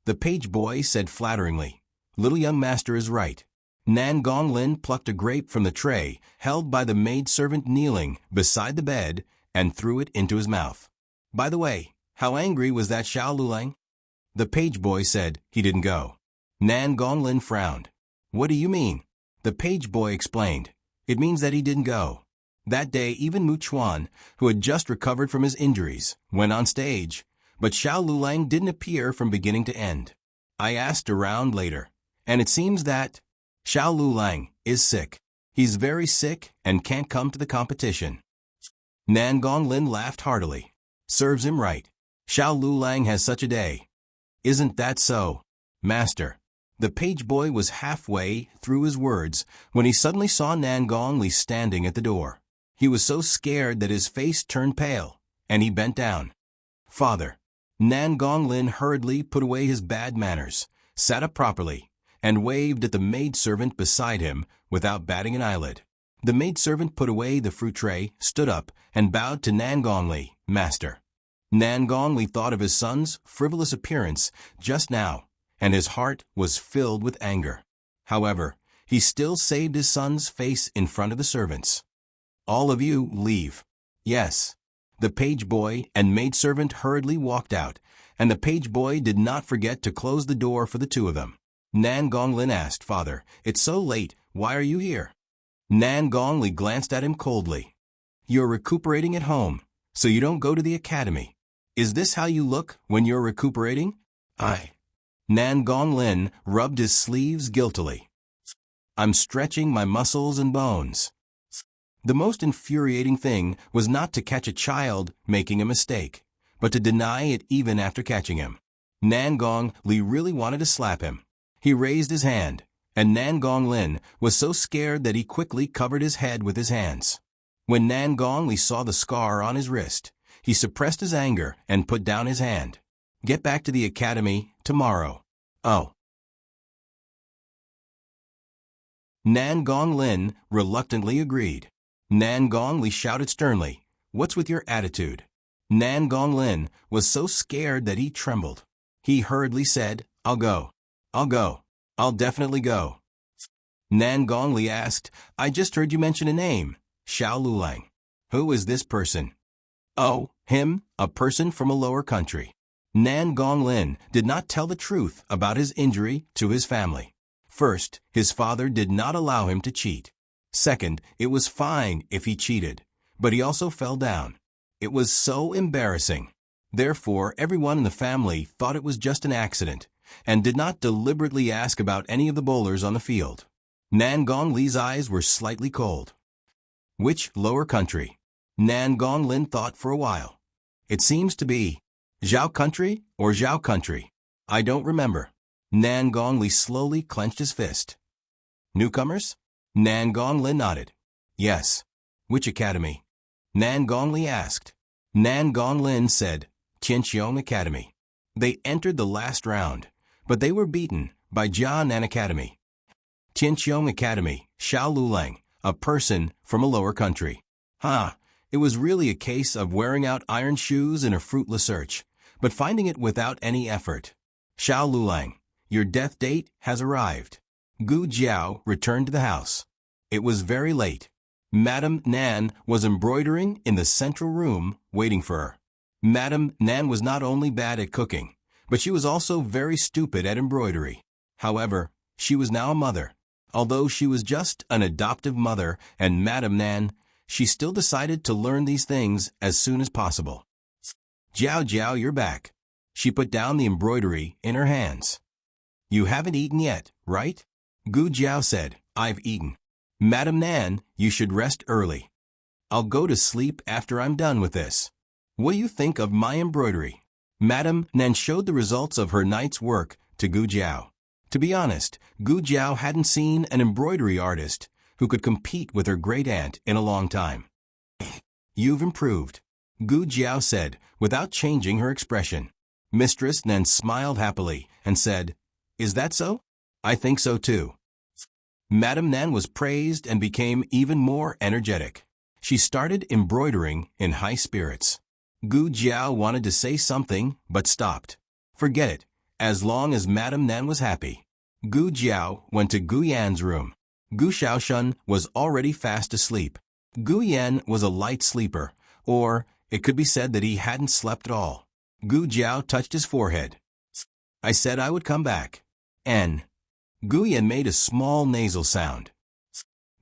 The page boy said flatteringly, Little young master is right. Nangonglin plucked a grape from the tray held by the maidservant kneeling beside the bed and threw it into his mouth. By the way, how angry was that Xiao Lulang? The page boy said he didn't go. Nangonglin frowned. What do you mean? The page boy explained. It means that he didn't go. That day, even Mu Chuan, who had just recovered from his injuries, went on stage, but Xiao Lulang didn't appear from beginning to end. I asked around later, and it seems that Xiao Lulang is sick. He's very sick and can't come to the competition. Nangonglin laughed heartily. Serves him right. Xiao Lulang has such a day. Isn't that so, master? The page boy was halfway through his words when he suddenly saw Nangongli standing at the door. He was so scared that his face turned pale, and he bent down. Father. Nangonglin hurriedly put away his bad manners, sat up properly, and waved at the maidservant beside him without batting an eyelid. The maidservant put away the fruit tray, stood up, and bowed to Nangongli, master. Nangongli thought of his son's frivolous appearance just now, and his heart was filled with anger. However, he still saved his son's face in front of the servants. All of you leave. Yes. The page boy and maidservant hurriedly walked out, and the page boy did not forget to close the door for the two of them. Nangonglin asked, Father, it's so late, why are you here? Nangongli glanced at him coldly. You're recuperating at home, so you don't go to the academy. Is this how you look when you're recuperating? Nangonglin rubbed his sleeves guiltily. I'm stretching my muscles and bones. The most infuriating thing was not to catch a child making a mistake, but to deny it even after catching him. Nangongli really wanted to slap him. He raised his hand, and Nangonglin was so scared that he quickly covered his head with his hands. When Nangongli saw the scar on his wrist, he suppressed his anger and put down his hand. Get back to the academy tomorrow. Oh. Nangonglin reluctantly agreed. Nangongli shouted sternly, What's with your attitude? Nangonglin was so scared that he trembled. He hurriedly said, I'll go. I'll go. I'll definitely go. Nangongli asked, I just heard you mention a name, Xiao Lulang. Who is this person? Oh, him, a person from a lower country. Nangonglin did not tell the truth about his injury to his family. First, his father did not allow him to cheat. Second, it was fine if he cheated, but he also fell down. It was so embarrassing. Therefore, everyone in the family thought it was just an accident, and did not deliberately ask about any of the bowlers on the field. Nangongli's eyes were slightly cold. Which lower country? Nangonglin thought for a while. It seems to be Zhao country or Zhao country. I don't remember. Nangongli slowly clenched his fist. Newcomers? Nangonglin nodded. Yes. Which academy? Nan Gongli asked. Nan Gonglin said, Qinqiang Academy. They entered the last round, but they were beaten by Jianan Academy. Qinqiang Academy, Xiao Lulang, a person from a lower country. It was really a case of wearing out iron shoes in a fruitless search, but finding it without any effort. Xiao Lulang, your death date has arrived. Gu Jiao returned to the house. It was very late. Madame Nan was embroidering in the central room, waiting for her. Madame Nan was not only bad at cooking, but she was also very stupid at embroidery. However, she was now a mother. Although she was just an adoptive mother and Madame Nan, she still decided to learn these things as soon as possible. Jiao Jiao, you're back. She put down the embroidery in her hands. You haven't eaten yet, right? Gu Jiao said, I've eaten. Madame Nan, you should rest early. I'll go to sleep after I'm done with this. What do you think of my embroidery? Madame Nan showed the results of her night's work to Gu Jiao. To be honest, Gu Jiao hadn't seen an embroidery artist who could compete with her great-aunt in a long time. You've improved, Gu Jiao said, without changing her expression. Mistress Nan smiled happily and said, Is that so? I think so too. Madame Nan was praised and became even more energetic. She started embroidering in high spirits. Gu Jiao wanted to say something, but stopped. Forget it, as long as Madame Nan was happy. Gu Jiao went to Gu Yan's room. Gu Shaoshun was already fast asleep. Gu Yan was a light sleeper, or it could be said that he hadn't slept at all. Gu Jiao touched his forehead. I said I would come back. Gu Yan made a small nasal sound.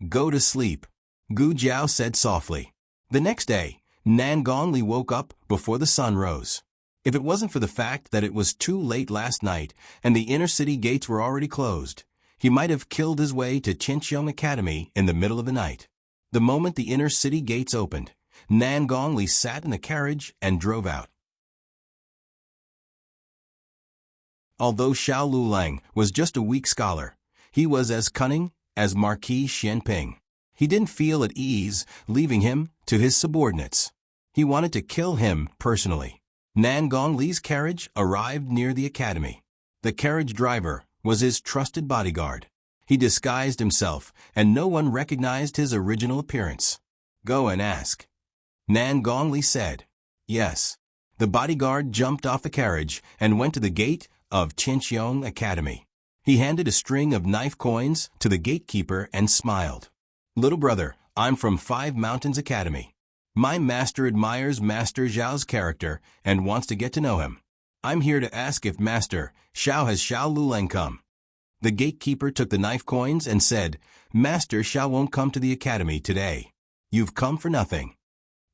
Go to sleep, Gu Jiao said softly. The next day, Nan Gongli woke up before the sun rose. If it wasn't for the fact that it was too late last night and the inner city gates were already closed, he might have killed his way to Qinqiang Academy in the middle of the night. The moment the inner city gates opened, Nan Gongli sat in the carriage and drove out. Although Xiao Lulang was just a weak scholar, he was as cunning as Marquis Xianping. He didn't feel at ease leaving him to his subordinates. He wanted to kill him personally. Nan Gongli's carriage arrived near the academy. The carriage driver was his trusted bodyguard. He disguised himself, and no one recognized his original appearance. Go and ask, Nan Gongli said. Yes. The bodyguard jumped off the carriage and went to the gate of Qinqiang Academy. He handed a string of knife coins to the gatekeeper and smiled. Little brother, I'm from 5 Mountains Academy. My master admires Master Zhao's character and wants to get to know him. I'm here to ask if Master Xiao has Xiao Lulang come. The gatekeeper took the knife coins and said, Master Xiao won't come to the academy today. You've come for nothing.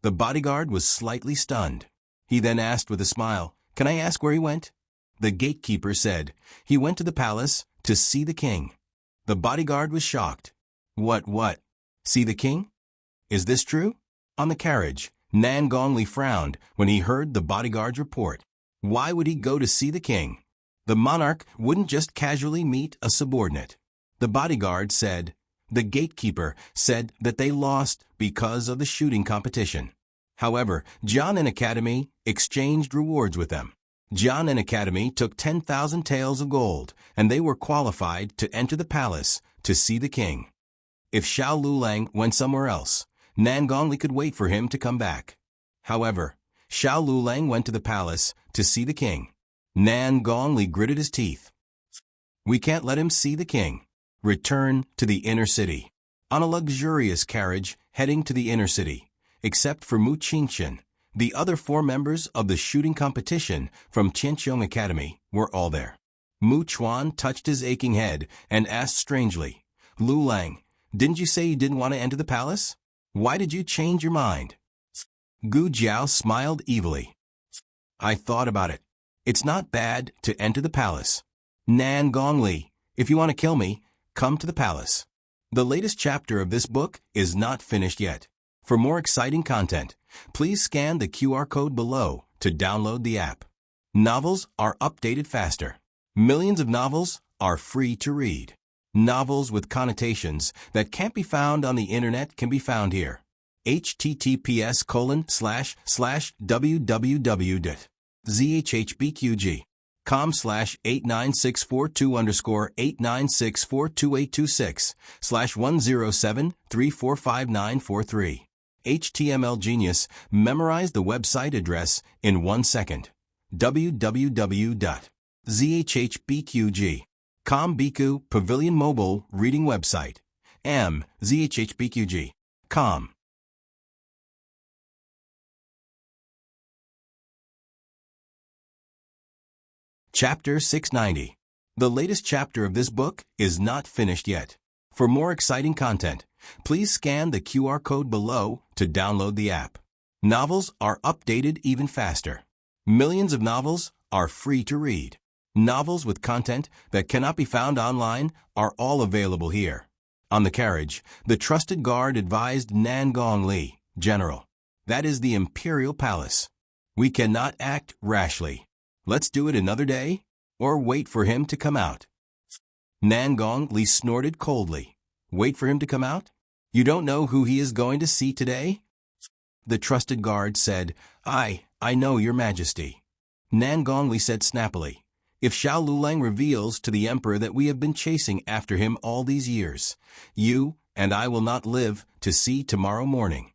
The bodyguard was slightly stunned. He then asked with a smile, Can I ask where he went? The gatekeeper said, He went to the palace to see the king. The bodyguard was shocked. What? See the king? Is this true? On the carriage, Nan Gongli frowned when he heard the bodyguard's report. Why would he go to see the king? The monarch wouldn't just casually meet a subordinate. The bodyguard said, The gatekeeper said that they lost because of the shooting competition. However, Jianan Academy exchanged rewards with them. Jianan Academy took 10,000 taels of gold, and they were qualified to enter the palace to see the king. If Xiao Lulang went somewhere else, Nan Gongli could wait for him to come back. However, Xiao Lulang went to the palace to see the king. Nan Gongli gritted his teeth. We can't let him see the king. Return to the inner city. On a luxurious carriage heading to the inner city, except for Mu Qingqian, the other 4 members of the shooting competition from Qinqiang Academy were all there. Mu Chuan touched his aching head and asked strangely, Lulang, didn't you say you didn't want to enter the palace? Why did you change your mind? Gu Jiao smiled evilly. I thought about it. It's not bad to enter the palace. Nan Gongli, if you want to kill me, come to the palace. The latest chapter of this book is not finished yet. For more exciting content, please scan the QR code below to download the app. Novels are updated faster. Millions of novels are free to read. Novels with connotations that can't be found on the internet can be found here. https://www.zhbqg.com/89642_89642-107345943. HTML Genius memorized the website address in 1 second. www.zhbqg.com Biku Pavilion Mobile Reading Website. zhbqg.com. Chapter 690. The latest chapter of this book is not finished yet. For more exciting content, please scan the QR code below to download the app. Novels are updated even faster. Millions of novels are free to read. Novels with content that cannot be found online are all available here. On the carriage, the trusted guard advised Nan Gong Li, General. That is the imperial palace. We cannot act rashly. Let's do it another day, or wait for him to come out. Nan Gong Li snorted coldly. Wait for him to come out? You don't know who he is going to see today? The trusted guard said, I know, Your Majesty. Nan Gong Li said snappily, if Xiao Lulang reveals to the emperor that we have been chasing after him all these years, you and I will not live to see tomorrow morning.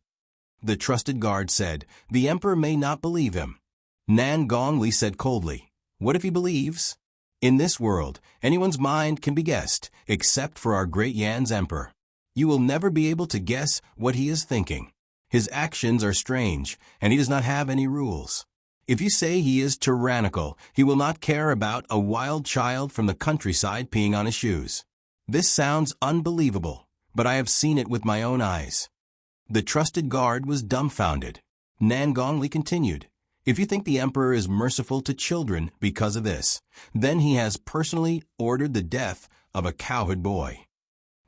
The trusted guard said, the emperor may not believe him. Nan Gong Li said coldly, what if he believes? In this world, anyone's mind can be guessed, except for our great Yan's emperor. You will never be able to guess what he is thinking. His actions are strange, and he does not have any rules. If you say he is tyrannical, he will not care about a wild child from the countryside peeing on his shoes. This sounds unbelievable, but I have seen it with my own eyes. The trusted guard was dumbfounded. Nan Gong Li continued, if you think the emperor is merciful to children because of this, then he has personally ordered the death of a cowherd boy.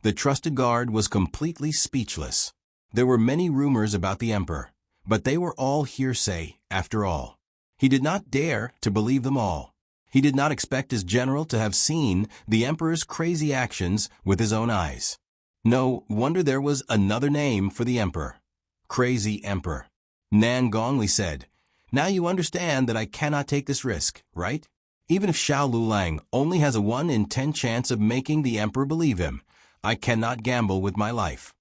The trusted guard was completely speechless. There were many rumors about the emperor, but they were all hearsay after all. He did not dare to believe them all. He did not expect his general to have seen the emperor's crazy actions with his own eyes. No wonder there was another name for the emperor. Crazy Emperor. Nan Gong Li said, now you understand that I cannot take this risk, right? Even if Xiao Lulang only has a 1 in 10 chance of making the emperor believe him, I cannot gamble with my life.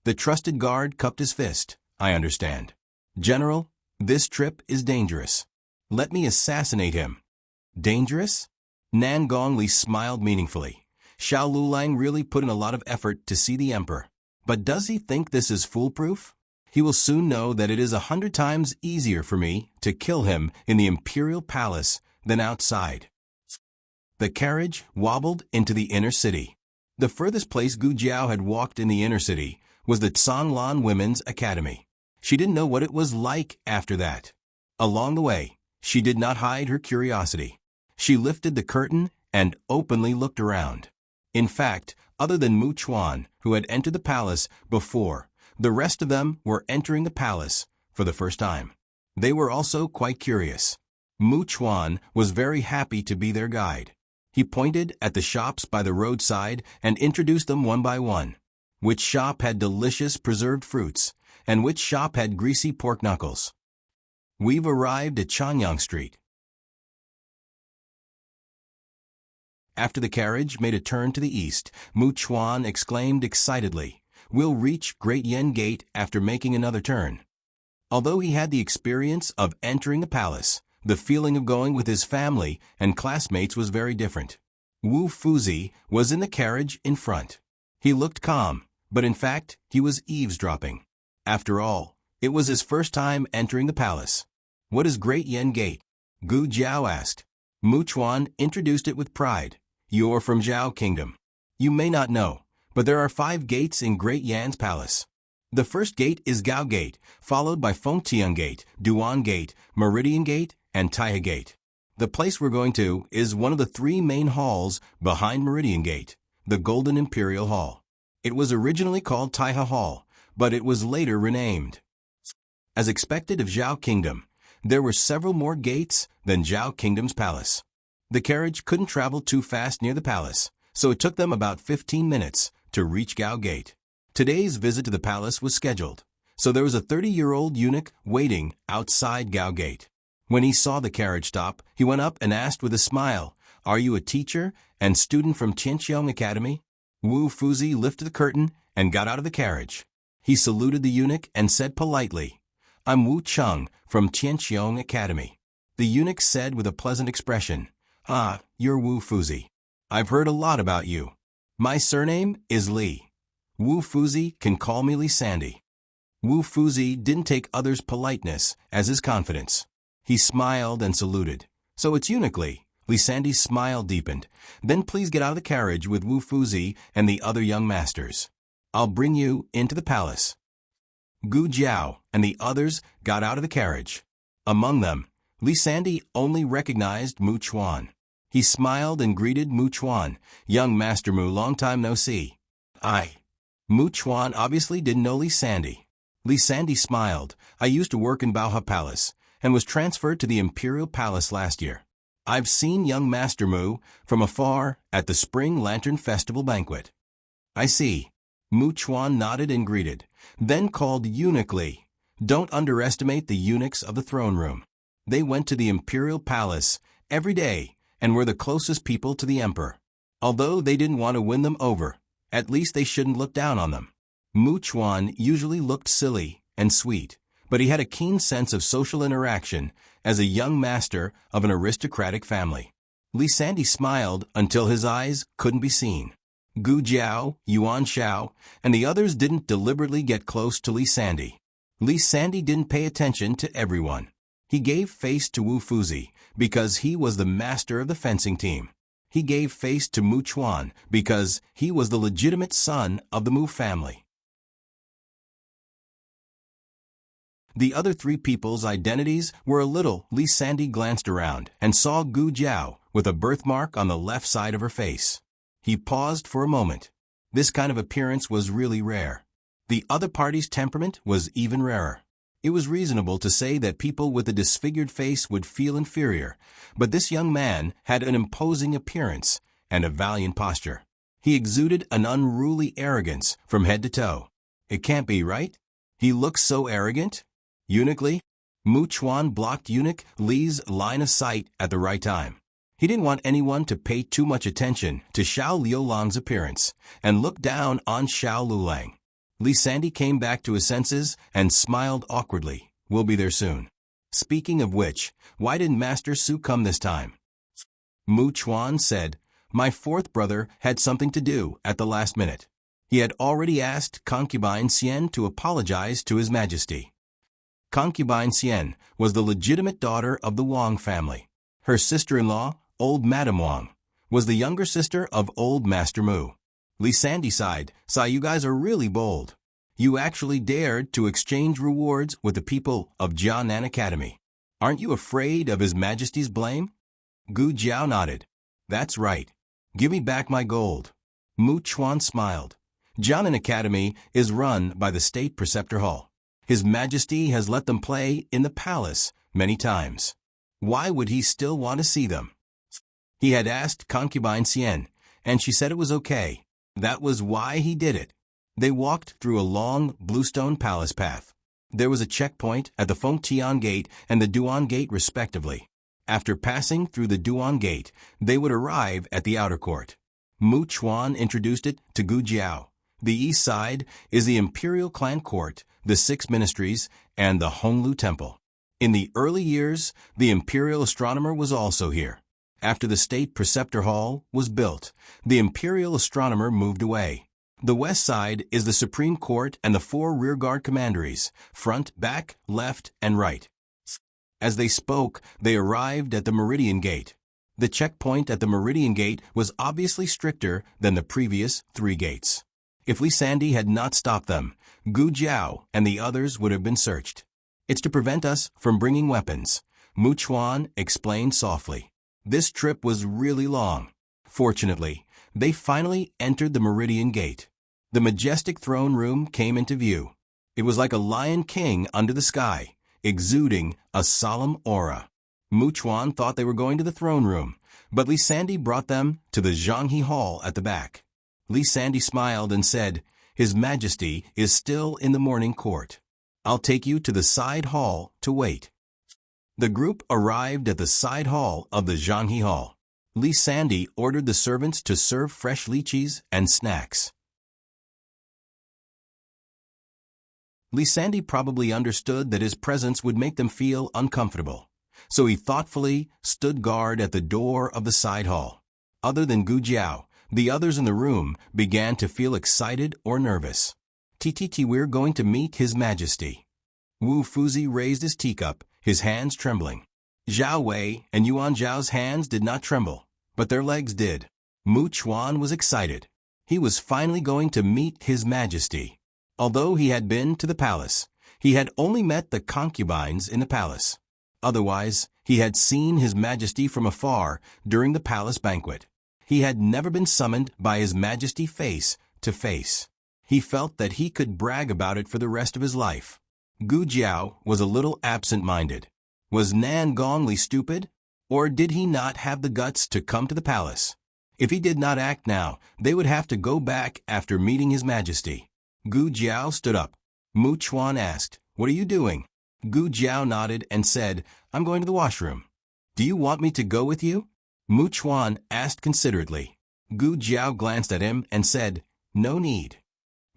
The trusted guard cupped his fist. I understand. General, this trip is dangerous. Let me assassinate him. Dangerous? Nan Gong Li smiled meaningfully. Xiao Lulang really put in a lot of effort to see the emperor. But does he think this is foolproof? He will soon know that it is 100 times easier for me to kill him in the imperial palace than outside. The carriage wobbled into the inner city. The furthest place Gu Jiao had walked in the inner city was the Canglan Women's Academy. She didn't know what it was like after that. Along the way, she did not hide her curiosity. She lifted the curtain and openly looked around. In fact, other than Mu Chuan, who had entered the palace before, the rest of them were entering the palace for the first time. They were also quite curious. Mu Chuan was very happy to be their guide. He pointed at the shops by the roadside and introduced them one by one. Which shop had delicious preserved fruits, and which shop had greasy pork knuckles. We've arrived at Chanyang Street. After the carriage made a turn to the east, Mu Chuan exclaimed excitedly, we'll reach Great Yen Gate after making another turn. Although he had the experience of entering the palace, the feeling of going with his family and classmates was very different. Wu Fuzi was in the carriage in front. He looked calm, but in fact, he was eavesdropping. After all, it was his first time entering the palace. What is Great Yen Gate? Gu Jiao asked. Mu Chuan introduced it with pride. You're from Zhao Kingdom. You may not know, but there are 5 gates in Great Yan's palace. The first gate is Gao Gate, followed by Fengtian Gate, Duan Gate, Meridian Gate, and Taihe Gate. The place we're going to is one of the 3 main halls behind Meridian Gate, the Golden Imperial Hall. It was originally called Taihe Hall, but it was later renamed. As expected of Zhao Kingdom, there were several more gates than Zhao Kingdom's palace. The carriage couldn't travel too fast near the palace, so it took them about 15 minutes to reach Gao Gate. Today's visit to the palace was scheduled. So there was a 30-year-old eunuch waiting outside Gao Gate. When he saw the carriage stop, he went up and asked with a smile, "Are you a teacher and student from Qianqiang Academy?" Wu Fuzi lifted the curtain and got out of the carriage. He saluted the eunuch and said politely, "I'm Wu Cheng from Qianqiang Academy." The eunuch said with a pleasant expression, "Ah, you're Wu Fuzi. I've heard a lot about you. My surname is Li. Wu Fuzi can call me Li Sandy." Wu Fuzi didn't take others' politeness as his confidence. He smiled and saluted. "So it's eunuch Li." Li Sandy's smile deepened. "Then please get out of the carriage with Wu Fuzi and the other young masters. I'll bring you into the palace." Gu Jiao and the others got out of the carriage. Among them, Li Sandy only recognized Mu Chuan. He smiled and greeted Mu Chuan. "Young Master Mu, long time no see." Mu Chuan obviously didn't know Li Sandy. Li Sandy smiled. "I used to work in Baoha Palace and was transferred to the Imperial Palace last year. I've seen young Master Mu from afar at the Spring Lantern Festival banquet." "I see." Mu Chuan nodded and greeted, then called Eunuch Li. "Don't underestimate the eunuchs of the throne room. They went to the Imperial Palace every day and were the closest people to the emperor. Although they didn't want to win them over, at least they shouldn't look down on them." Mu Chuan usually looked silly and sweet, but he had a keen sense of social interaction as a young master of an aristocratic family. Li Sandy smiled until his eyes couldn't be seen. Gu Jiao, Yuan Shao, and the others didn't deliberately get close to Li Sandy. Li Sandy didn't pay attention to everyone. He gave face to Wu Fuzi because he was the master of the fencing team. He gave face to Mu Chuan because he was the legitimate son of the Mu family. The other three people's identities were a little. Li Sandy glanced around and saw Gu Jiao with a birthmark on the left side of her face. He paused for a moment. This kind of appearance was really rare. The other party's temperament was even rarer. It was reasonable to say that people with a disfigured face would feel inferior, but this young man had an imposing appearance and a valiant posture. He exuded an unruly arrogance from head to toe. It can't be, right? He looks so arrogant. Eunuch Li? Mu Chuan blocked Eunuch Li's line of sight at the right time. He didn't want anyone to pay too much attention to Xiao Liulang's appearance and look down on Xiao Lulang. Li Sandy came back to his senses and smiled awkwardly. "We'll be there soon. Speaking of which, why didn't Master Su come this time?" Mu Chuan said, "My fourth brother had something to do at the last minute." He had already asked concubine Xian to apologize to His Majesty. Concubine Xian was the legitimate daughter of the Wang family. Her sister-in-law, old Madame Wang, was the younger sister of old Master Mu. Li Sandy sighed. "Sa, you guys are really bold. You actually dared to exchange rewards with the people of Jianan Academy. Aren't you afraid of His Majesty's blame?" Gu Jiao nodded. "That's right. Give me back my gold." Mu Chuan smiled. "Jianan Academy is run by the State Preceptor Hall. His Majesty has let them play in the palace many times. Why would he still want to see them?" He had asked concubine Xian, and she said it was okay. That was why he did it. They walked through a long bluestone palace path. There was a checkpoint at the Fengtian Gate and the Duan Gate respectively. After passing through the Duan Gate, they would arrive at the outer court. Mu Chuan introduced it to Gu Jiao. The east side is the Imperial Clan Court, the Six Ministries, and the Honglu Temple. In the early years, the Imperial Astronomer was also here. After the State Preceptor Hall was built, the Imperial Astronomer moved away. The west side is the Supreme Court and the 4 rearguard commanderies, front, back, left, and right. As they spoke, they arrived at the Meridian Gate. The checkpoint at the Meridian Gate was obviously stricter than the previous 3 gates. If Li Sandy had not stopped them, Gu Jiao and the others would have been searched. "It's to prevent us from bringing weapons," Mu Chuan explained softly. This trip was really long. Fortunately, they finally entered the Meridian Gate. The majestic throne room came into view. It was like a lion king under the sky, exuding a solemn aura. Mu Chuan thought they were going to the throne room, but Li Sandy brought them to the Zhanghe Hall at the back. Li Sandy smiled and said, "His Majesty is still in the morning court." I'll take you to the side hall to wait. The group arrived at the side hall of the Zhanghe Hall. Li Sandy ordered the servants to serve fresh lychees and snacks. Li Sandy probably understood that his presence would make them feel uncomfortable, so he thoughtfully stood guard at the door of the side hall. Other than Gu Jiao, the others in the room began to feel excited or nervous. We're going to meet His Majesty. Wu Fuzi raised his teacup, his hands trembling. Zhao Wei and Yuan Zhao's hands did not tremble, but their legs did. Mu Chuan was excited. He was finally going to meet His Majesty. Although he had been to the palace, he had only met the concubines in the palace. Otherwise, he had seen His Majesty from afar during the palace banquet. He had never been summoned by His Majesty face to face. He felt that he could brag about it for the rest of his life. Gu Jiao was a little absent-minded. Was Nan Gongli stupid? Or did he not have the guts to come to the palace? If he did not act now, they would have to go back after meeting His Majesty. Gu Jiao stood up. Mu Chuan asked, "What are you doing?" Gu Jiao nodded and said, "I'm going to the washroom." "Do you want me to go with you?" Mu Chuan asked considerately. Gu Jiao glanced at him and said, "No need."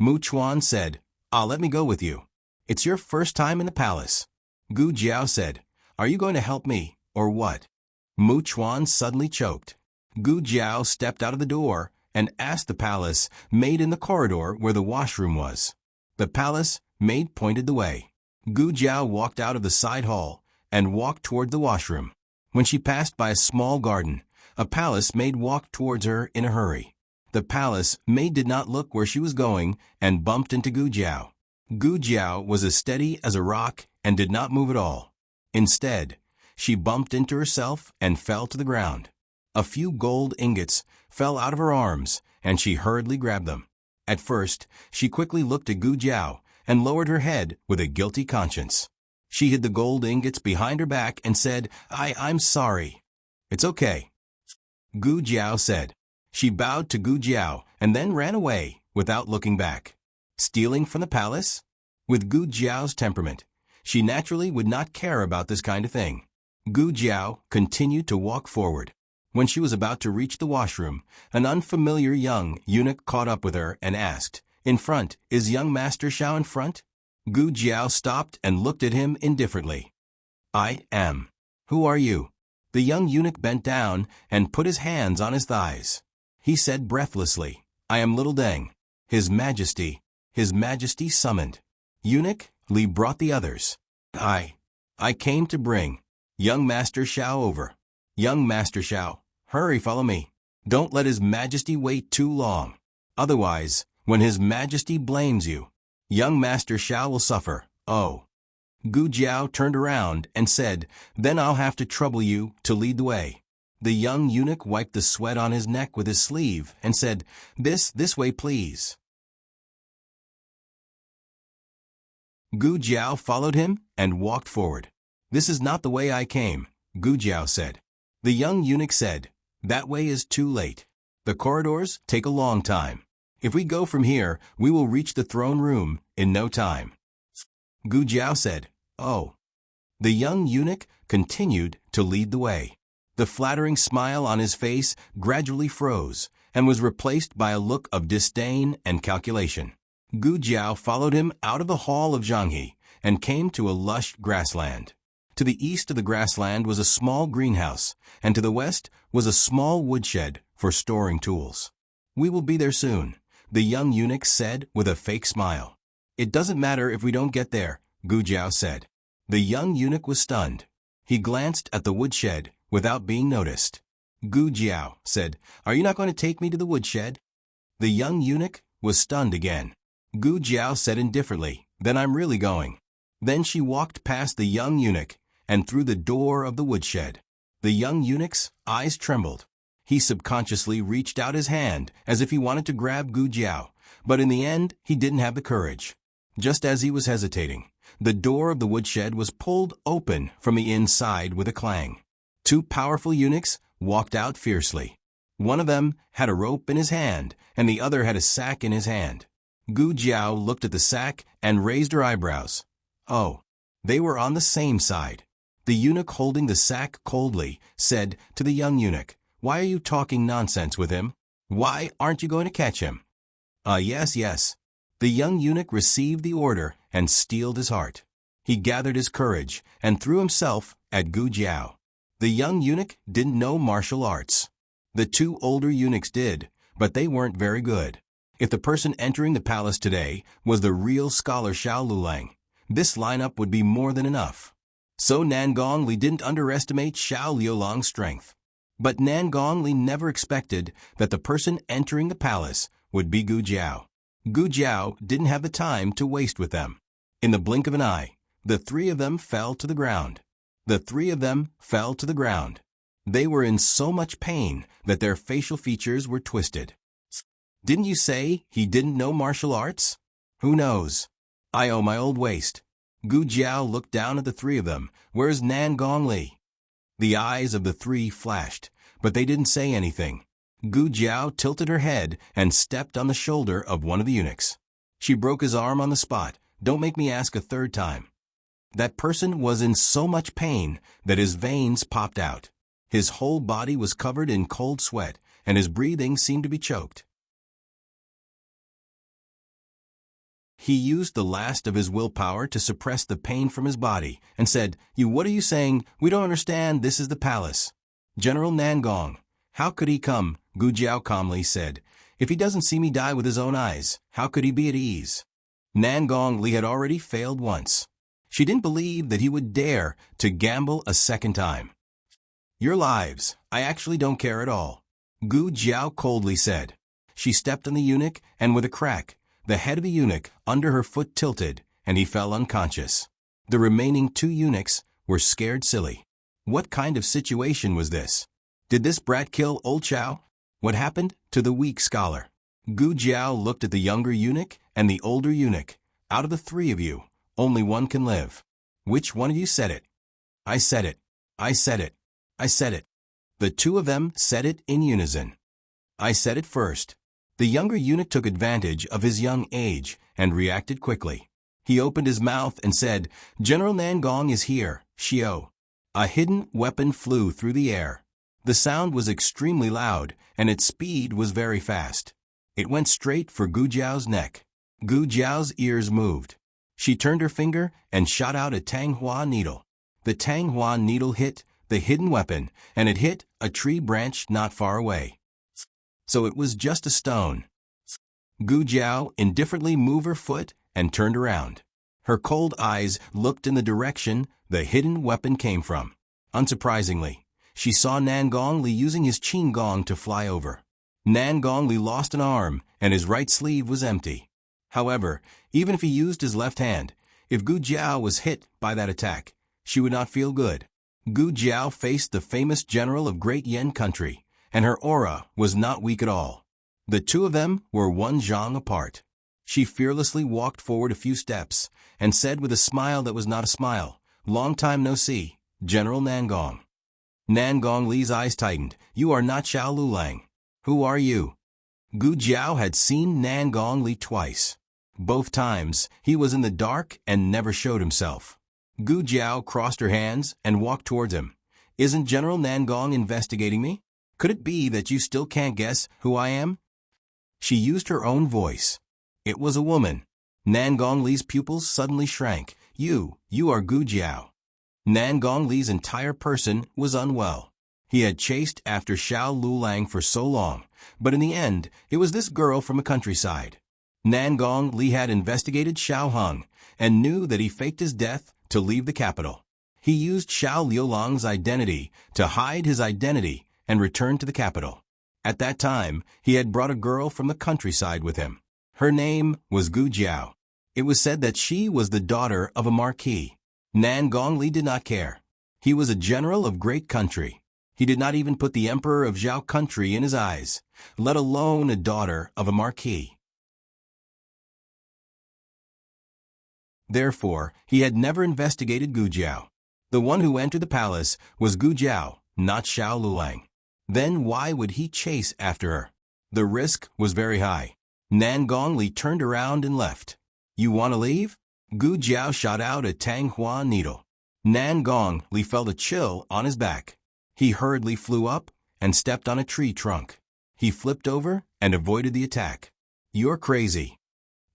Mu Chuan said, "Let me go with you. It's your first time in the palace." Gu Jiao said, "Are you going to help me, or what?" Mu Chuan suddenly choked. Gu Jiao stepped out of the door and asked the palace maid in the corridor where the washroom was. The palace maid pointed the way. Gu Jiao walked out of the side hall and walked toward the washroom. When she passed by a small garden, a palace maid walked towards her in a hurry. The palace maid did not look where she was going and bumped into Gu Jiao. Gu Jiao was as steady as a rock and did not move at all. Instead, she bumped into herself and fell to the ground. A few gold ingots fell out of her arms, and she hurriedly grabbed them. At first, she quickly looked at Gu Jiao and lowered her head with a guilty conscience. She hid the gold ingots behind her back and said, I'm sorry." "It's okay," Gu Jiao said. She bowed to Gu Jiao and then ran away without looking back. Stealing from the palace? With Gu Jiao's temperament, she naturally would not care about this kind of thing. Gu Jiao continued to walk forward. When she was about to reach the washroom, an unfamiliar young eunuch caught up with her and asked, "In front, is young Master Xiao in front?" Gu Jiao stopped and looked at him indifferently. "I am." "Who are you?" The young eunuch bent down and put his hands on his thighs. He said breathlessly, "I am Little Deng. His Majesty summoned." "Eunuch," Li brought the others. I came to bring young Master Xiao over." "Young Master Xiao, hurry, follow me. Don't let His Majesty wait too long. Otherwise, when His Majesty blames you, young Master Xiao will suffer." "Oh." Gu Jiao turned around and said, "Then I'll have to trouble you to lead the way." The young eunuch wiped the sweat on his neck with his sleeve and said, This way, please." Gu Jiao followed him and walked forward. "This is not the way I came," Gu Jiao said. The young eunuch said, "That way is too late. The corridors take a long time. If we go from here, we will reach the throne room in no time." Gu Jiao said, "Oh." The young eunuch continued to lead the way. The flattering smile on his face gradually froze and was replaced by a look of disdain and calculation. Gu Jiao followed him out of the hall of Zhanghe and came to a lush grassland. To the east of the grassland was a small greenhouse, and to the west was a small woodshed for storing tools. "We will be there soon," the young eunuch said with a fake smile. "It doesn't matter if we don't get there," Gu Jiao said. The young eunuch was stunned. He glanced at the woodshed without being noticed. Gu Jiao said, "Are you not going to take me to the woodshed?" The young eunuch was stunned again. Gu Jiao said indifferently, "Then I'm really going." Then she walked past the young eunuch and through the door of the woodshed. The young eunuch's eyes trembled. He subconsciously reached out his hand as if he wanted to grab Gu Jiao, but in the end he didn't have the courage. Just as he was hesitating, the door of the woodshed was pulled open from the inside with a clang. Two powerful eunuchs walked out fiercely. One of them had a rope in his hand, and the other had a sack in his hand. Gu Jiao looked at the sack and raised her eyebrows. Oh, they were on the same side. The eunuch holding the sack coldly said to the young eunuch, "Why are you talking nonsense with him? Why aren't you going to catch him?" Yes, yes. The young eunuch received the order and steeled his heart. He gathered his courage and threw himself at Gu Jiao. The young eunuch didn't know martial arts. The two older eunuchs did, but they weren't very good. If the person entering the palace today was the real scholar Xiao Lulang, this lineup would be more than enough. So Nan Gongli didn't underestimate Xiao Liulang's strength. But Nan Gongli never expected that the person entering the palace would be Gu Jiao. Gu Jiao didn't have the time to waste with them. In the blink of an eye, the three of them fell to the ground. The three of them fell to the ground. They were in so much pain that their facial features were twisted. Didn't you say he didn't know martial arts? Who knows? I owe my old waist. Gu Jiao looked down at the three of them. Where's Nan Gongli? The eyes of the three flashed, but they didn't say anything. Gu Jiao tilted her head and stepped on the shoulder of one of the eunuchs. She broke his arm on the spot. Don't make me ask a third time. That person was in so much pain that his veins popped out. His whole body was covered in cold sweat, and his breathing seemed to be choked. He used the last of his willpower to suppress the pain from his body and said, What are you saying? We don't understand. This is the palace. General Nangong. How could he come? Gu Jiao calmly said. If he doesn't see me die with his own eyes, how could he be at ease? Nan Gongli had already failed once. She didn't believe that he would dare to gamble a second time. Your lives, I actually don't care at all, Gu Jiao coldly said. She stepped on the eunuch, and with a crack, the head of the eunuch under her foot tilted, and he fell unconscious. The remaining two eunuchs were scared silly. What kind of situation was this? Did this brat kill old Xiao? What happened to the weak scholar? Gu Jiao looked at the younger eunuch and the older eunuch. Out of the three of you, only one can live. Which one of you said it? I said it. I said it. I said it. The two of them said it in unison. I said it first. The younger eunuch took advantage of his young age and reacted quickly. He opened his mouth and said, General Nangong is here, Xiao. A hidden weapon flew through the air. The sound was extremely loud, and its speed was very fast. It went straight for Gu Jiao's neck. Gu Jiao's ears moved. She turned her finger and shot out a Tanghua needle. The Tanghua needle hit the hidden weapon, and it hit a tree branch not far away. So it was just a stone. Gu Jiao indifferently moved her foot and turned around. Her cold eyes looked in the direction the hidden weapon came from. Unsurprisingly, she saw Nan Gongli using his qin gong to fly over. Nan Gongli lost an arm, and his right sleeve was empty. However, even if he used his left hand, if Gu Jiao was hit by that attack, she would not feel good. Gu Jiao faced the famous general of Great Yen country, and her aura was not weak at all. The two of them were one zhang apart. She fearlessly walked forward a few steps and said with a smile that was not a smile, Long time no see, General Nangong. Nangong Li's eyes tightened. You are not Xiao Lulang. Who are you? Gu Jiao had seen Nangong Li twice. Both times, he was in the dark and never showed himself. Gu Jiao crossed her hands and walked towards him. Isn't General Nangong investigating me? Could it be that you still can't guess who I am? She used her own voice. It was a woman. Nangong Li's pupils suddenly shrank. You are Gu Jiao. Nangong Li's entire person was unwell. He had chased after Xiao Lulang for so long, but in the end, it was this girl from the countryside. Nangong Li had investigated Xiao Hung and knew that he faked his death to leave the capital. He used Xiao Liulang's identity to hide his identity and return to the capital. At that time, he had brought a girl from the countryside with him. Her name was Gu Jiao. It was said that she was the daughter of a marquis. Nangong Li did not care. He was a general of great country. He did not even put the emperor of Zhao country in his eyes, let alone a daughter of a marquis. Therefore, he had never investigated Gu Jiao. The one who entered the palace was Gu Jiao, not Xiao Lulang. Then why would he chase after her? The risk was very high. Nangong Li turned around and left. You want to leave? Gu Jiao shot out a Tang Hua needle. Nan Gong Li felt a chill on his back. He hurriedly flew up and stepped on a tree trunk. He flipped over and avoided the attack. You're crazy.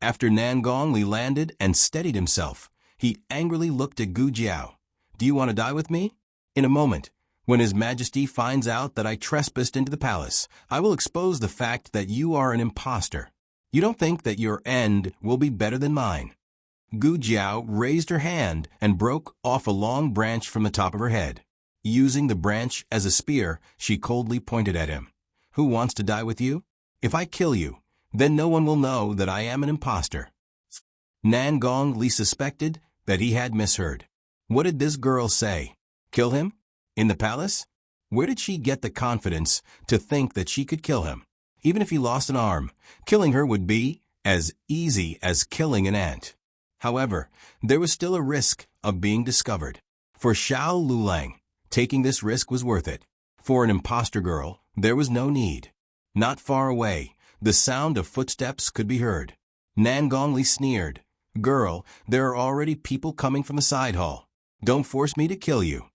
After Nan Gong Li landed and steadied himself, he angrily looked at Gu Jiao. Do you want to die with me? In a moment, when His Majesty finds out that I trespassed into the palace, I will expose the fact that you are an impostor. You don't think that your end will be better than mine. Gu Jiao raised her hand and broke off a long branch from the top of her head. Using the branch as a spear, she coldly pointed at him. Who wants to die with you? If I kill you, then no one will know that I am an impostor. Nan Gong Li suspected that he had misheard. What did this girl say? Kill him? In the palace? Where did she get the confidence to think that she could kill him? Even if he lost an arm, killing her would be as easy as killing an ant. However, there was still a risk of being discovered. For Xiao Lulang, taking this risk was worth it. For an imposter girl, there was no need. Not far away, the sound of footsteps could be heard. Nan Gong Li sneered. Girl, there are already people coming from the side hall. Don't force me to kill you.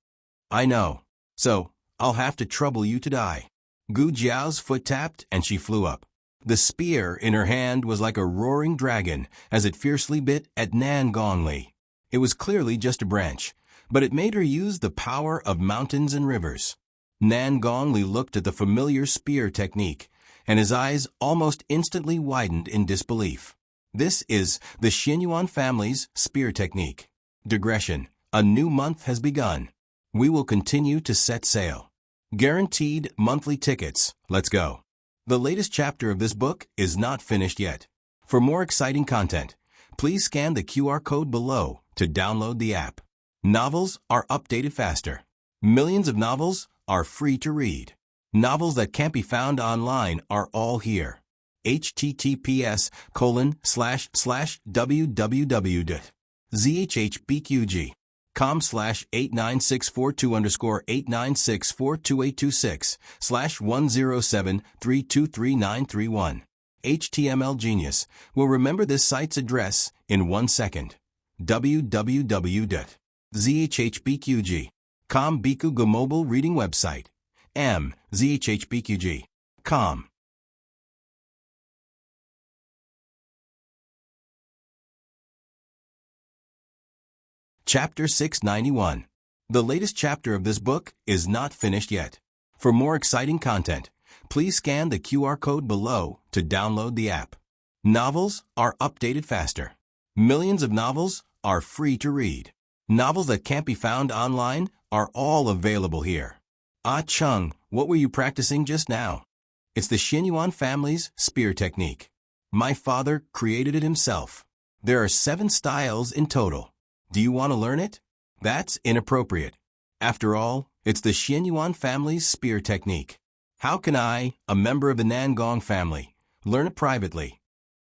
I know. So, I'll have to trouble you to die. Gu Jiao's foot tapped and she flew up. The spear in her hand was like a roaring dragon as it fiercely bit at Nan Gong Li. It was clearly just a branch, but it made her use the power of mountains and rivers. Nan Gong Li looked at the familiar spear technique, and his eyes almost instantly widened in disbelief. This is the Xinyuan family's spear technique. Digression. A new month has begun. We will continue to set sail. Guaranteed monthly tickets. Let's go. The latest chapter of this book is not finished yet. For more exciting content, please scan the QR code below to download the app. Novels are updated faster. Millions of novels are free to read. Novels that can't be found online are all here. https://www.zhbqg.com/89642_8964282/107323931. HTML Genius will remember this site's address in 1 second. www.zhbqg.com Bikuga mobile reading website. zhbqg.com. Chapter 691. The latest chapter of this book is not finished yet. For more exciting content, please scan the QR code below to download the app. Novels are updated faster. Millions of novels are free to read. Novels that can't be found online are all available here. Ah Chung, what were you practicing just now? It's the Xinyuan family's spear technique. My father created it himself. There are 7 styles in total. Do you want to learn it? That's inappropriate. After all, it's the Xinyuan family's spear technique. How can I, a member of the Nan Gong family, learn it privately?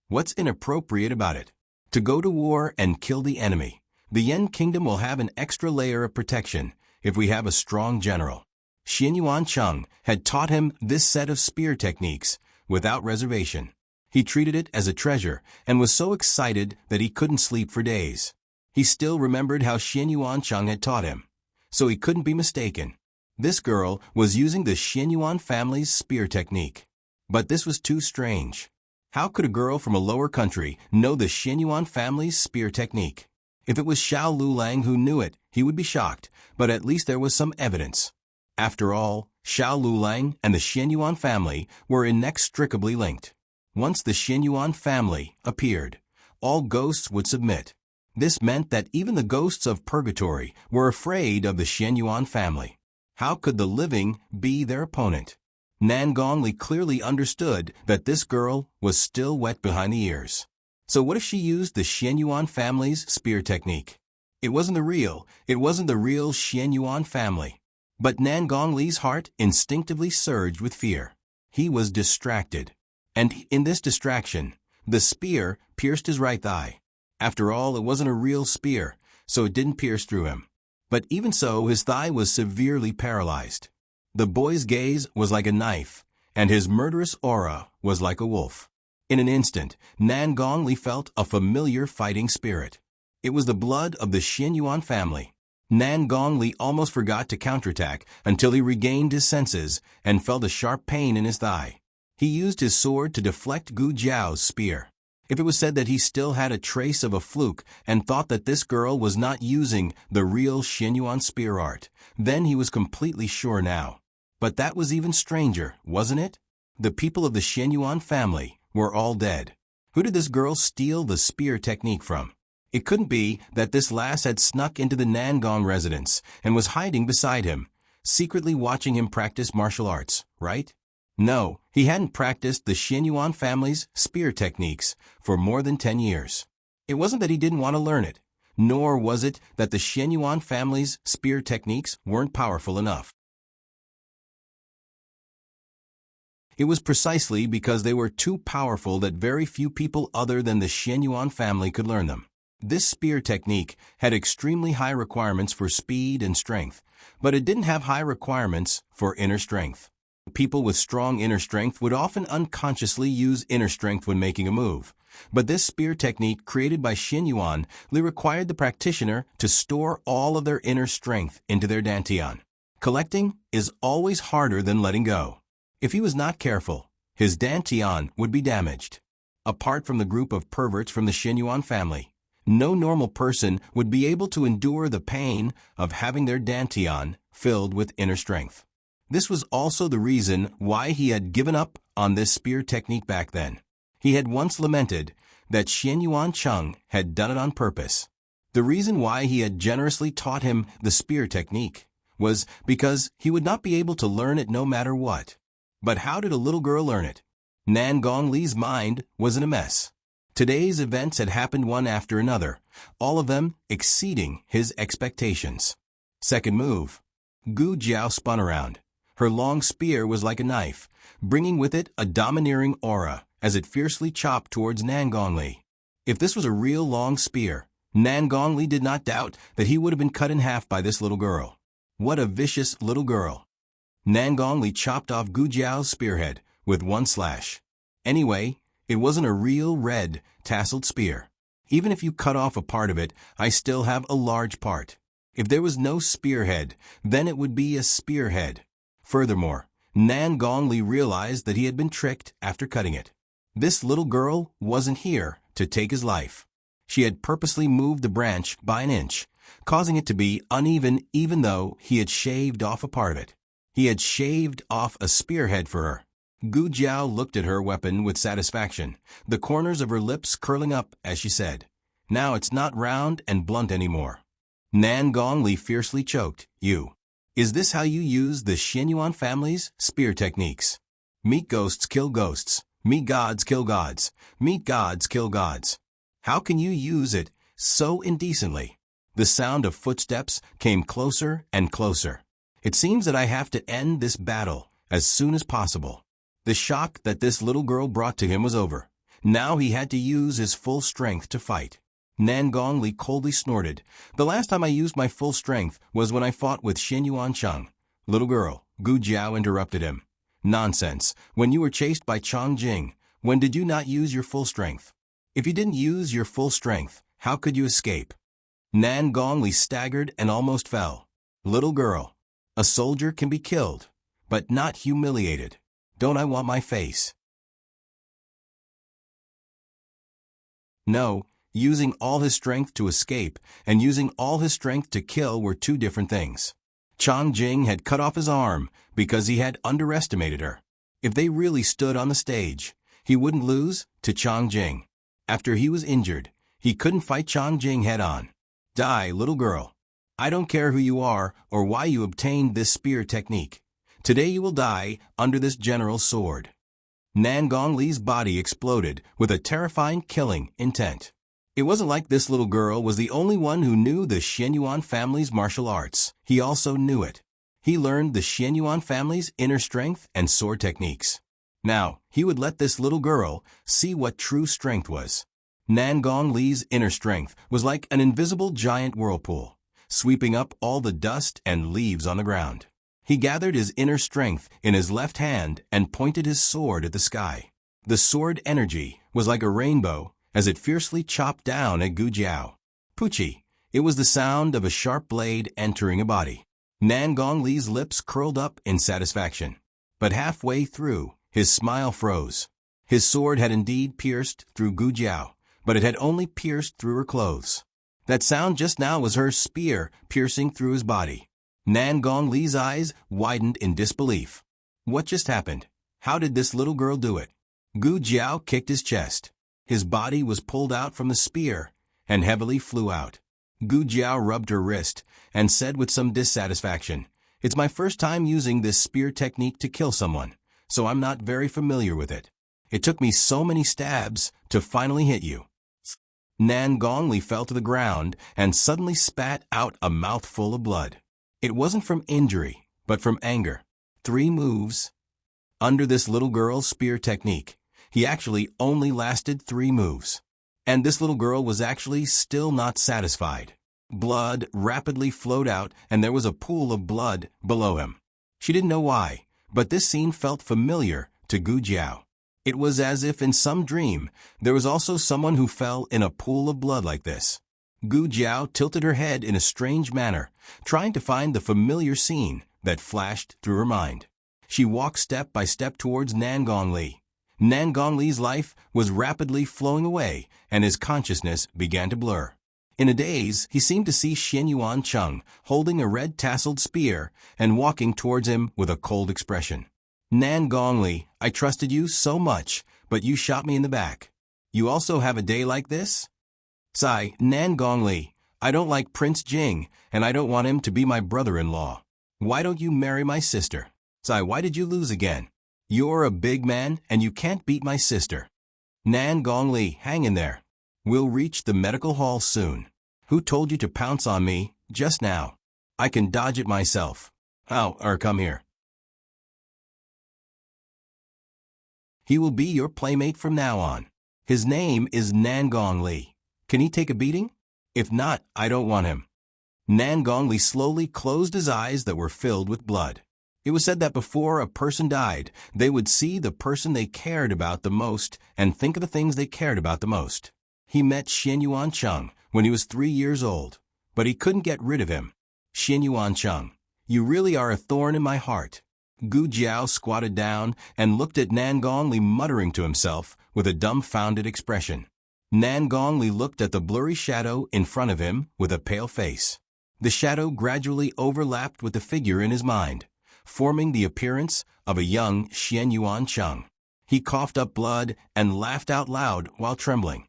What's inappropriate about it? To go to war and kill the enemy. The Yen Kingdom will have an extra layer of protection if we have a strong general. Xinyuan Cheng had taught him this set of spear techniques without reservation. He treated it as a treasure and was so excited that he couldn't sleep for days. He still remembered how Xinyuan Cheng had taught him, so he couldn't be mistaken. This girl was using the Xinyuan family's spear technique. But this was too strange. How could a girl from a lower country know the Xinyuan family's spear technique? If it was Xiao Lulang who knew it, he would be shocked, but at least there was some evidence. After all, Xiao Lulang and the Xinyuan family were inextricably linked. Once the Xinyuan family appeared, all ghosts would submit. This meant that even the ghosts of purgatory were afraid of the Xinyuan family. How could the living be their opponent? Nan Gong Li clearly understood that this girl was still wet behind the ears. So what if she used the Xinyuan family's spear technique? It wasn't the real Xinyuan family. But Nan Gong Li's heart instinctively surged with fear. He was distracted. And in this distraction, the spear pierced his right thigh. After all, it wasn't a real spear, so it didn't pierce through him. But even so, his thigh was severely paralyzed. The boy's gaze was like a knife, and his murderous aura was like a wolf. In an instant, Nan Gong Li felt a familiar fighting spirit. It was the blood of the Xin Yuan family. Nan Gongli almost forgot to counterattack until he regained his senses and felt a sharp pain in his thigh. He used his sword to deflect Gu Jiao's spear. If it was said that he still had a trace of a fluke and thought that this girl was not using the real Xin Yuan spear art, then he was completely sure now. But that was even stranger, wasn't it? The people of the Xin Yuan family were all dead. Who did this girl steal the spear technique from? It couldn't be that this lass had snuck into the Nangong residence and was hiding beside him, secretly watching him practice martial arts, right? No, he hadn't practiced the Xin Yuan family's spear techniques for more than 10 years. It wasn't that he didn't want to learn it, nor was it that the Xin Yuan family's spear techniques weren't powerful enough. It was precisely because they were too powerful that very few people other than the Xin Yuan family could learn them. This spear technique had extremely high requirements for speed and strength, but it didn't have high requirements for inner strength. People with strong inner strength would often unconsciously use inner strength when making a move, but this spear technique created by Xin Yuan required the practitioner to store all of their inner strength into their dantian. Collecting is always harder than letting go. If he was not careful, his dantian would be damaged. Apart from the group of perverts from the Xin Yuan family, no normal person would be able to endure the pain of having their dantian filled with inner strength. This was also the reason why he had given up on this spear technique back then. He had once lamented that Xin Yuan Cheng had done it on purpose. The reason why he had generously taught him the spear technique was because he would not be able to learn it no matter what. But how did a little girl learn it? Nan Gongli's mind was in a mess. Today's events had happened one after another, all of them exceeding his expectations. Second move. Gu Jiao spun around. Her long spear was like a knife, bringing with it a domineering aura as it fiercely chopped towards Nan Gongli. If this was a real long spear, Nan Gongli did not doubt that he would have been cut in half by this little girl. What a vicious little girl. Nan Gongli chopped off Gu Jiao's spearhead with one slash. Anyway, it wasn't a real red, tasseled spear. Even if you cut off a part of it, I still have a large part. If there was no spearhead, then it would be a spearhead. Furthermore, Nan Gongli realized that he had been tricked after cutting it. This little girl wasn't here to take his life. She had purposely moved the branch by an inch, causing it to be uneven even though he had shaved off a part of it. He had shaved off a spearhead for her. Gu Jiao looked at her weapon with satisfaction, the corners of her lips curling up as she said, "Now it's not round and blunt anymore." Nan Gongli fiercely choked, Is this how you use the Xin Yuan family's spear techniques? Meet ghosts kill ghosts. Meet gods kill gods. Meet gods kill gods. How can you use it so indecently? The sound of footsteps came closer and closer. It seems that I have to end this battle as soon as possible. The shock that this little girl brought to him was over. Now he had to use his full strength to fight. Nan Gongli coldly snorted. The last time I used my full strength was when I fought with Xin Yuan Cheng. Little girl, Gu Jiao interrupted him. Nonsense. When you were chased by Chang Jing, when did you not use your full strength? If you didn't use your full strength, how could you escape? Nan Gongli staggered and almost fell. Little girl, a soldier can be killed, but not humiliated. Don't I want my face? No, using all his strength to escape and using all his strength to kill were two different things. Chang Jing had cut off his arm because he had underestimated her. If they really stood on the stage, he wouldn't lose to Chang Jing. After he was injured, he couldn't fight Chang Jing head-on. Die, little girl. I don't care who you are or why you obtained this spear technique. Today you will die under this general's sword. Nan Gongli's body exploded with a terrifying killing intent. It wasn't like this little girl was the only one who knew the Xin Yuan family's martial arts. He also knew it. He learned the Xin Yuan family's inner strength and sword techniques. Now, he would let this little girl see what true strength was. Nan Gongli's inner strength was like an invisible giant whirlpool, sweeping up all the dust and leaves on the ground. He gathered his inner strength in his left hand and pointed his sword at the sky. The sword energy was like a rainbow as it fiercely chopped down at Gu Jiao. Poochie. It was the sound of a sharp blade entering a body. Nan Gong Li's lips curled up in satisfaction. But halfway through, his smile froze. His sword had indeed pierced through Gu Jiao, but it had only pierced through her clothes. That sound just now was her spear piercing through his body. Nan Gong Li's eyes widened in disbelief. What just happened? How did this little girl do it? Gu Jiao kicked his chest. His body was pulled out from the spear and heavily flew out. Gu Jiao rubbed her wrist and said with some dissatisfaction, "It's my first time using this spear technique to kill someone, so I'm not very familiar with it. It took me so many stabs to finally hit you." Nan Gongli fell to the ground and suddenly spat out a mouthful of blood. It wasn't from injury, but from anger. 3 moves. Under this little girl's spear technique, he actually only lasted 3 moves. And this little girl was actually still not satisfied. Blood rapidly flowed out and there was a pool of blood below him. She didn't know why, but this scene felt familiar to Gu Jiao. It was as if in some dream there was also someone who fell in a pool of blood like this. Gu Jiao tilted her head in a strange manner, trying to find the familiar scene that flashed through her mind. She walked step by step towards Nan Gongli. Nan Gongli's life was rapidly flowing away, and his consciousness began to blur. In a daze, he seemed to see Xianyuan Cheng holding a red tasseled spear and walking towards him with a cold expression. "Nan Gongli, I trusted you so much, but you shot me in the back. You also have a day like this?" "Sigh, Nan Gongli, I don't like Prince Jing, and I don't want him to be my brother-in-law. Why don't you marry my sister?" "Sigh, why did you lose again? You're a big man, and you can't beat my sister." "Nan Gongli, hang in there. We'll reach the medical hall soon. Who told you to pounce on me just now? I can dodge it myself. Come here. He will be your playmate from now on. His name is Nan Gongli. Can he take a beating? If not, I don't want him." Nan Gongli slowly closed his eyes that were filled with blood. It was said that before a person died, they would see the person they cared about the most and think of the things they cared about the most. He met Xianyuan Cheng when he was 3 years old, but he couldn't get rid of him. "Xianyuan Cheng, you really are a thorn in my heart." Gu Jiao squatted down and looked at Nan Gongli, muttering to himself with a dumbfounded expression. Nan Gongli looked at the blurry shadow in front of him with a pale face. The shadow gradually overlapped with the figure in his mind, forming the appearance of a young Xianyuan Cheng. He coughed up blood and laughed out loud while trembling.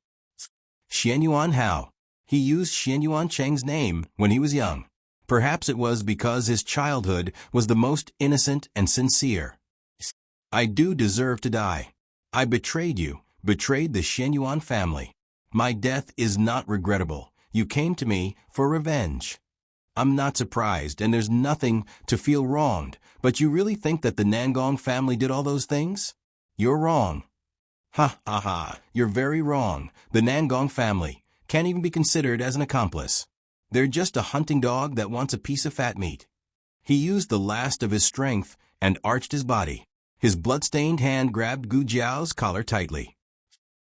Xianyuan Hao. He used Xianyuan Cheng's name when he was young. Perhaps it was because his childhood was the most innocent and sincere. "I do deserve to die. I betrayed you, betrayed the Xianyuan family. My death is not regrettable. You came to me for revenge. I'm not surprised, and there's nothing to feel wronged, but you really think that the Nangong family did all those things? You're wrong." "Ha ha ha, you're very wrong. The Nangong family can't even be considered as an accomplice. They're just a hunting dog that wants a piece of fat meat." He used the last of his strength and arched his body. His blood-stained hand grabbed Gu Jiao's collar tightly.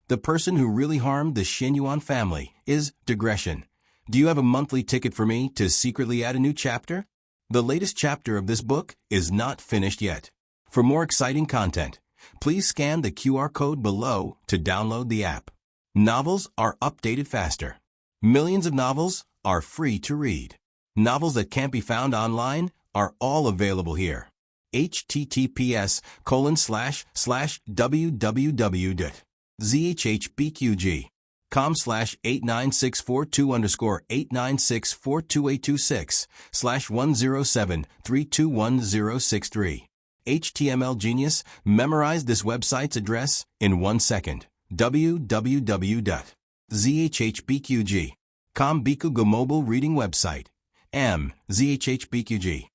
"The person who really harmed the Xianyuan family is digression. Do you have a monthly ticket for me to secretly add a new chapter? The latest chapter of this book is not finished yet. For more exciting content, please scan the QR code below to download the app. Novels are updated faster. Millions of novels are free to read. Novels that can't be found online are all available here. https://www.zhbqg.com/89642_8964286/107321063. HTML Genius memorized this website's address in 1 second. www.zhbqg.com Bikugo mobile reading website. zhbqg.com.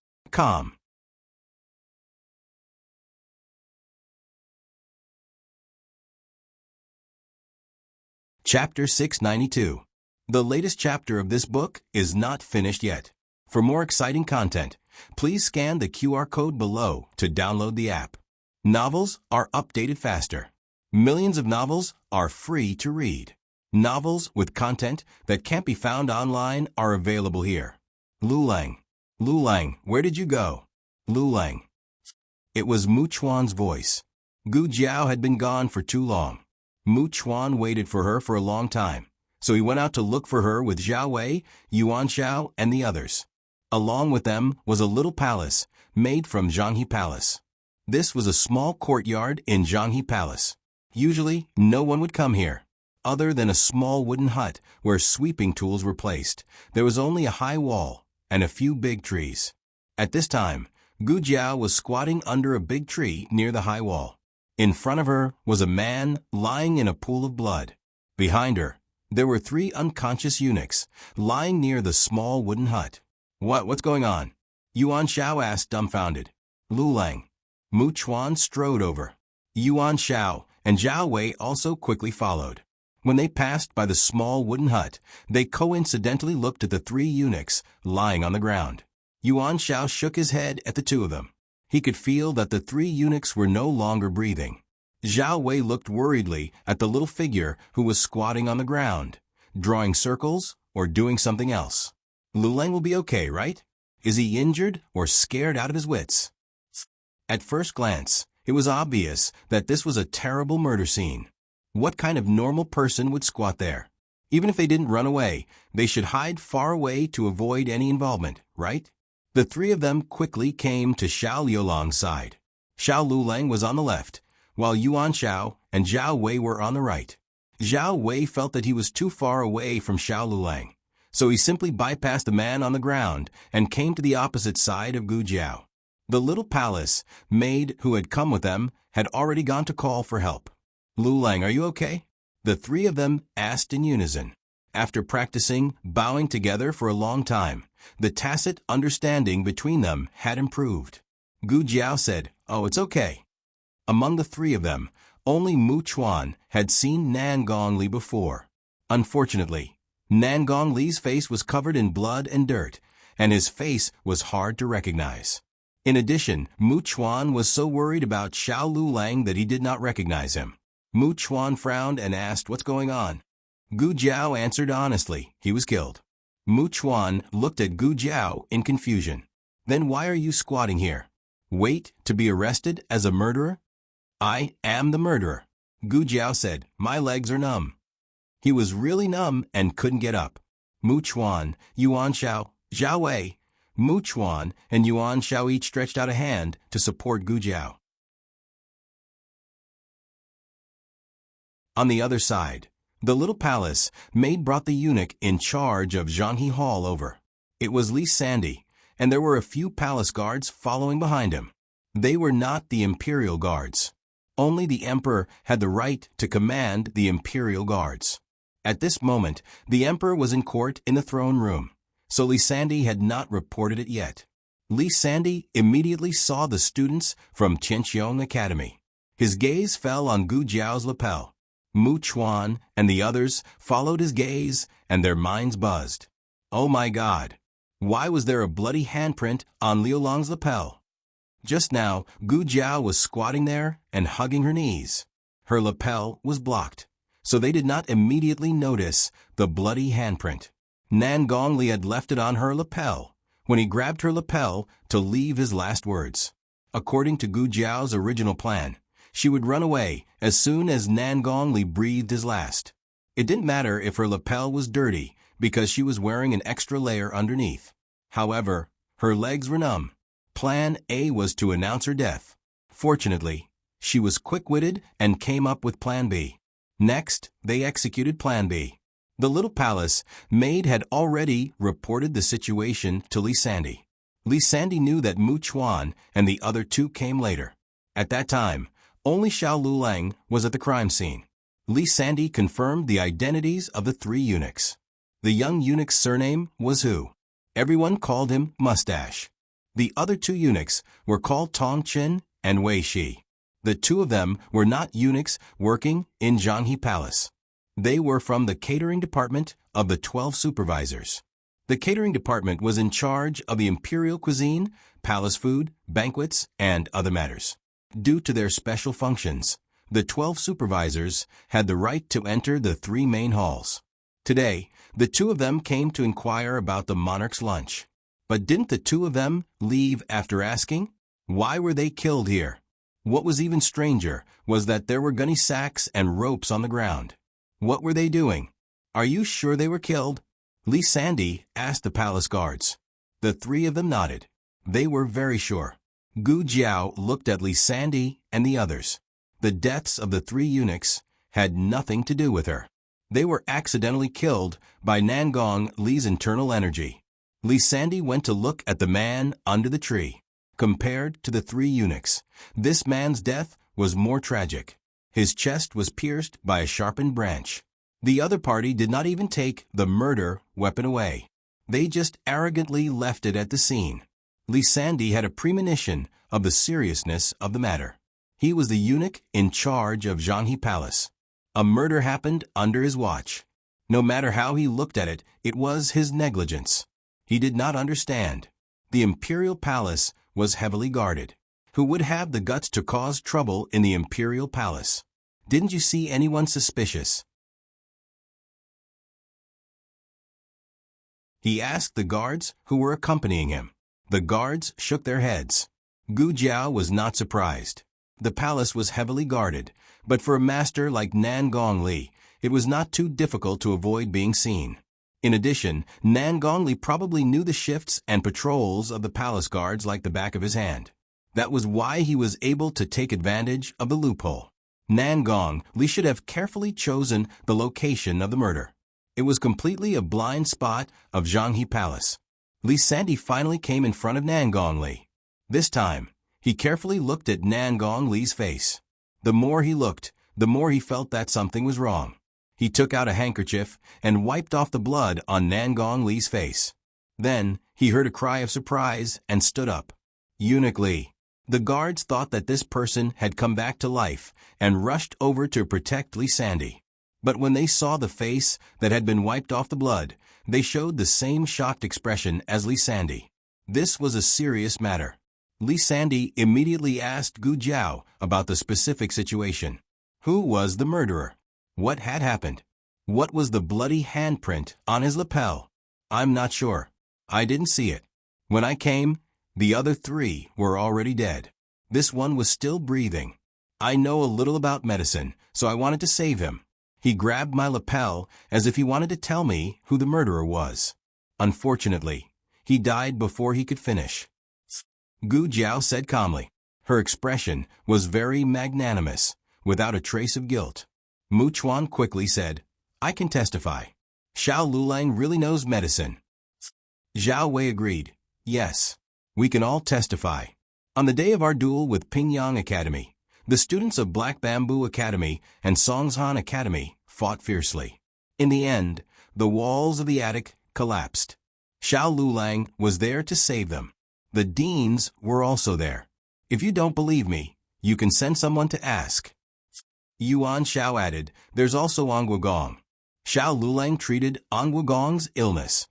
Chapter 692. The latest chapter of this book is not finished yet. For more exciting content, please scan the QR code below to download the app. Novels are updated faster. Millions of novels are free to read. Novels with content that can't be found online are available here. Lulang. Lulang, where did you go? Lulang. It was Mu Chuan's voice. Gu Jiao had been gone for too long. Mu Chuan waited for her for a long time, so he went out to look for her with Zhao Wei, Yuan Shao, and the others. Along with them was a little palace made from Zhanghe Palace. This was a small courtyard in Zhanghe Palace. Usually, no one would come here. Other than a small wooden hut where sweeping tools were placed, there was only a high wall and a few big trees. At this time, Gu Jiao was squatting under a big tree near the high wall. In front of her was a man lying in a pool of blood. Behind her, there were 3 unconscious eunuchs lying near the small wooden hut. What's going on? Yuan Shao asked, dumbfounded. Lulang. Mu Chuan strode over. Yuan Shao and Zhao Wei also quickly followed. When they passed by the small wooden hut, they coincidentally looked at the 3 eunuchs lying on the ground. Yuan Shao shook his head at the 2 of them. He could feel that the 3 eunuchs were no longer breathing. Zhao Wei looked worriedly at the little figure who was squatting on the ground, drawing circles or doing something else. Lulang will be okay, right? Is he injured or scared out of his wits? At first glance, it was obvious that this was a terrible murder scene. What kind of normal person would squat there? Even if they didn't run away, they should hide far away to avoid any involvement, right? The 3 of them quickly came to Xiao Liulang's side. Xiao Lulang was on the left, while Yuan Shao and Zhao Wei were on the right. Zhao Wei felt that he was too far away from Xiao Lulang, so he simply bypassed the man on the ground and came to the opposite side of Gu Jiao. The little palace maid who had come with them had already gone to call for help. Lulang, are you okay? The 3 of them asked in unison. After practicing bowing together for a long time, the tacit understanding between them had improved. Gu Jiao said, "Oh, it's okay." Among the 3 of them, only Mu Chuan had seen Nan Gongli before. Unfortunately, Nan Gongli's face was covered in blood and dirt, and his face was hard to recognize. In addition, Mu Chuan was so worried about Xiao Lulang that he did not recognize him. Mu Chuan frowned and asked, "What's going on?" Gu Jiao answered honestly, he was killed. Mu Chuan looked at Gu Jiao in confusion. "Then why are you squatting here? Wait to be arrested as a murderer?" "I am the murderer," Gu Jiao said. "My legs are numb." He was really numb and couldn't get up. Mu Chuan, Yuan Shao, Zhao Wei, Mu Chuan and Yuan Shao each stretched out a hand to support Gu Jiao. On the other side, the little palace maid brought the eunuch in charge of Zhanghe Hall over. It was Li Sandy, and there were a few palace guards following behind him. They were not the imperial guards. Only the emperor had the right to command the imperial guards. At this moment, the emperor was in court in the throne room, so Li Sandy had not reported it yet. Li Sandy immediately saw the students from Qianxiong Academy. His gaze fell on Gu Jiao's lapel. Mu Chuan and the others followed his gaze, and their minds buzzed. Oh my God! Why was there a bloody handprint on Liulang's lapel? Just now, Gu Jiao was squatting there and hugging her knees. Her lapel was blocked, so they did not immediately notice the bloody handprint. Nan Gongli had left it on her lapel when he grabbed her lapel to leave his last words. According to Gu Jiao's original plan, she would run away as soon as Nan Gongli breathed his last. It didn't matter if her lapel was dirty because she was wearing an extra layer underneath. However, her legs were numb. Plan A was to announce her death. Fortunately, she was quick-witted and came up with Plan B. Next, they executed Plan B. The little palace maid had already reported the situation to Li Sandy. Li Sandy knew that Mu Chuan and the other 2 came later. At that time, only Xiao Lulang was at the crime scene. Li Sandy confirmed the identities of the 3 eunuchs. The young eunuch's surname was Hu. Everyone called him Mustache. The other 2 eunuchs were called Tong Qin and Wei Shi. The 2 of them were not eunuchs working in Zhanghe Palace. They were from the catering department of the 12 supervisors. The catering department was in charge of the imperial cuisine, palace food, banquets, and other matters. Due to their special functions, The 12 supervisors had the right to enter the 3 main halls. Today, the 2 of them came to inquire about the monarch's lunch. But didn't the 2 of them leave after asking? Why were they killed here? What was even stranger was that there were gunny sacks and ropes on the ground. What were they doing? Are you sure they were killed? Lee Sandy asked the palace guards. The 3 of them nodded. They were very sure. Gu Jiao looked at Lee Sandy and the others. The deaths of the 3 eunuchs had nothing to do with her. They were accidentally killed by Nangong Li's internal energy. Lee Sandy went to look at the man under the tree. Compared to the 3 eunuchs, this man's death was more tragic. His chest was pierced by a sharpened branch. The other party did not even take the murder weapon away. They just arrogantly left it at the scene. Lee Sandy had a premonition of the seriousness of the matter. He was the eunuch in charge of Zhanghe Palace. A murder happened under his watch. No matter how he looked at it, it was his negligence. He did not understand. The imperial palace was heavily guarded. Who would have the guts to cause trouble in the imperial palace? Didn't you see anyone suspicious? He asked the guards who were accompanying him. The guards shook their heads. Gu Jiao was not surprised. The palace was heavily guarded, but for a master like Nangong Li, it was not too difficult to avoid being seen. In addition, Nangong Li probably knew the shifts and patrols of the palace guards like the back of his hand. That was why he was able to take advantage of the loophole. Nangong Li should have carefully chosen the location of the murder. It was completely a blind spot of Zhanghe Palace. Lee Sandy finally came in front of Nangong Li. This time, he carefully looked at Nangong Li's face. The more he looked, the more he felt that something was wrong. He took out a handkerchief and wiped off the blood on Nangong Li's face. Then, he heard a cry of surprise and stood up. Eunuch Li. The guards thought that this person had come back to life and rushed over to protect Lee Sandy. But when they saw the face that had been wiped off the blood, they showed the same shocked expression as Lee Sandy. This was a serious matter. Lee Sandy immediately asked Gu Jiao about the specific situation. Who was the murderer? What had happened? What was the bloody handprint on his lapel? I'm not sure. I didn't see it. When I came, the other 3 were already dead. This one was still breathing. I know a little about medicine, so I wanted to save him. He grabbed my lapel as if he wanted to tell me who the murderer was. Unfortunately, he died before he could finish. Gu Jiao said calmly. Her expression was very magnanimous, without a trace of guilt. Mu Chuan quickly said, I can testify. Xiao Lulang really knows medicine. Zhao Wei agreed. Yes, we can all testify. On the day of our duel with Pingyang Academy, the students of Black Bamboo Academy and Songshan Academy fought fiercely. In the end, the walls of the attic collapsed. Xiao Lulang was there to save them. The deans were also there. If you don't believe me, you can send someone to ask. Yuan Xiao added, there's also Angwagong. Xiao Lulang treated Angwagong's illness.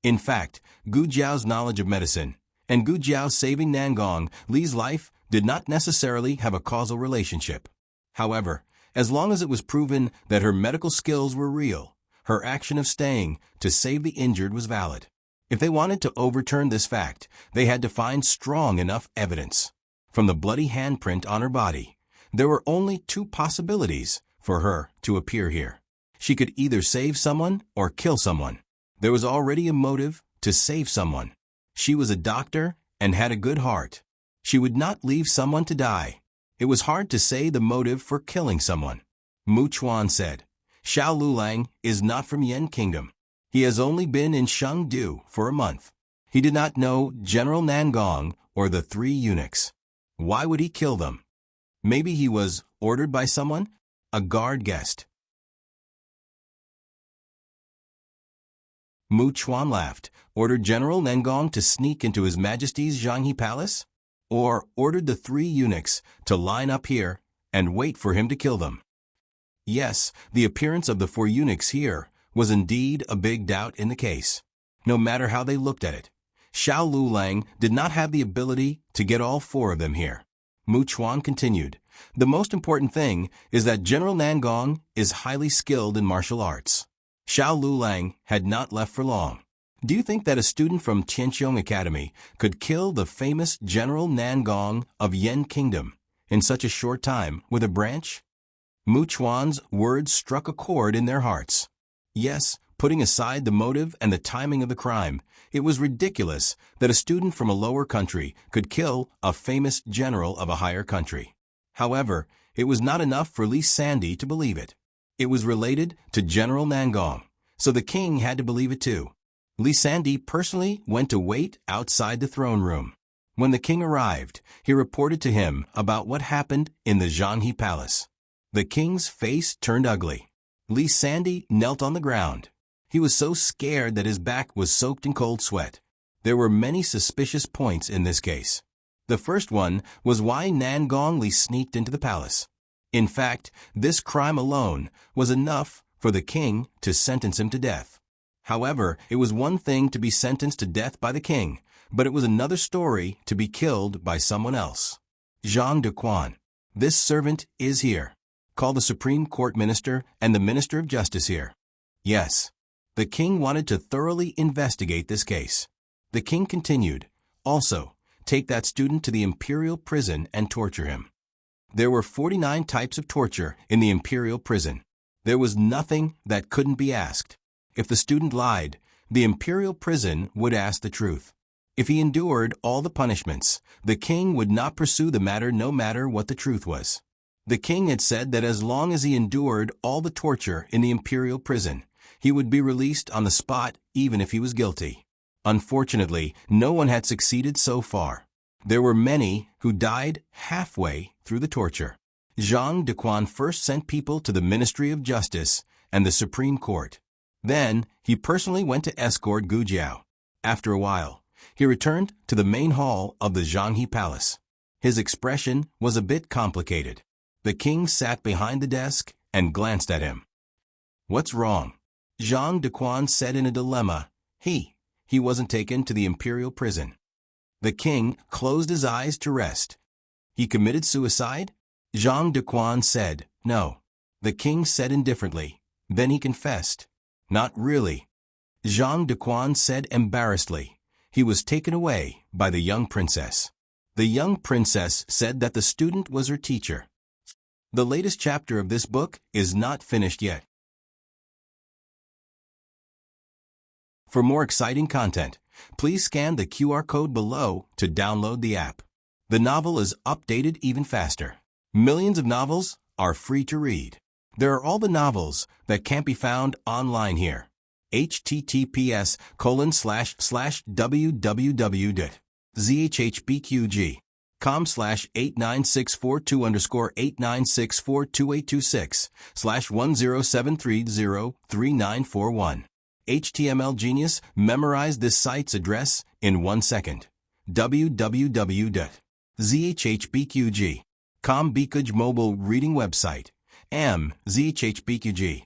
In fact, Gu Jiao's knowledge of medicine and Gu Jiao saving Nangong Li's life did not necessarily have a causal relationship. However, as long as it was proven that her medical skills were real, her action of staying to save the injured was valid. If they wanted to overturn this fact, they had to find strong enough evidence. From the bloody handprint on her body, there were only 2 possibilities for her to appear here. She could either save someone or kill someone. There was already a motive to save someone. She was a doctor and had a good heart. She would not leave someone to die. It was hard to say the motive for killing someone. Mu Chuan said, Xiao Lulang is not from Yan Kingdom. He has only been in Chengdu for a month. He did not know General Nangong or the 3 eunuchs. Why would he kill them? Maybe he was ordered by someone? A guard guest. Mu Chuan laughed. Ordered General Nangong to sneak into His Majesty's Zhanghe Palace? Or ordered the 3 eunuchs to line up here and wait for him to kill them? Yes, the appearance of the 4 eunuchs here was indeed a big doubt in the case. No matter how they looked at it, Xiao Lulang did not have the ability to get all 4 of them here. Mu Chuan continued, The most important thing is that General Nangong is highly skilled in martial arts. Xiao Lulang had not left for long. Do you think that a student from Tianqiong Academy could kill the famous General Nangong of Yen Kingdom in such a short time with a branch? Mu Chuan's words struck a chord in their hearts. Yes, putting aside the motive and the timing of the crime, it was ridiculous that a student from a lower country could kill a famous general of a higher country. However, it was not enough for Li Sandy to believe it. It was related to General Nangong, so the king had to believe it too. Li Sandy personally went to wait outside the throne room. When the king arrived, he reported to him about what happened in the Zhanghe Palace. The king's face turned ugly. Li Sandy knelt on the ground. He was so scared that his back was soaked in cold sweat. There were many suspicious points in this case. The first one was why Nangong Li sneaked into the palace. In fact, this crime alone was enough for the king to sentence him to death. However, it was one thing to be sentenced to death by the king, but it was another story to be killed by someone else. Zhang Dequan. This servant is here. Call the Supreme Court Minister and the Minister of Justice here. Yes. The king wanted to thoroughly investigate this case. The king continued, also, take that student to the imperial prison and torture him. There were 49 types of torture in the imperial prison. There was nothing that couldn't be asked. If the student lied, the imperial prison would ask the truth. If he endured all the punishments, the king would not pursue the matter no matter what the truth was. The king had said that as long as he endured all the torture in the imperial prison, he would be released on the spot even if he was guilty. Unfortunately, no one had succeeded so far. There were many who died halfway through the torture. Zhang Dequan first sent people to the Ministry of Justice and the Supreme Court. Then, he personally went to escort Gu Jiao. After a while, he returned to the main hall of the Zhanghe Palace. His expression was a bit complicated. The king sat behind the desk and glanced at him. What's wrong? Zhang Dequan said in a dilemma. He wasn't taken to the imperial prison. The king closed his eyes to rest. He committed suicide? Zhang Dequan said, no. The king said indifferently. Then he confessed. Not really. Zhang Dequan said embarrassedly. He was taken away by the young princess. The young princess said that the student was her teacher. The latest chapter of this book is not finished yet. For more exciting content, please scan the QR code below to download the app. The novel is updated even faster. Millions of novels are free to read. There are all the novels that can't be found online here. https://www.zhpqg.com/8964/2_89642_1073303941. HTML Genius memorized this site's address in 1 second. www.zhpqg.com Bikaj mobile reading website. zhpqg.com.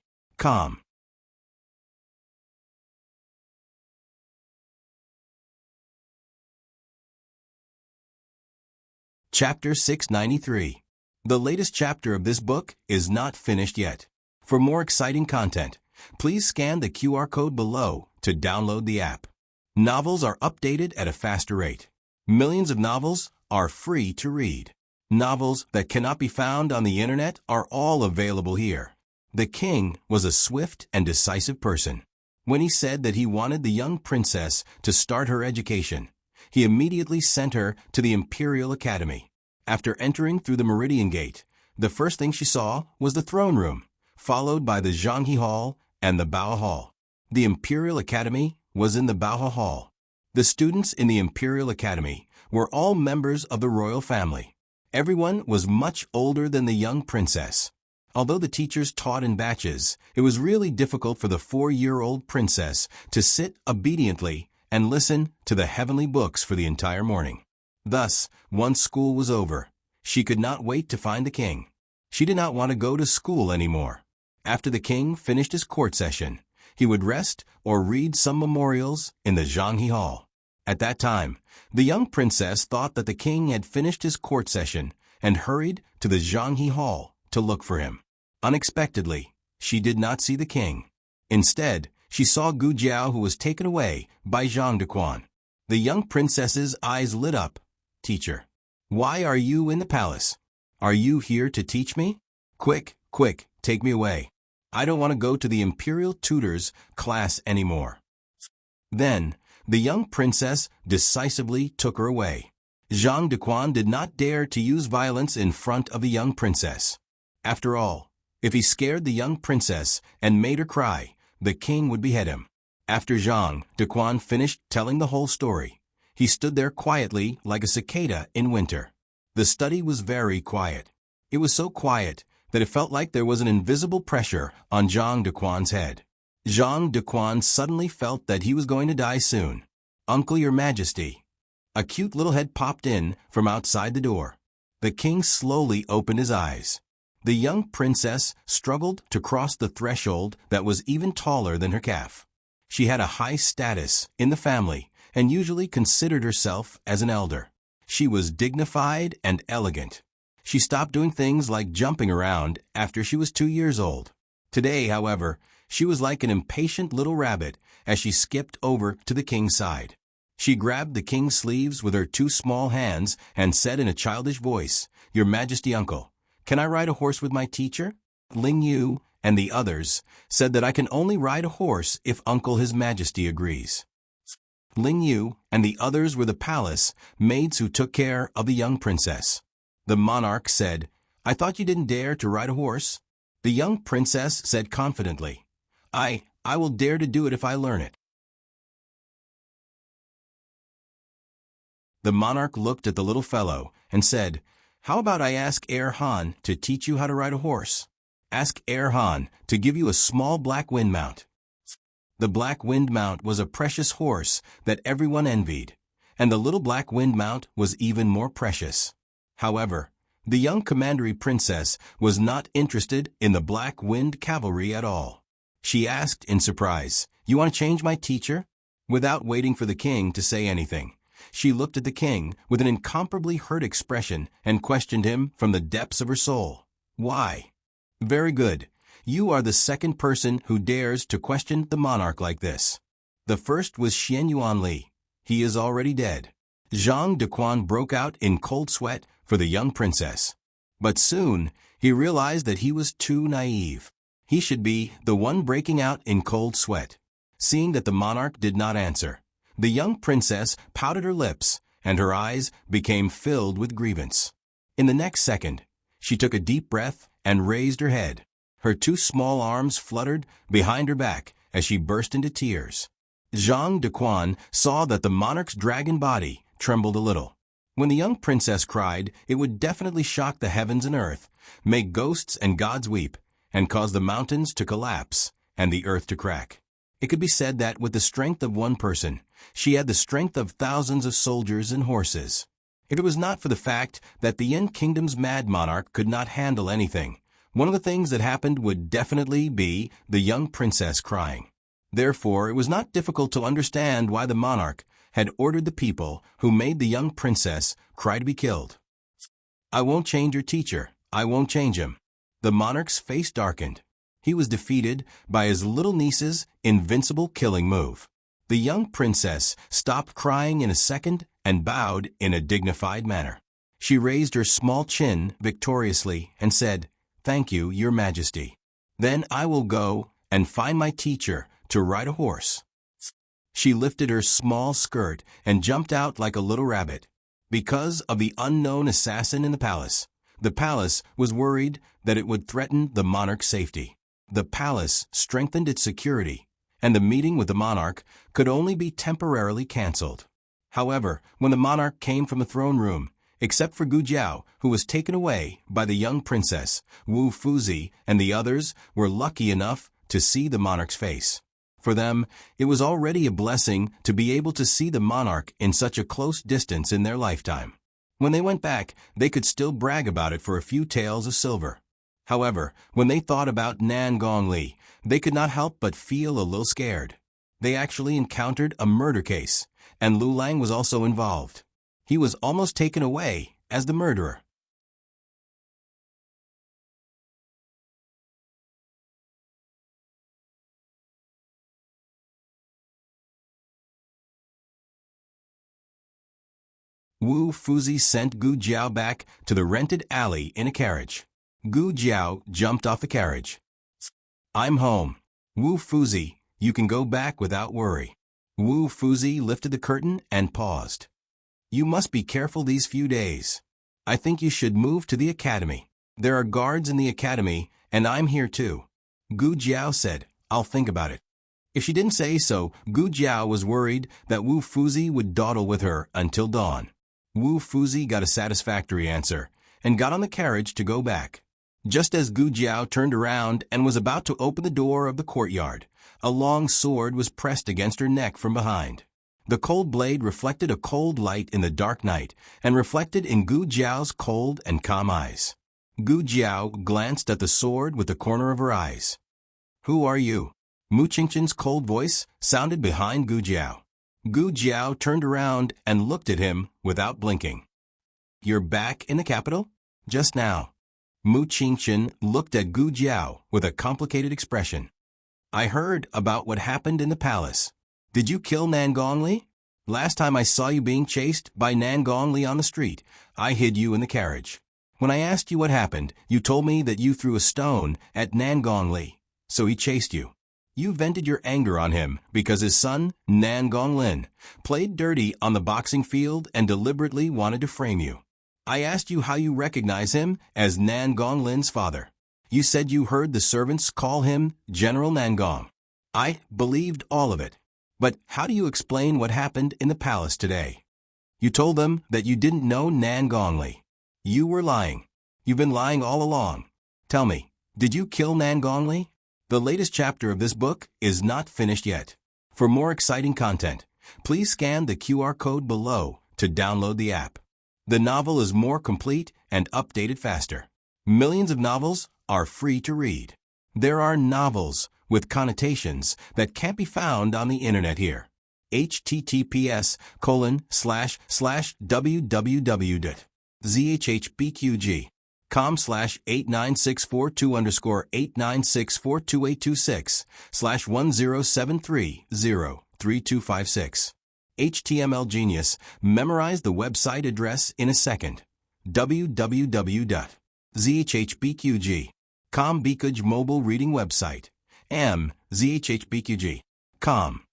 Chapter 693. The latest chapter of this book is not finished yet. For more exciting content, please scan the QR code below to download the app. Novels are updated at a faster rate. Millions of novels are free to read. Novels that cannot be found on the internet are all available here. The king was a swift and decisive person. When he said that he wanted the young princess to start her education, he immediately sent her to the Imperial Academy. After entering through the Meridian Gate, the first thing she saw was the throne room, followed by the Zhanghe Hall and the Bao Hall. The Imperial Academy was in the Bao Hall. The students in the Imperial Academy were all members of the royal family. Everyone was much older than the young princess. Although the teachers taught in batches, it was really difficult for the 4-year-old princess to sit obediently and listen to the heavenly books for the entire morning. Thus, once school was over, she could not wait to find the king. She did not want to go to school anymore. After the king finished his court session, he would rest or read some memorials in the Zhanghe Hall. At that time, the young princess thought that the king had finished his court session and hurried to the Zhanghe Hall to look for him. Unexpectedly, she did not see the king. Instead, she saw Gu Jiao, who was taken away by Zhang Dequan. The young princess's eyes lit up. "Teacher, why are you in the palace? Are you here to teach me? Quick, quick, take me away. I don't want to go to the imperial tutor's class anymore." Then, the young princess decisively took her away. Zhang Dequan did not dare to use violence in front of the young princess. After all, if he scared the young princess and made her cry, the king would behead him. After Zhang Dequan finished telling the whole story, he stood there quietly like a cicada in winter. The study was very quiet. It was so quiet that it felt like there was an invisible pressure on Zhang Dequan's head. Zhang Dequan suddenly felt that he was going to die soon. "Uncle, Your Majesty." A cute little head popped in from outside the door. The king slowly opened his eyes. The young princess struggled to cross the threshold that was even taller than her calf. She had a high status in the family and usually considered herself as an elder. She was dignified and elegant. She stopped doing things like jumping around after she was 2 years old. Today, however, she was like an impatient little rabbit as she skipped over to the king's side. She grabbed the king's sleeves with her 2 small hands and said in a childish voice, "Your Majesty, Uncle, can I ride a horse with my teacher?" Ling Yu and the others said that I can only ride a horse if Uncle His Majesty agrees. Ling Yu and the others were the palace maids who took care of the young princess. The monarch said, "I thought you didn't dare to ride a horse?" The young princess said confidently, I will dare to do it if I learn it." The monarch looked at the little fellow and said, "How about I ask Air Han to teach you how to ride a horse? Ask Air Han to give you a small black wind mount." The black wind mount was a precious horse that everyone envied, and the little black wind mount was even more precious. However, the young commandery princess was not interested in the black wind cavalry at all. She asked in surprise, "You want to change my teacher?" Without waiting for the king to say anything, she looked at the king with an incomparably hurt expression and questioned him from the depths of her soul. "Why?" "Very good. You are the second person who dares to question the monarch like this. The first was Xian Yuanli. He is already dead." Zhang Dequan broke out in cold sweat for the young princess. But soon, he realized that he was too naive. He should be the one breaking out in cold sweat. Seeing that the monarch did not answer, the young princess pouted her lips, and her eyes became filled with grievance. In the next second, she took a deep breath and raised her head. Her 2 small arms fluttered behind her back as she burst into tears. Zhang Dequan saw that the monarch's dragon body trembled a little. When the young princess cried, it would definitely shock the heavens and earth, make ghosts and gods weep, and cause the mountains to collapse and the earth to crack. It could be said that with the strength of one person, she had the strength of thousands of soldiers and horses. If it was not for the fact that the Yin Kingdom's mad monarch could not handle anything, one of the things that happened would definitely be the young princess crying. Therefore, it was not difficult to understand why the monarch had ordered the people who made the young princess cry to be killed. "I won't change your teacher. I won't change him." The monarch's face darkened. He was defeated by his little niece's invincible killing move. The young princess stopped crying in a second and bowed in a dignified manner. She raised her small chin victoriously and said, "Thank you, Your Majesty. Then I will go and find my teacher to ride a horse." She lifted her small skirt and jumped out like a little rabbit. Because of the unknown assassin in the palace was worried that it would threaten the monarch's safety. The palace strengthened its security, and the meeting with the monarch could only be temporarily cancelled. However, when the monarch came from the throne room, except for Gu Jiao, who was taken away by the young princess, Wu Fuzi and the others were lucky enough to see the monarch's face. For them, it was already a blessing to be able to see the monarch in such a close distance in their lifetime. When they went back, they could still brag about it for a few taels of silver. However, when they thought about Nan Gongli, they could not help but feel a little scared. They actually encountered a murder case, and Lu Lang was also involved. He was almost taken away as the murderer. Wu Fuzi sent Gu Jiao back to the rented alley in a carriage. Gu Jiao jumped off the carriage. I'm home. Wu Fuzi, you can go back without worry. Wu Fuzi lifted the curtain and paused. You must be careful these few days. I think you should move to the academy. There are guards in the academy, and I'm here too. Gu Jiao said, I'll think about it. If she didn't say so, Gu Jiao was worried that Wu Fuzi would dawdle with her until dawn. Wu Fuzi got a satisfactory answer and got on the carriage to go back. Just as Gu Jiao turned around and was about to open the door of the courtyard, a long sword was pressed against her neck from behind. The cold blade reflected a cold light in the dark night and reflected in Gu Jiao's cold and calm eyes. Gu Jiao glanced at the sword with the corner of her eyes. Who are you? Mu Qingqian's cold voice sounded behind Gu Jiao. Gu Jiao turned around and looked at him without blinking. You're back in the capital? Just now. Mu Qingqian looked at Gu Jiao with a complicated expression. I heard about what happened in the palace. Did you kill Nan Gongli? Last time I saw you being chased by Nan Gongli on the street, I hid you in the carriage. When I asked you what happened, you told me that you threw a stone at Nan Gongli, so he chased you. You vented your anger on him because his son, Nan Gonglin, played dirty on the boxing field and deliberately wanted to frame you. I asked you how you recognize him as Nan Gonglin's father. You said you heard the servants call him General Nangong. I believed all of it. But how do you explain what happened in the palace today? You told them that you didn't know Nan Gongli. You were lying. You've been lying all along. Tell me, did you kill Nan Gongli? The latest chapter of this book is not finished yet. For more exciting content, please scan the QR code below to download the app. The novel is more complete and updated faster. Millions of novels are free to read. There are novels with connotations that can't be found on the internet here. https://www.zhbqg.com/89642_89642026/10730326. HTML Genius memorized the website address in a second. www.zhbqg.com Bikuj mobile reading website. zhbqg.com.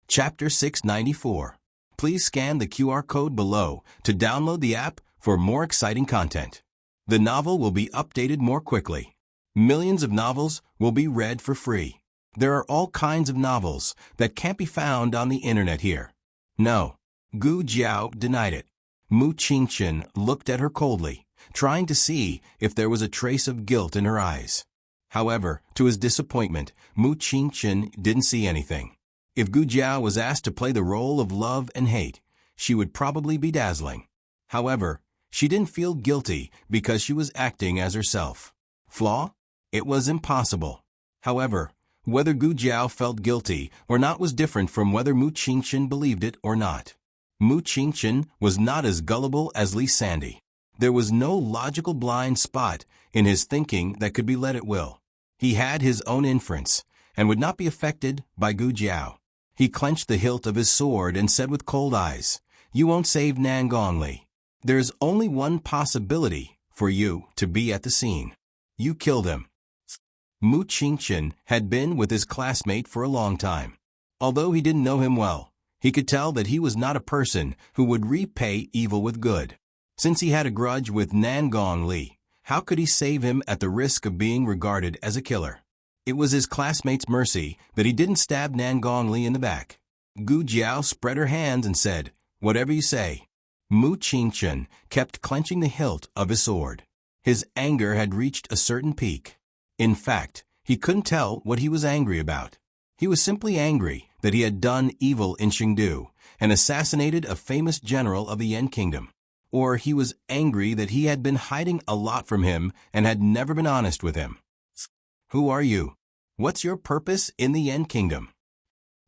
Chapter 694. Please scan the QR code below to download the app for more exciting content. The novel will be updated more quickly. Millions of novels will be read for free. There are all kinds of novels that can't be found on the internet here. No. Gu Jiao denied it. Mu Qingqian looked at her coldly, trying to see if there was a trace of guilt in her eyes. However, to his disappointment, Mu Qingqian didn't see anything. If Gu Jiao was asked to play the role of love and hate, she would probably be dazzling. However, she didn't feel guilty because she was acting as herself. Flaw? It was impossible. However, whether Gu Jiao felt guilty or not was different from whether Mu Qingqian believed it or not. Mu Qingqian was not as gullible as Li Sandy. There was no logical blind spot in his thinking that could be led at will. He had his own inference and would not be affected by Gu Jiao. He clenched the hilt of his sword and said with cold eyes, "You won't save Nan Gongli. There's only one possibility for you to be at the scene. You killed him." Mu Qingqian had been with his classmate for a long time. Although he didn't know him well, he could tell that he was not a person who would repay evil with good. Since he had a grudge with Nan Gongli, how could he save him at the risk of being regarded as a killer? It was his classmate's mercy that he didn't stab Nan Gongli in the back. Gu Jiao spread her hands and said, "Whatever you say." Mu Qingqian kept clenching the hilt of his sword. His anger had reached a certain peak. In fact, he couldn't tell what he was angry about. He was simply angry that he had done evil in Chengdu and assassinated a famous general of the Yan Kingdom. Or he was angry that he had been hiding a lot from him and had never been honest with him. "Who are you? What's your purpose in the Yan Kingdom?"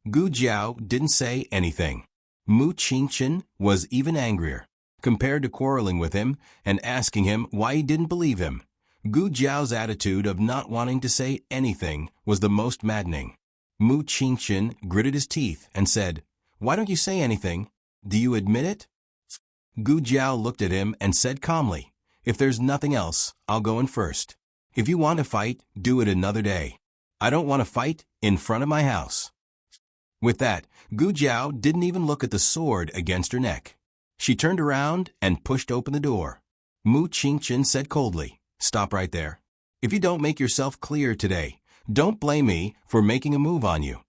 Gu Jiao didn't say anything. Mu Qingqian was even angrier. Compared to quarreling with him and asking him why he didn't believe him, Gu Jiao's attitude of not wanting to say anything was the most maddening. Mu Qingqian gritted his teeth and said, "Why don't you say anything? Do you admit it?" Gu Jiao looked at him and said calmly, "If there's nothing else, I'll go in first. If you want to fight, do it another day. I don't want to fight in front of my house." With that, Gu Jiao didn't even look at the sword against her neck. She turned around and pushed open the door. Mu Qingqian said coldly, "Stop right there. If you don't make yourself clear today, don't blame me for making a move on you."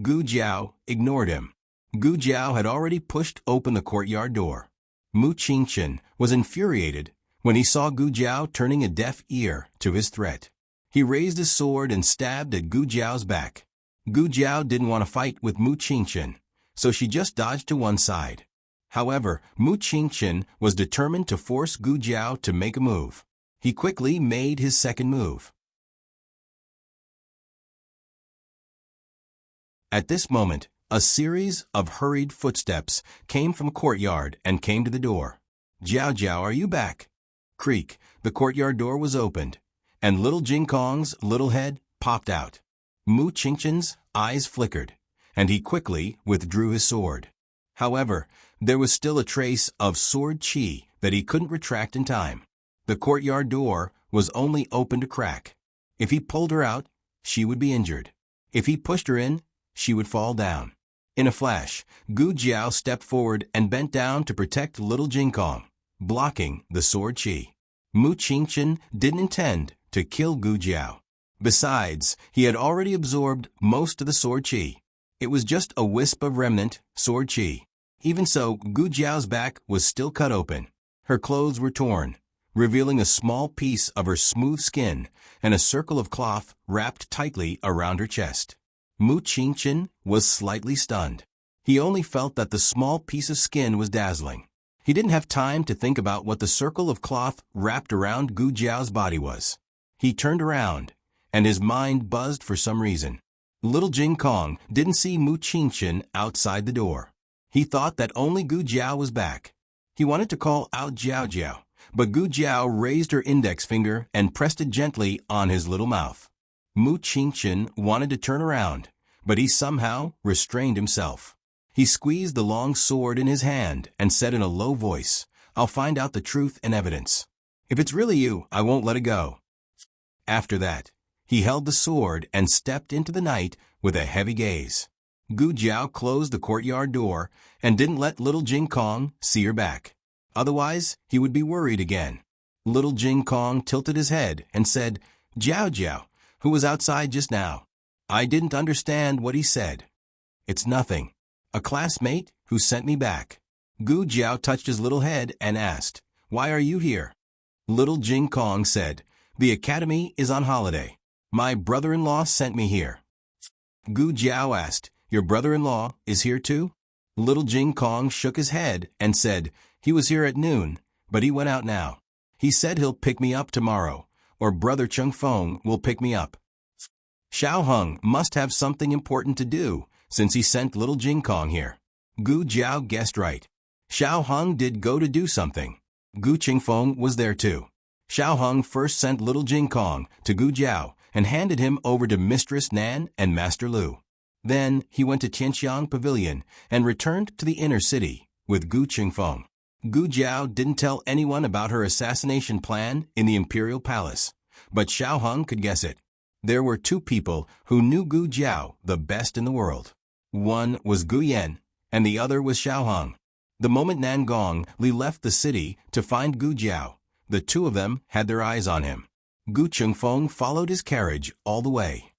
Gu Jiao ignored him. Gu Jiao had already pushed open the courtyard door. Mu Qingqian was infuriated when he saw Gu Jiao turning a deaf ear to his threat. He raised his sword and stabbed at Gu Jiao's back. Gu Jiao didn't want to fight with Mu Qingqian, so she just dodged to one side. However, Mu Qingqian was determined to force Gu Jiao to make a move. He quickly made his second move. At this moment, a series of hurried footsteps came from a courtyard and came to the door. "Jiao Jiao, are you back?" Creak, the courtyard door was opened, and little Jing Kong's little head popped out. Mu Qingqian's eyes flickered, and he quickly withdrew his sword. However, there was still a trace of sword qi that he couldn't retract in time. The courtyard door was only open to crack. If he pulled her out, she would be injured. If he pushed her in, she would fall down. In a flash, Gu Jiao stepped forward and bent down to protect little Jing Kong, blocking the sword qi. Mu Qingqian didn't intend to kill Gu Jiao. Besides, he had already absorbed most of the sword qi. It was just a wisp of remnant sword qi. Even so, Gu Jiao's back was still cut open. Her clothes were torn, revealing a small piece of her smooth skin and a circle of cloth wrapped tightly around her chest. Mu Qingqian was slightly stunned. He only felt that the small piece of skin was dazzling. He didn't have time to think about what the circle of cloth wrapped around Gu Jiao's body was. He turned around, and his mind buzzed for some reason. Little Jing Kong didn't see Mu Qingqian outside the door. He thought that only Gu Jiao was back. He wanted to call out Jiao Jiao, but Gu Jiao raised her index finger and pressed it gently on his little mouth. Mu Qingqian wanted to turn around, but he somehow restrained himself. He squeezed the long sword in his hand and said in a low voice, "I'll find out the truth and evidence. If it's really you, I won't let it go." After that, he held the sword and stepped into the night with a heavy gaze. Gu Jiao closed the courtyard door and didn't let little Jing Kong see her back. Otherwise, he would be worried again. Little Jing Kong tilted his head and said, "Jiao Jiao, who was outside just now. I didn't understand what he said." "It's nothing. A classmate who sent me back." Gu Jiao touched his little head and asked, "Why are you here?" Little Jing Kong said, "The academy is on holiday. My brother-in-law sent me here." Gu Jiao asked, "Your brother-in-law is here too?" Little Jing Kong shook his head and said, "He was here at noon, but he went out now. He said he'll pick me up tomorrow, or Brother Chung Feng will pick me up." Xiao Hung must have something important to do since he sent little Jing Kong here. Gu Jiao guessed right. Xiao Hung did go to do something. Gu Qingfeng was there too. Xiao Hung first sent little Jing Kong to Gu Jiao and handed him over to Mistress Nan and Master Lu. Then he went to Tianxiang Pavilion and returned to the inner city with Gu Qingfeng. Gu Jiao didn't tell anyone about her assassination plan in the Imperial Palace, but Xiao Hung could guess it. There were two people who knew Gu Jiao the best in the world. One was Gu Yan, and the other was Xiao Hung. The moment Nan Gongli left the city to find Gu Jiao, the two of them had their eyes on him. Gu Qingfeng followed his carriage all the way.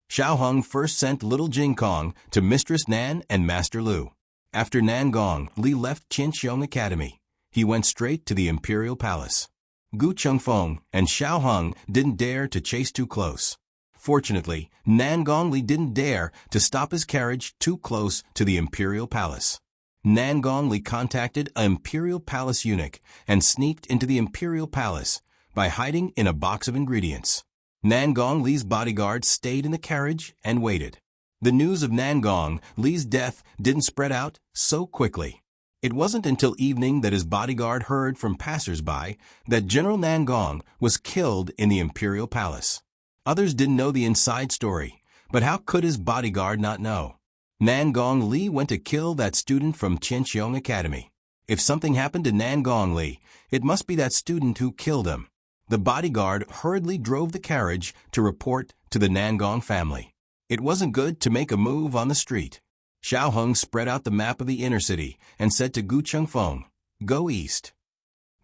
Xiao Hung first sent little Jing Kong to Mistress Nan and Master Lu. After Nan Gongli left Tianxiang Academy, he went straight to the Imperial Palace. Gu Qingfeng and Xiao Hung didn't dare to chase too close. Fortunately, Nan Gongli didn't dare to stop his carriage too close to the Imperial Palace. Nan Gongli contacted an Imperial Palace eunuch and sneaked into the Imperial Palace by hiding in a box of ingredients. Nan Gongli's bodyguard stayed in the carriage and waited. The news of Nan Gongli's death didn't spread out so quickly. It wasn't until evening that his bodyguard heard from passers-by that General Nangong was killed in the imperial palace. Others didn't know the inside story, but how could his bodyguard not know? Nangong Li went to kill that student from Qianxiong Academy. If something happened to Nangong Li, it must be that student who killed him. The bodyguard hurriedly drove the carriage to report to the Nangong family. It wasn't good to make a move on the street. Xiao Heng spread out the map of the inner city and said to Gu Chengfeng, "Go east."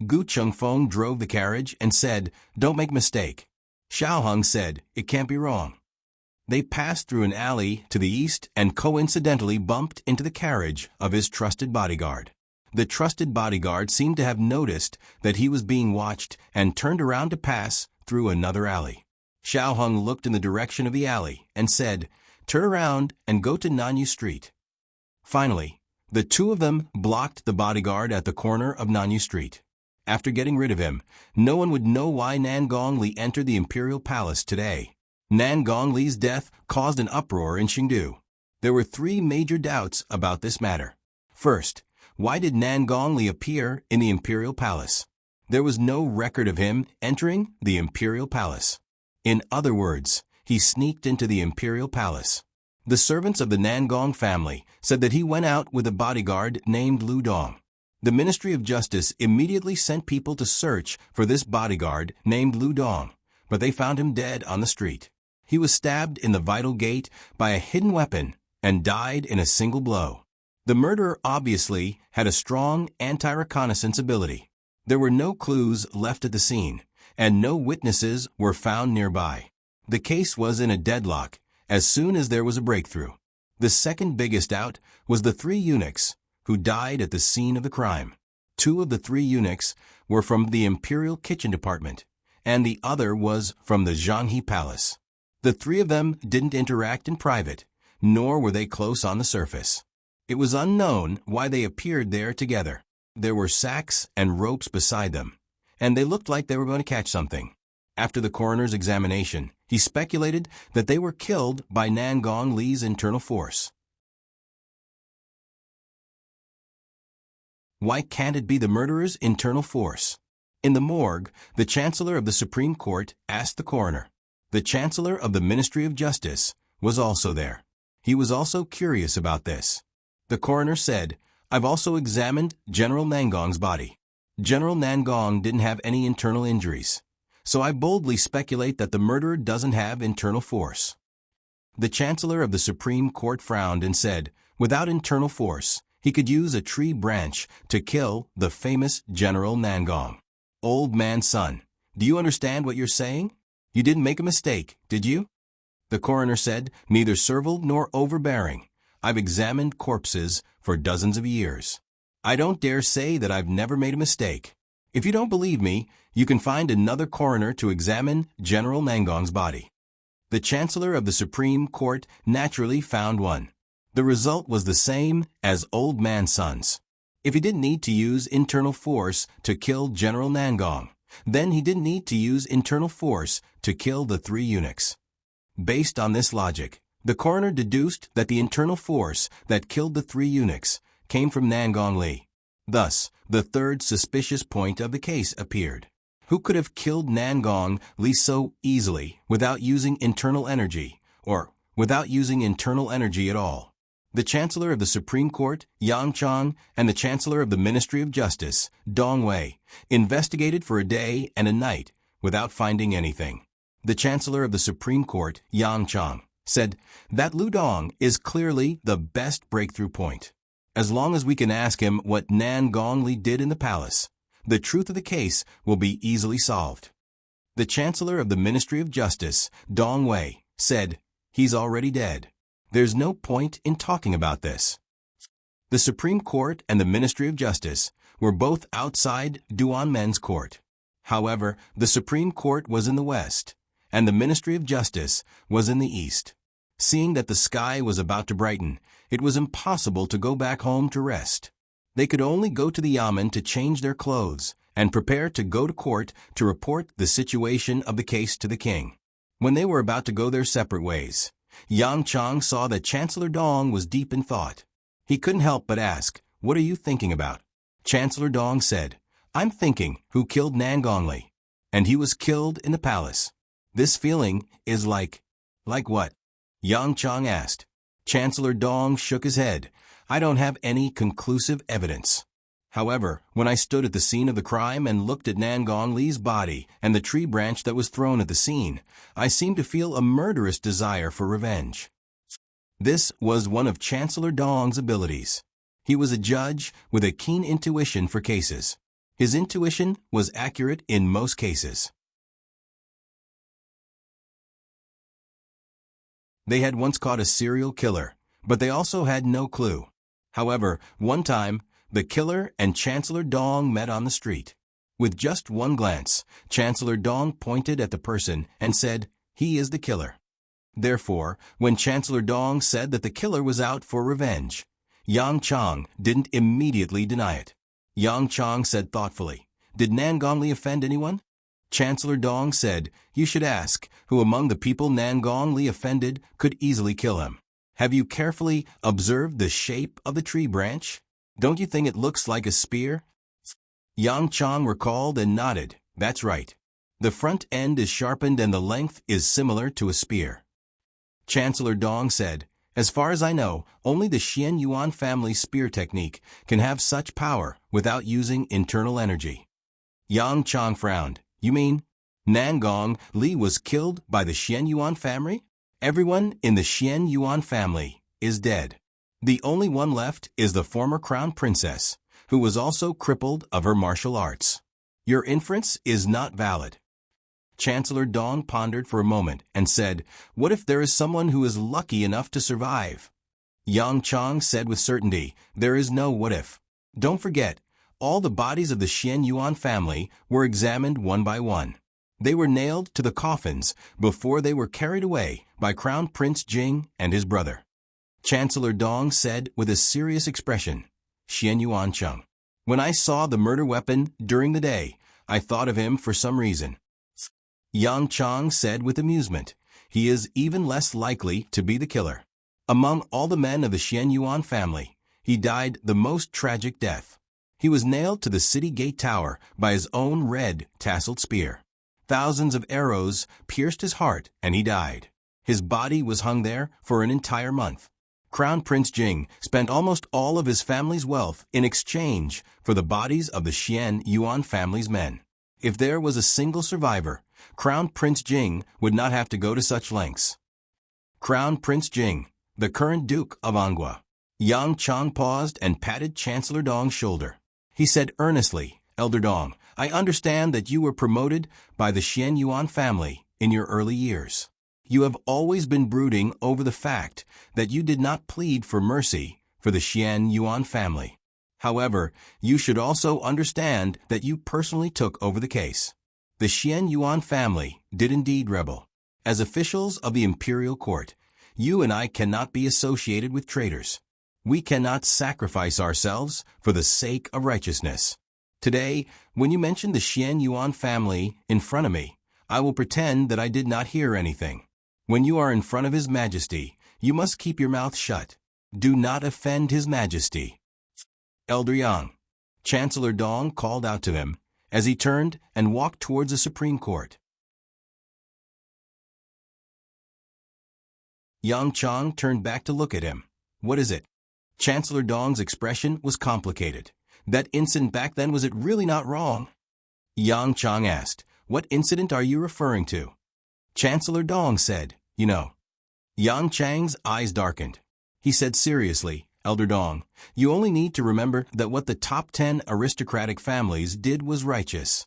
Gu Chengfeng drove the carriage and said, "Don't make a mistake." Xiao Heng said, "It can't be wrong." They passed through an alley to the east and coincidentally bumped into the carriage of his trusted bodyguard. The trusted bodyguard seemed to have noticed that he was being watched and turned around to pass through another alley. Xiao Heng looked in the direction of the alley and said, "Turn around and go to Nanyu Street." Finally, the two of them blocked the bodyguard at the corner of Nanyu Street. After getting rid of him, no one would know why Nangong Li entered the imperial palace today. Nangong Li's death caused an uproar in Chengdu. There were three major doubts about this matter. First, why did Nangong Li appear in the imperial palace? There was no record of him entering the imperial palace. In other words, he sneaked into the imperial palace. The servants of the Nangong family said that he went out with a bodyguard named Lu Dong. The Ministry of Justice immediately sent people to search for this bodyguard named Lu Dong, but they found him dead on the street. He was stabbed in the vital gate by a hidden weapon and died in a single blow. The murderer obviously had a strong anti-reconnaissance ability. There were no clues left at the scene, and no witnesses were found nearby. The case was in a deadlock as soon as there was a breakthrough. The second biggest doubt was the three eunuchs who died at the scene of the crime. Two of the three eunuchs were from the Imperial Kitchen Department, and the other was from the Zhanghe Palace. The three of them didn't interact in private, nor were they close on the surface. It was unknown why they appeared there together. There were sacks and ropes beside them, and they looked like they were going to catch something. After the coroner's examination, he speculated that they were killed by Nangong Li's internal force. Why can't it be the murderer's internal force? In the morgue, the Chancellor of the Supreme Court asked the coroner. The Chancellor of the Ministry of Justice was also there. He was also curious about this. The coroner said, "I've also examined General Nangong's body. General Nangong didn't have any internal injuries, so I boldly speculate that the murderer doesn't have internal force." The Chancellor of the Supreme Court frowned and said, "Without internal force, he could use a tree branch to kill the famous General Nangong." "Old man's son, do you understand what you're saying? You didn't make a mistake, did you?" The coroner said, "Neither servile nor overbearing. I've examined corpses for dozens of years. I don't dare say that I've never made a mistake. If you don't believe me, you can find another coroner to examine General Nangong's body." The Chancellor of the Supreme Court naturally found one. The result was the same as old man's son's. If he didn't need to use internal force to kill General Nangong, then he didn't need to use internal force to kill the three eunuchs. Based on this logic, the coroner deduced that the internal force that killed the three eunuchs came from Nangong Li. Thus, the third suspicious point of the case appeared. Who could have killed Nangong Li so easily without using internal energy, or without using internal energy at all? The Chancellor of the Supreme Court, Yang Chang, and the Chancellor of the Ministry of Justice, Dong Wei, investigated for a day and a night without finding anything. The Chancellor of the Supreme Court, Yang Chang, said that Lu Dong is clearly the best breakthrough point. As long as we can ask him what Nangong Li did in the palace, the truth of the case will be easily solved. The Chancellor of the Ministry of Justice, Dong Wei, said, "He's already dead. There's no point in talking about this." The Supreme Court and the Ministry of Justice were both outside Duanmen's court. However, the Supreme Court was in the west, and the Ministry of Justice was in the east. Seeing that the sky was about to brighten, it was impossible to go back home to rest. They could only go to the yamen to change their clothes and prepare to go to court to report the situation of the case to the king. When they were about to go their separate ways, Yang Chang saw that Chancellor Dong was deep in thought. He couldn't help but ask, What are you thinking about? Chancellor Dong said, I'm thinking who killed Nangongli. And he was killed in the palace. This feeling is like what? Yang Chang asked. Chancellor Dong shook his head. I don't have any conclusive evidence. However, when I stood at the scene of the crime and looked at Nangong Li's body and the tree branch that was thrown at the scene, I seemed to feel a murderous desire for revenge. This was one of Chancellor Dong's abilities. He was a judge with a keen intuition for cases. His intuition was accurate in most cases. They had once caught a serial killer, but they also had no clue. However, one time, the killer and Chancellor Dong met on the street. With just one glance, Chancellor Dong pointed at the person and said, "He is the killer." Therefore, when Chancellor Dong said that the killer was out for revenge, Yang Chang didn't immediately deny it. Yang Chang said thoughtfully, "Did Nangong Li offend anyone?" Chancellor Dong said, "You should ask who among the people Nangong Li offended could easily kill him. Have you carefully observed the shape of the tree branch? Don't you think it looks like a spear?" Yang Chang recalled and nodded. That's right. The front end is sharpened and the length is similar to a spear. Chancellor Dong said, "As far as I know, only the Xian Yuan family spear technique can have such power without using internal energy." Yang Chang frowned. You mean Nangong Li was killed by the Xian Yuan family? Everyone in the Xian Yuan family is dead. The only one left is the former crown princess, who was also crippled of her martial arts. Your inference is not valid. Chancellor Dong pondered for a moment and said, "What if there is someone who is lucky enough to survive?" Yang Chang said with certainty, "There is no what if. Don't forget, all the bodies of the Xian Yuan family were examined one by one. They were nailed to the coffins before they were carried away by Crown Prince Jing and his brother." Chancellor Dong said with a serious expression, "Xian Yuan Cheng. When I saw the murder weapon during the day, I thought of him for some reason." Yang Chang said with amusement, "He is even less likely to be the killer. Among all the men of the Xian Yuan family, he died the most tragic death. He was nailed to the city gate tower by his own red tasseled spear. Thousands of arrows pierced his heart and he died. His body was hung there for an entire month. Crown Prince Jing spent almost all of his family's wealth in exchange for the bodies of the Xian Yuan family's men. If there was a single survivor, Crown Prince Jing would not have to go to such lengths." Crown Prince Jing, the current Duke of Anghua. Yang Chang paused and patted Chancellor Dong's shoulder. He said earnestly, "Elder Dong, I understand that you were promoted by the Xian Yuan family in your early years. You have always been brooding over the fact that you did not plead for mercy for the Xian Yuan family. However, you should also understand that you personally took over the case. The Xian Yuan family did indeed rebel. As officials of the imperial court, you and I cannot be associated with traitors. We cannot sacrifice ourselves for the sake of righteousness. Today, when you mention the Xian Yuan family in front of me, I will pretend that I did not hear anything. When you are in front of His Majesty, you must keep your mouth shut. Do not offend His Majesty." "Elder Yang," Chancellor Dong called out to him as he turned and walked towards the Supreme Court. Yang Chang turned back to look at him. "What is it?" Chancellor Dong's expression was complicated. "That incident back then, was it really not wrong?" Yang Chang asked, "What incident are you referring to?" Chancellor Dong said, "You know." Yang Chang's eyes darkened. He said seriously, "Elder Dong, you only need to remember that what the top 10 aristocratic families did was righteous.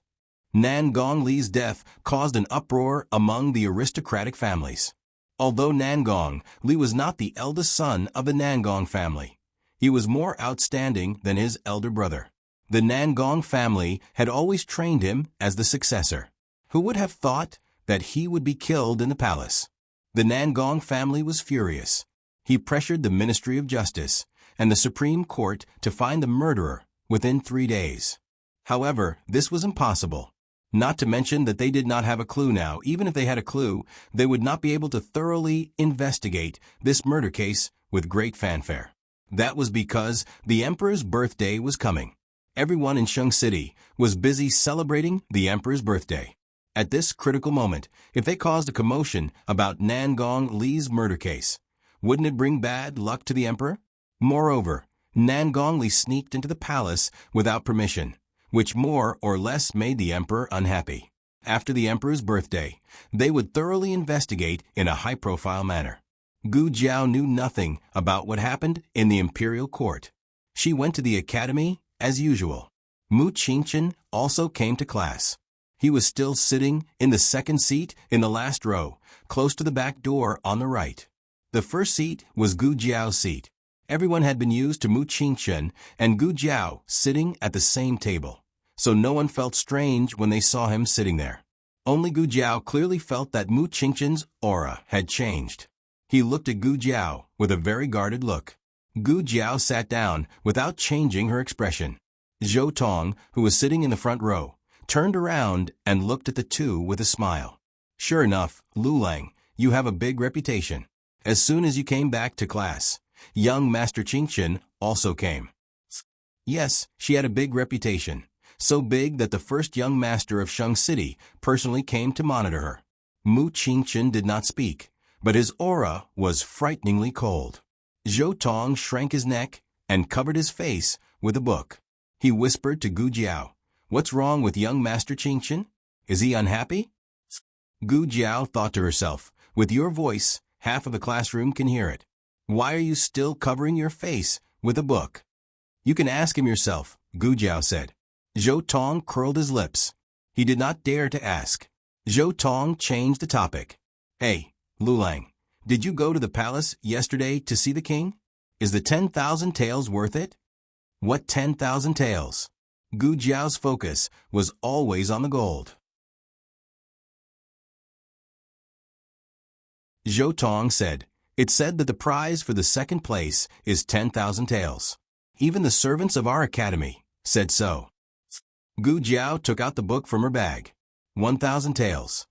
Nangong Li's death caused an uproar among the aristocratic families. Although Nangong Li was not the eldest son of the Nangong family, he was more outstanding than his elder brother. The Nangong family had always trained him as the successor. Who would have thought that he would be killed in the palace? The Nangong family was furious. He pressured the Ministry of Justice and the Supreme Court to find the murderer within 3 days. However, this was impossible. Not to mention that they did not have a clue now. Even if they had a clue, they would not be able to thoroughly investigate this murder case with great fanfare. That was because the emperor's birthday was coming. Everyone in Shang City was busy celebrating the emperor's birthday. At this critical moment, if they caused a commotion about Nangong Li's murder case, wouldn't it bring bad luck to the emperor? Moreover, Nangong Li sneaked into the palace without permission, which more or less made the emperor unhappy. After the emperor's birthday, they would thoroughly investigate in a high-profile manner. Gu Jiao knew nothing about what happened in the imperial court. She went to the academy as usual. Mu Qingchen also came to class. He was still sitting in the second seat in the last row, close to the back door on the right. The first seat was Gu Jiao's seat. Everyone had been used to Mu Qingchen and Gu Jiao sitting at the same table, so no one felt strange when they saw him sitting there. Only Gu Jiao clearly felt that Mu Qingchen's aura had changed. He looked at Gu Jiao with a very guarded look. Gu Jiao sat down without changing her expression. Zhou Tong, who was sitting in the front row, turned around and looked at the two with a smile. Sure enough, Lu Lang, you have a big reputation. As soon as you came back to class, young Master Qingchen also came. Yes, she had a big reputation, so big that the first young master of Shang City personally came to monitor her. Mu Qingchen did not speak, but his aura was frighteningly cold. Zhou Tong shrank his neck and covered his face with a book. He whispered to Gu Jiao, "What's wrong with young Master Qingchen? Is he unhappy?" Gu Jiao thought to herself, "With your voice, half of the classroom can hear it. Why are you still covering your face with a book?" "You can ask him yourself," Gu Jiao said. Zhou Tong curled his lips. He did not dare to ask. Zhou Tong changed the topic. "Hey, Lu Lang, did you go to the palace yesterday to see the king? Is the 10,000 taels worth it?" "What 10,000 taels?" Gu Jiao's focus was always on the gold. Zhou Tong said, "It said that the prize for the second place is 10,000 taels. Even the servants of our academy said so." Gu Jiao took out the book from her bag. 1,000 taels.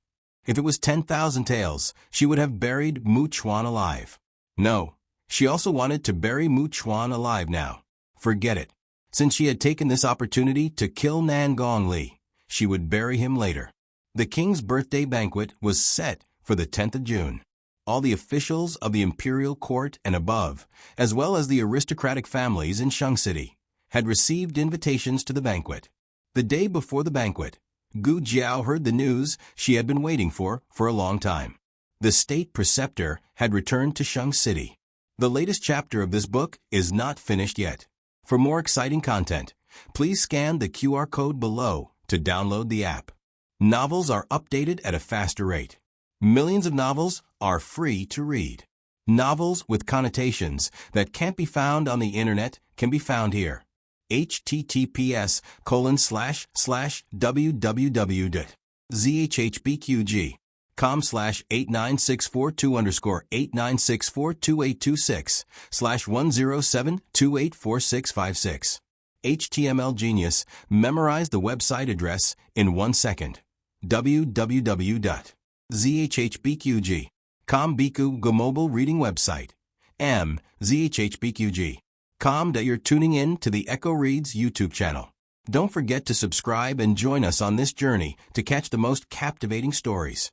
If it was 10,000 taels, she would have buried Mu Chuan alive. No, she also wanted to bury Mu Chuan alive now. Forget it. Since she had taken this opportunity to kill Nangong Li, she would bury him later. The king's birthday banquet was set for the 10th of June. All the officials of the imperial court and above, as well as the aristocratic families in Shang City, had received invitations to the banquet. The day before the banquet, Gu Jiao heard the news she had been waiting for a long time. The state preceptor had returned to Shang City. The latest chapter of this book is not finished yet. For more exciting content, please scan the QR code below to download the app. Novels are updated at a faster rate. Millions of novels are free to read. Novels with connotations that can't be found on the internet can be found here. https://www.zhbqg.com/8964-2_8964286/107284656. HTML Genius memorized the website address in 1 second. www.zhbqg.com Biku Go mobile reading website. zhbqg.com that you're tuning in to the Echo Reads YouTube channel. Don't forget to subscribe and join us on this journey to catch the most captivating stories.